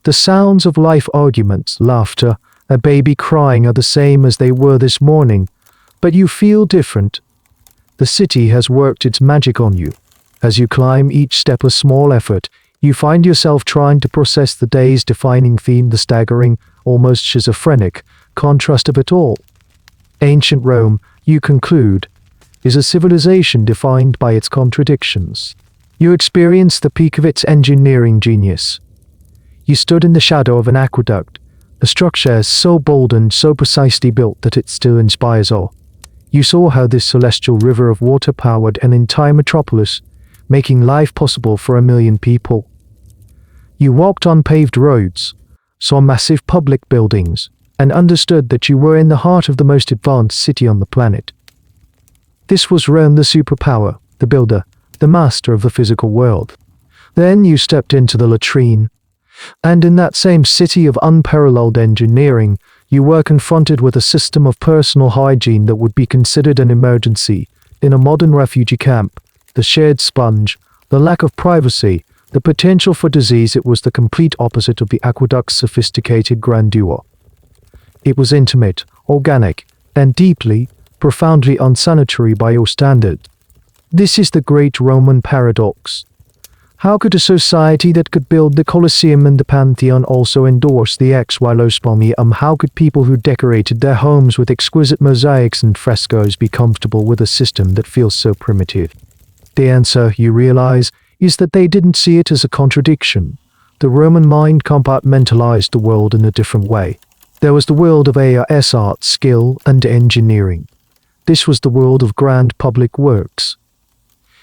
The sounds of life arguments, laughter, a baby crying are the same as they were this morning, but you feel different. The city has worked its magic on you. As you climb each step a small effort, you find yourself trying to process the day's defining theme, the staggering, almost schizophrenic, contrast of it all. Ancient Rome, you conclude, is a civilization defined by its contradictions. You experience the peak of its engineering genius. You stood in the shadow of an aqueduct, a structure so bold and so precisely built that it still inspires awe. You saw how this celestial river of water powered an entire metropolis, making life possible for 1 million people. You walked on paved roads, saw massive public buildings, and understood that you were in the heart of the most advanced city on the planet. This was Rome, the superpower, the builder, the master of the physical world. Then you stepped into the latrine, and in that same city of unparalleled engineering, you were confronted with a system of personal hygiene that would be considered an emergency in a modern refugee camp. The shared sponge, the lack of privacy, the potential for disease. It was the complete opposite of the aqueduct's sophisticated grandeur. It was intimate, organic, and deeply, profoundly unsanitary by your standard. This is the great Roman paradox. How could a society that could build the Colosseum and the Pantheon also endorse the xylospongium? How could people who decorated their homes with exquisite mosaics and frescoes be comfortable with a system that feels so primitive? The answer, you realize, is that they didn't see it as a contradiction. The Roman mind compartmentalized the world in a different way. There was the world of art, skill, and engineering. This was the world of grand public works.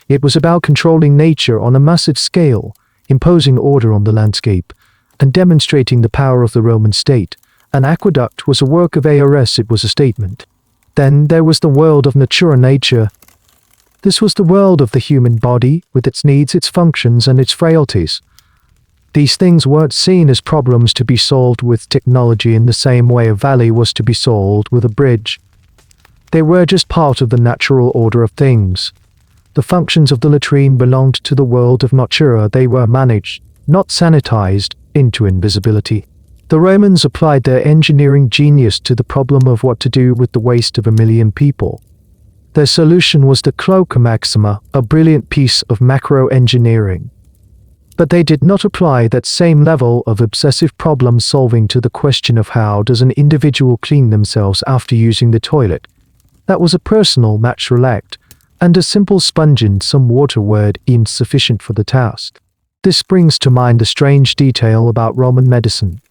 It was about controlling nature on a massive scale, imposing order on the landscape, and demonstrating the power of the Roman state. An aqueduct was a work of art, it was a statement. Then there was the world of nature. This was the world of the human body, with its needs, its functions, and its frailties. These things weren't seen as problems to be solved with technology in the same way a valley was to be solved with a bridge. They were just part of the natural order of things. The functions of the latrine belonged to the world of nature. They were managed, not sanitized, into invisibility. The Romans applied their engineering genius to the problem of what to do with the waste of 1 million people. Their solution was the cloaca maxima, a brilliant piece of macro-engineering. But they did not apply that same level of obsessive problem-solving to the question of how does an individual clean themselves after using the toilet. That was a personal, natural act, and a simple sponge and some water were insufficient for the task. This brings to mind a strange detail about Roman medicine.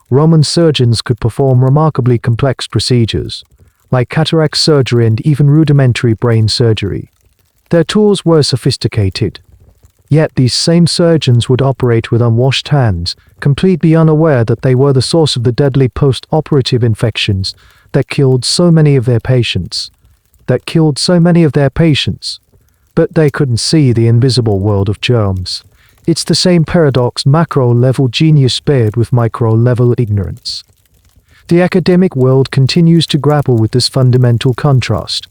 Roman surgeons could perform remarkably complex procedures, like cataract surgery and even rudimentary brain surgery. Their tools were sophisticated. Yet these same surgeons would operate with unwashed hands, completely unaware that they were the source of the deadly post-operative infections that killed so many of their patients. But they couldn't see the invisible world of germs. It's the same paradox, macro-level genius paired with micro-level ignorance. The academic world continues to grapple with this fundamental contrast.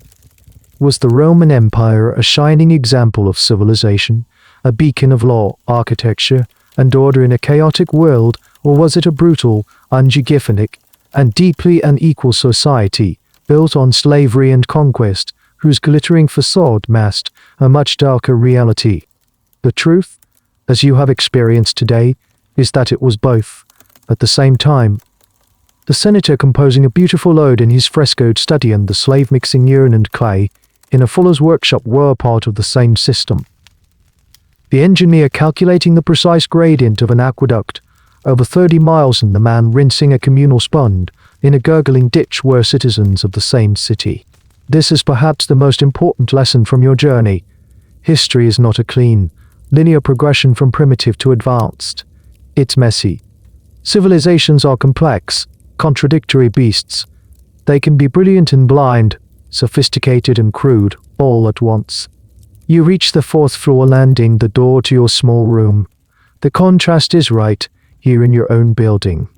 Was the Roman Empire a shining example of civilization, a beacon of law, architecture, and order in a chaotic world, or was it a brutal, unhygienic, and deeply unequal society, built on slavery and conquest, whose glittering facade masked a much darker reality? The truth, as you have experienced today, is that it was both, at the same time. The senator composing a beautiful ode in his frescoed study and the slave mixing urine and clay in a fuller's workshop were part of the same system. The engineer calculating the precise gradient of an aqueduct over 30 miles and the man rinsing a communal sponge in a gurgling ditch were citizens of the same city. This is perhaps the most important lesson from your journey. History is not a clean, linear progression from primitive to advanced. It's messy. Civilizations are complex, contradictory beasts. They can be brilliant and blind, sophisticated and crude, all at once. You reach the 4th floor landing, the door to your small room. The contrast is right, here in your own building.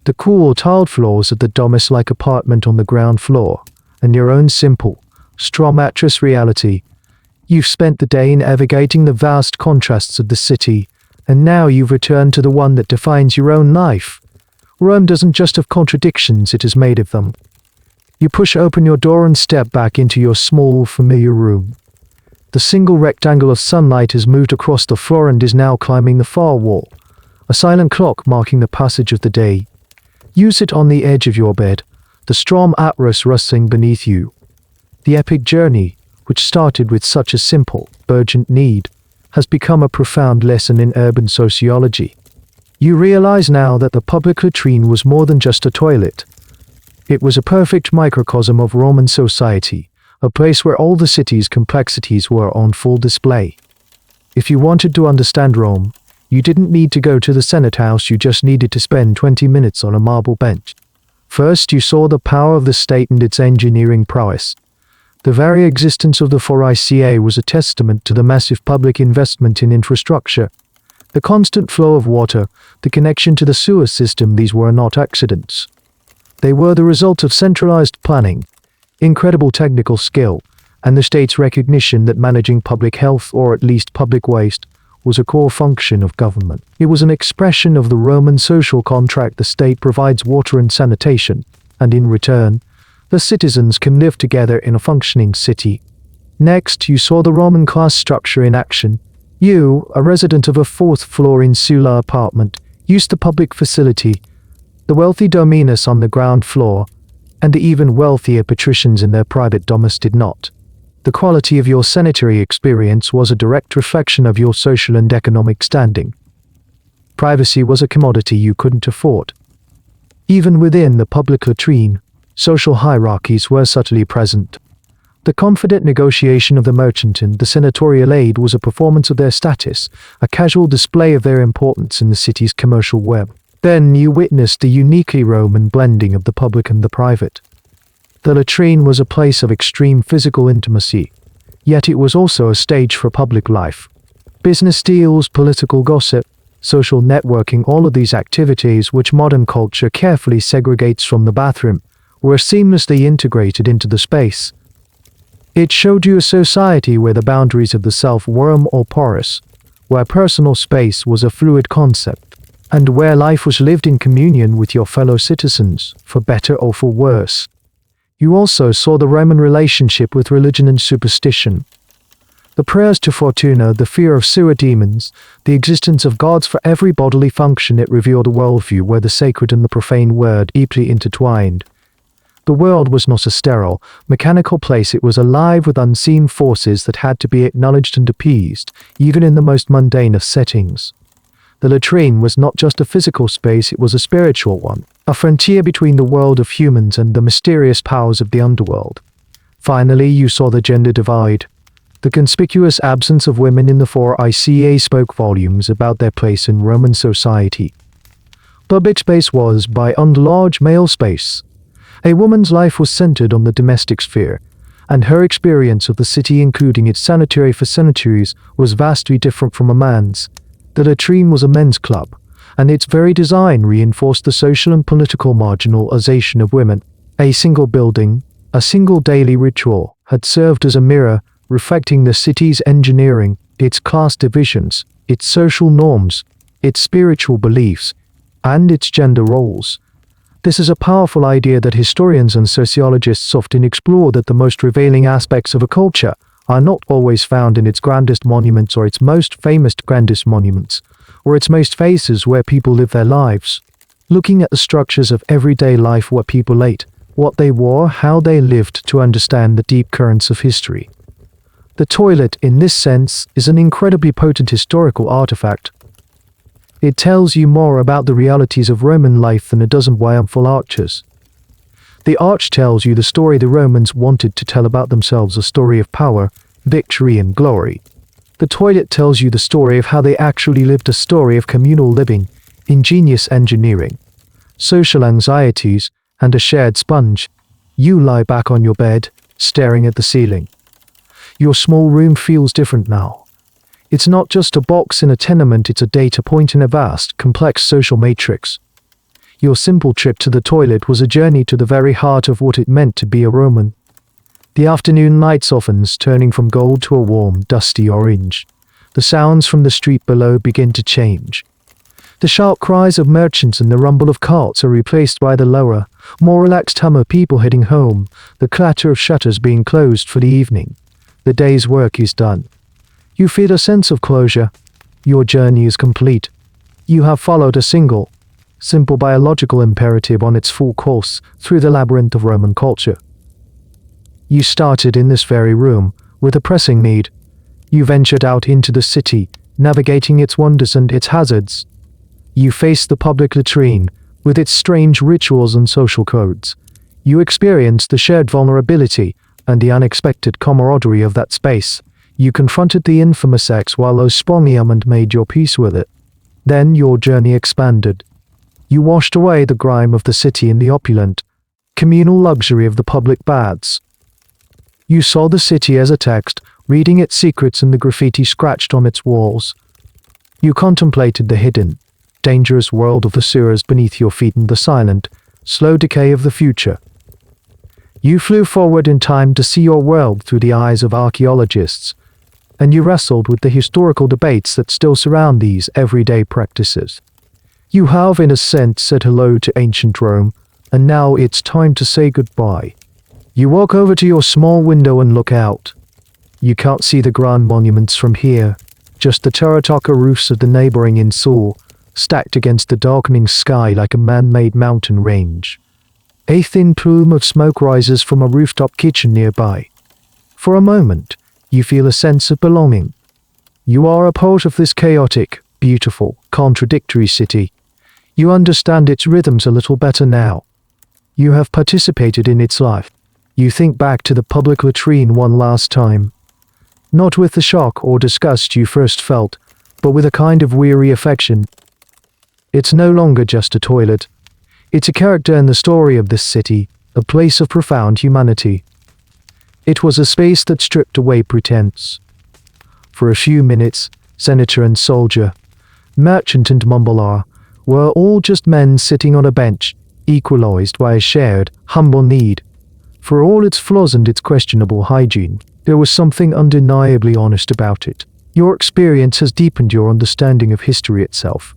The cool tiled floors of the domus-like apartment on the ground floor, and your own simple, straw mattress reality. You've spent the day navigating the vast contrasts of the city, and now you've returned to the one that defines your own life. Rome doesn't just have contradictions, it is made of them. You push open your door and step back into your small, familiar room. The single rectangle of sunlight has moved across the floor and is now climbing the far wall, a silent clock marking the passage of the day. You sit on the edge of your bed, the storm atlas rustling beneath you. The epic journey, which started with such a simple, urgent need, has become a profound lesson in urban sociology. You realize now that the public latrine was more than just a toilet. It was a perfect microcosm of Roman society, a place where all the city's complexities were on full display. If you wanted to understand Rome, you didn't need to go to the Senate House, you just needed to spend 20 minutes on a marble bench. First, you saw the power of the state and its engineering prowess. The very existence of the forica was a testament to the massive public investment in infrastructure. The constant flow of water, the connection to the sewer system, these were not accidents. They were the result of centralized planning, incredible technical skill, and the state's recognition that managing public health, or at least public waste, was a core function of government. It was an expression of the Roman social contract. The state provides water and sanitation, and in return, the citizens can live together in a functioning city. Next, you saw the Roman class structure in action. You, a resident of a fourth-floor insular apartment, used the public facility, the wealthy dominus on the ground floor, and the even wealthier patricians in their private domus did not. The quality of your sanitary experience was a direct reflection of your social and economic standing. Privacy was a commodity you couldn't afford. Even within the public latrine, social hierarchies were subtly present. The confident negotiation of the merchant and the senatorial aide was a performance of their status, a casual display of their importance in the city's commercial web. Then you witnessed the uniquely Roman blending of the public and the private. The latrine was a place of extreme physical intimacy, yet it was also a stage for public life. Business deals, political gossip, social networking, all of these activities which modern culture carefully segregates from the bathroom, were seamlessly integrated into the space. It showed you a society where the boundaries of the self were more porous, where personal space was a fluid concept, and where life was lived in communion with your fellow citizens, for better or for worse. You also saw the Roman relationship with religion and superstition. The prayers to Fortuna, the fear of sewer demons, the existence of gods for every bodily function. It revealed a worldview where the sacred and the profane were deeply intertwined. The world was not a sterile, mechanical place. It was alive with unseen forces that had to be acknowledged and appeased, even in the most mundane of settings. The latrine was not just a physical space, it was a spiritual one, a frontier between the world of humans and the mysterious powers of the underworld. Finally, you saw the gender divide. The conspicuous absence of women in the forica spoke volumes about their place in Roman society. Public space was, by and large, male space. A woman's life was centered on the domestic sphere, and her experience of the city, including its sanitary facilities, was vastly different from a man's. The latrine was a men's club, and its very design reinforced the social and political marginalization of women. A single building, a single daily ritual, had served as a mirror, reflecting the city's engineering, its class divisions, its social norms, its spiritual beliefs, and its gender roles. This is a powerful idea that historians and sociologists often explore, that the most revealing aspects of a culture are not always found in its grandest monuments or its most famous grandest monuments, or its most faces where people live their lives. Looking at the structures of everyday life, what people ate, what they wore, how they lived, to understand the deep currents of history. The toilet, in this sense, is an incredibly potent historical artifact. It tells you more about the realities of Roman life than a dozen triumphal arches. The arch tells you the story the Romans wanted to tell about themselves, a story of power, victory, and glory. The toilet tells you the story of how they actually lived, a story of communal living, ingenious engineering, social anxieties, and a shared sponge. You lie back on your bed, staring at the ceiling. Your small room feels different now. It's not just a box in a tenement, it's a data point in a vast, complex social matrix. Your simple trip to the toilet was a journey to the very heart of what it meant to be a Roman. The afternoon light softens, turning from gold to a warm, dusty orange. The sounds from the street below begin to change. The sharp cries of merchants and the rumble of carts are replaced by the lower, more relaxed hum of people heading home, the clatter of shutters being closed for the evening. The day's work is done. You feel a sense of closure. Your journey is complete. You have followed a simple biological imperative on its full course through the labyrinth of Roman culture. You started in this very room with a pressing need. You ventured out into the city, navigating its wonders and its hazards. You faced the public latrine with its strange rituals and social codes. You experienced the shared vulnerability and the unexpected camaraderie of that space. You confronted the infamous xylospongium and made your peace with it. Then your journey expanded. You washed away the grime of the city in the opulent, communal luxury of the public baths. You saw the city as a text, reading its secrets in the graffiti scratched on its walls. You contemplated the hidden, dangerous world of the sewers beneath your feet and the silent, slow decay of the future. You flew forward in time to see your world through the eyes of archaeologists, and you wrestled with the historical debates that still surround these everyday practices. You have, in a sense, said hello to ancient Rome, and now it's time to say goodbye. You walk over to your small window and look out. You can't see the grand monuments from here, just the terracotta roofs of the neighboring inn soar, stacked against the darkening sky like a man-made mountain range. A thin plume of smoke rises from a rooftop kitchen nearby. For a moment, you feel a sense of belonging. You are a part of this chaotic, beautiful, contradictory city. You understand its rhythms a little better now. You have participated in its life. You think back to the public latrine one last time. Not with the shock or disgust you first felt, but with a kind of weary affection. It's no longer just a toilet. It's a character in the story of this city, a place of profound humanity. It was a space that stripped away pretense. For a few minutes, senator and soldier, merchant and mumbler, were all just men sitting on a bench, equalized by a shared, humble need. For all its flaws and its questionable hygiene, there was something undeniably honest about it. Your experience has deepened your understanding of history itself.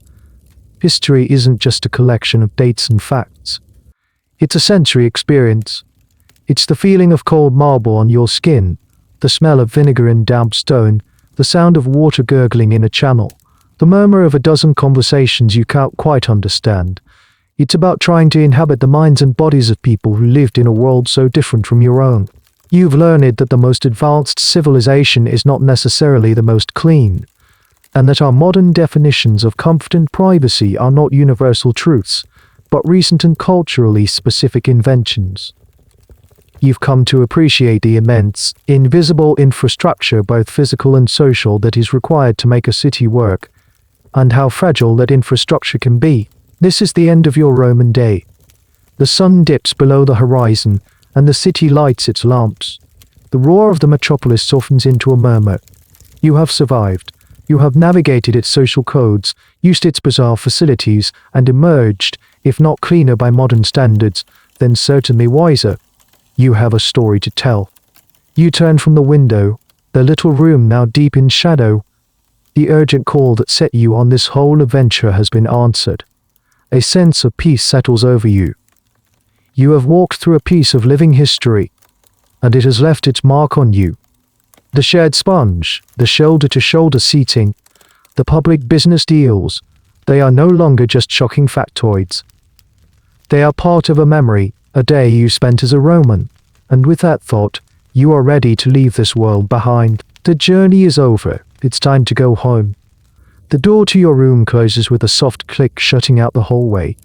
History isn't just a collection of dates and facts. It's a sensory experience. It's the feeling of cold marble on your skin, the smell of vinegar in damp stone, the sound of water gurgling in a channel, the murmur of a dozen conversations you can't quite understand. It's about trying to inhabit the minds and bodies of people who lived in a world so different from your own. You've learned that the most advanced civilization is not necessarily the most clean, and that our modern definitions of comfort and privacy are not universal truths, but recent and culturally specific inventions. You've come to appreciate the immense, invisible infrastructure, both physical and social, that is required to make a city work, and how fragile that infrastructure can be. This is the end of your Roman day. The sun dips below the horizon, and the city lights its lamps. The roar of the metropolis softens into a murmur. You have survived. You have navigated its social codes, used its bizarre facilities, and emerged, if not cleaner by modern standards, then certainly wiser. You have a story to tell. You turn from the window, the little room now deep in shadow. The urgent call that set you on this whole adventure has been answered. A sense of peace settles over you. You have walked through a piece of living history, and it has left its mark on you. The shared sponge, the shoulder-to-shoulder seating, the public business deals, they are no longer just shocking factoids. They are part of a memory, a day you spent as a Roman, and with that thought, you are ready to leave this world behind. The journey is over, it's time to go home. The door to your room closes with a soft click, shutting out the hallway.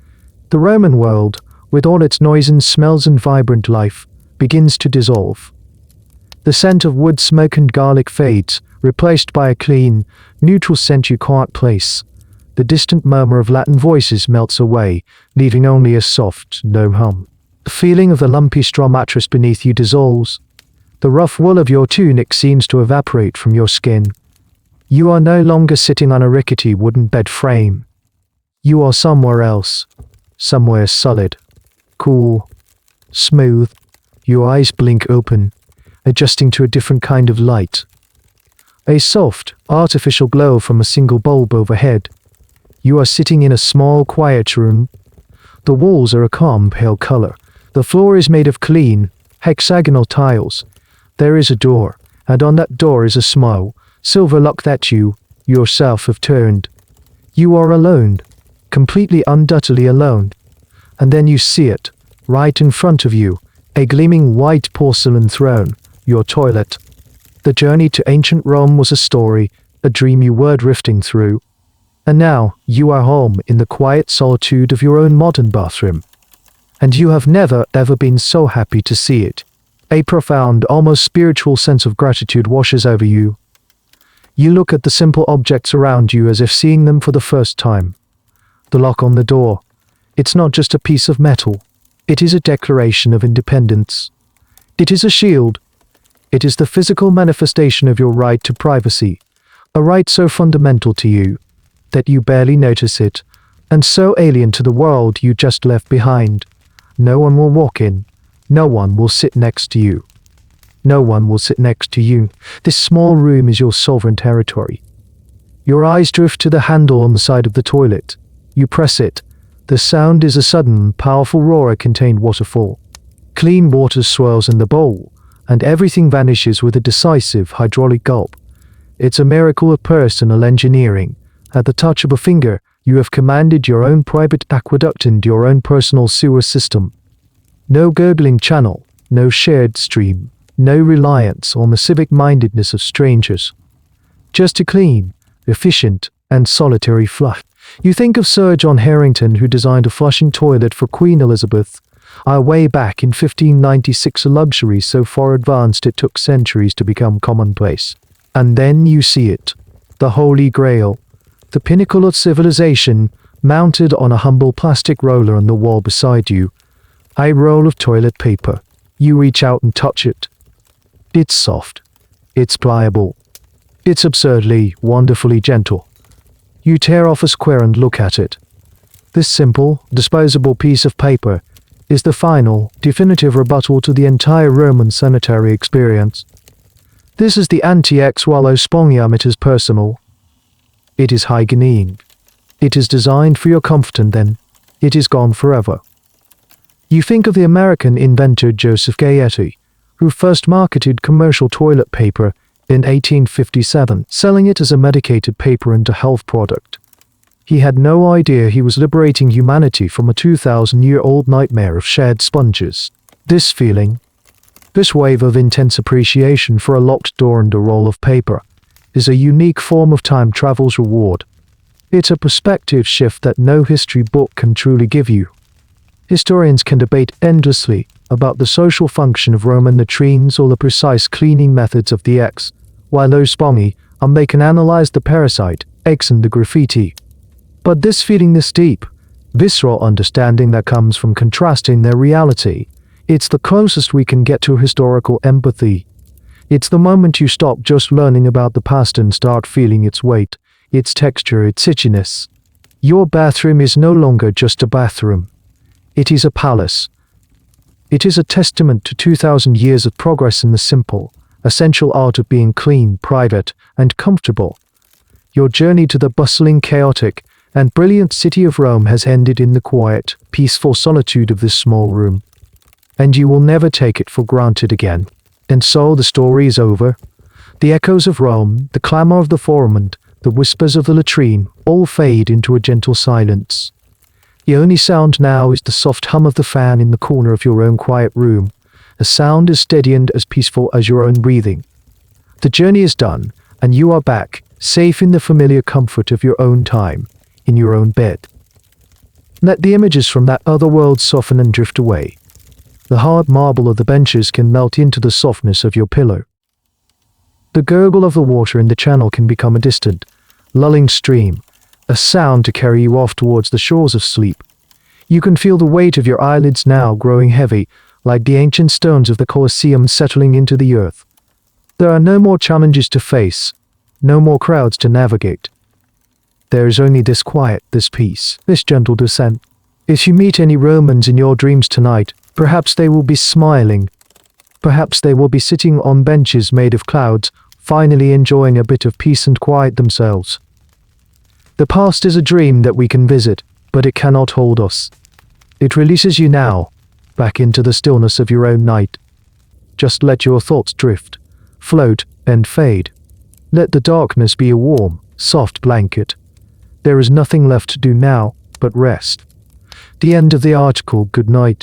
The Roman world, with all its noise and smells and vibrant life, begins to dissolve. The scent of wood smoke and garlic fades, replaced by a clean, neutral scent you can't place. The distant murmur of Latin voices melts away, leaving only a soft, low hum. The feeling of the lumpy straw mattress beneath you dissolves. The rough wool of your tunic seems to evaporate from your skin. You are no longer sitting on a rickety wooden bed frame. You are somewhere else, somewhere solid, cool, smooth. Your eyes blink open, adjusting to a different kind of light. A soft, artificial glow from a single bulb overhead. You are sitting in a small, quiet room. The walls are a calm, pale color. The floor is made of clean, hexagonal tiles. There is a door, and on that door is a small, silver lock that you, yourself, have turned. You are alone, completely, undoubtedly alone. And then you see it, right in front of you, a gleaming white porcelain throne, your toilet. The journey to ancient Rome was a story, a dream you were drifting through. And now you are home in the quiet solitude of your own modern bathroom. And you have never, ever been so happy to see it. A profound, almost spiritual sense of gratitude washes over you. You look at the simple objects around you as if seeing them for the first time. The lock on the door. It's not just a piece of metal. It is a declaration of independence. It is a shield. It is the physical manifestation of your right to privacy, a right so fundamental to you that you barely notice it, and so alien to the world you just left behind. No one will walk in. No one will sit next to you. No one will sit next to you. This small room is your sovereign territory. Your eyes drift to the handle on the side of the toilet. You press it. The sound is a sudden, powerful roar, a contained waterfall. Clean water swirls in the bowl, and everything vanishes with a decisive hydraulic gulp. It's a miracle of personal engineering. At the touch of a finger, you have commanded your own private aqueduct and your own personal sewer system. No gurgling channel, no shared stream, no reliance on the civic-mindedness of strangers. Just a clean, efficient, and solitary flush. You think of Sir John Harrington, who designed a flushing toilet for Queen Elizabeth. Way back in 1596, a luxury so far advanced it took centuries to become commonplace. And then you see it. The Holy Grail. The pinnacle of civilization, mounted on a humble plastic roller on the wall beside you. A roll of toilet paper. You reach out and touch it. It's soft. It's pliable. It's absurdly, wonderfully gentle. You tear off a square and look at it. This simple, disposable piece of paper is the final, definitive rebuttal to the entire Roman sanitary experience. This is the anti-xylospongium. It is personal. It is hygienic. It is designed for your comfort, and then it is gone forever. You think of the American inventor Joseph Gayety, who first marketed commercial toilet paper in 1857, selling it as a medicated paper and a health product. He had no idea he was liberating humanity from a 2,000-year-old nightmare of shared sponges. This feeling, this wave of intense appreciation for a locked door and a roll of paper, is a unique form of time travel's reward. It's a perspective shift that no history book can truly give you. Historians can debate endlessly about the social function of Roman latrines or the precise cleaning methods of the xylospongy, and they can analyze the parasite, eggs and the graffiti. But this feeling, this deep, visceral understanding that comes from contrasting their reality, it's the closest we can get to historical empathy. It's the moment you stop just learning about the past and start feeling its weight, its texture, its itchiness. Your bathroom is no longer just a bathroom. It is a palace. It is a testament to 2,000 years of progress in the simple, essential art of being clean, private, and comfortable. Your journey to the bustling, chaotic, and brilliant city of Rome has ended in the quiet, peaceful solitude of this small room. And you will never take it for granted again. And so the story is over. The echoes of Rome, the clamor of the forum, and the whispers of the latrine all fade into a gentle silence. The only sound now is the soft hum of the fan in the corner of your own quiet room, a sound as steady and as peaceful as your own breathing. The journey is done, and you are back, safe in the familiar comfort of your own time, in your own bed. Let the images from that other world soften and drift away. The hard marble of the benches can melt into the softness of your pillow. The gurgle of the water in the channel can become a distant, lulling stream, a sound to carry you off towards the shores of sleep. You can feel the weight of your eyelids now growing heavy, like the ancient stones of the Colosseum settling into the earth. There are no more challenges to face, no more crowds to navigate. There is only this quiet, this peace, this gentle descent. If you meet any Romans in your dreams tonight, perhaps they will be smiling. Perhaps they will be sitting on benches made of clouds, finally enjoying a bit of peace and quiet themselves. The past is a dream that we can visit, but it cannot hold us. It releases you now, back into the stillness of your own night. Just let your thoughts drift, float, and fade. Let the darkness be a warm, soft blanket. There is nothing left to do now but rest. The end of the article. Good night.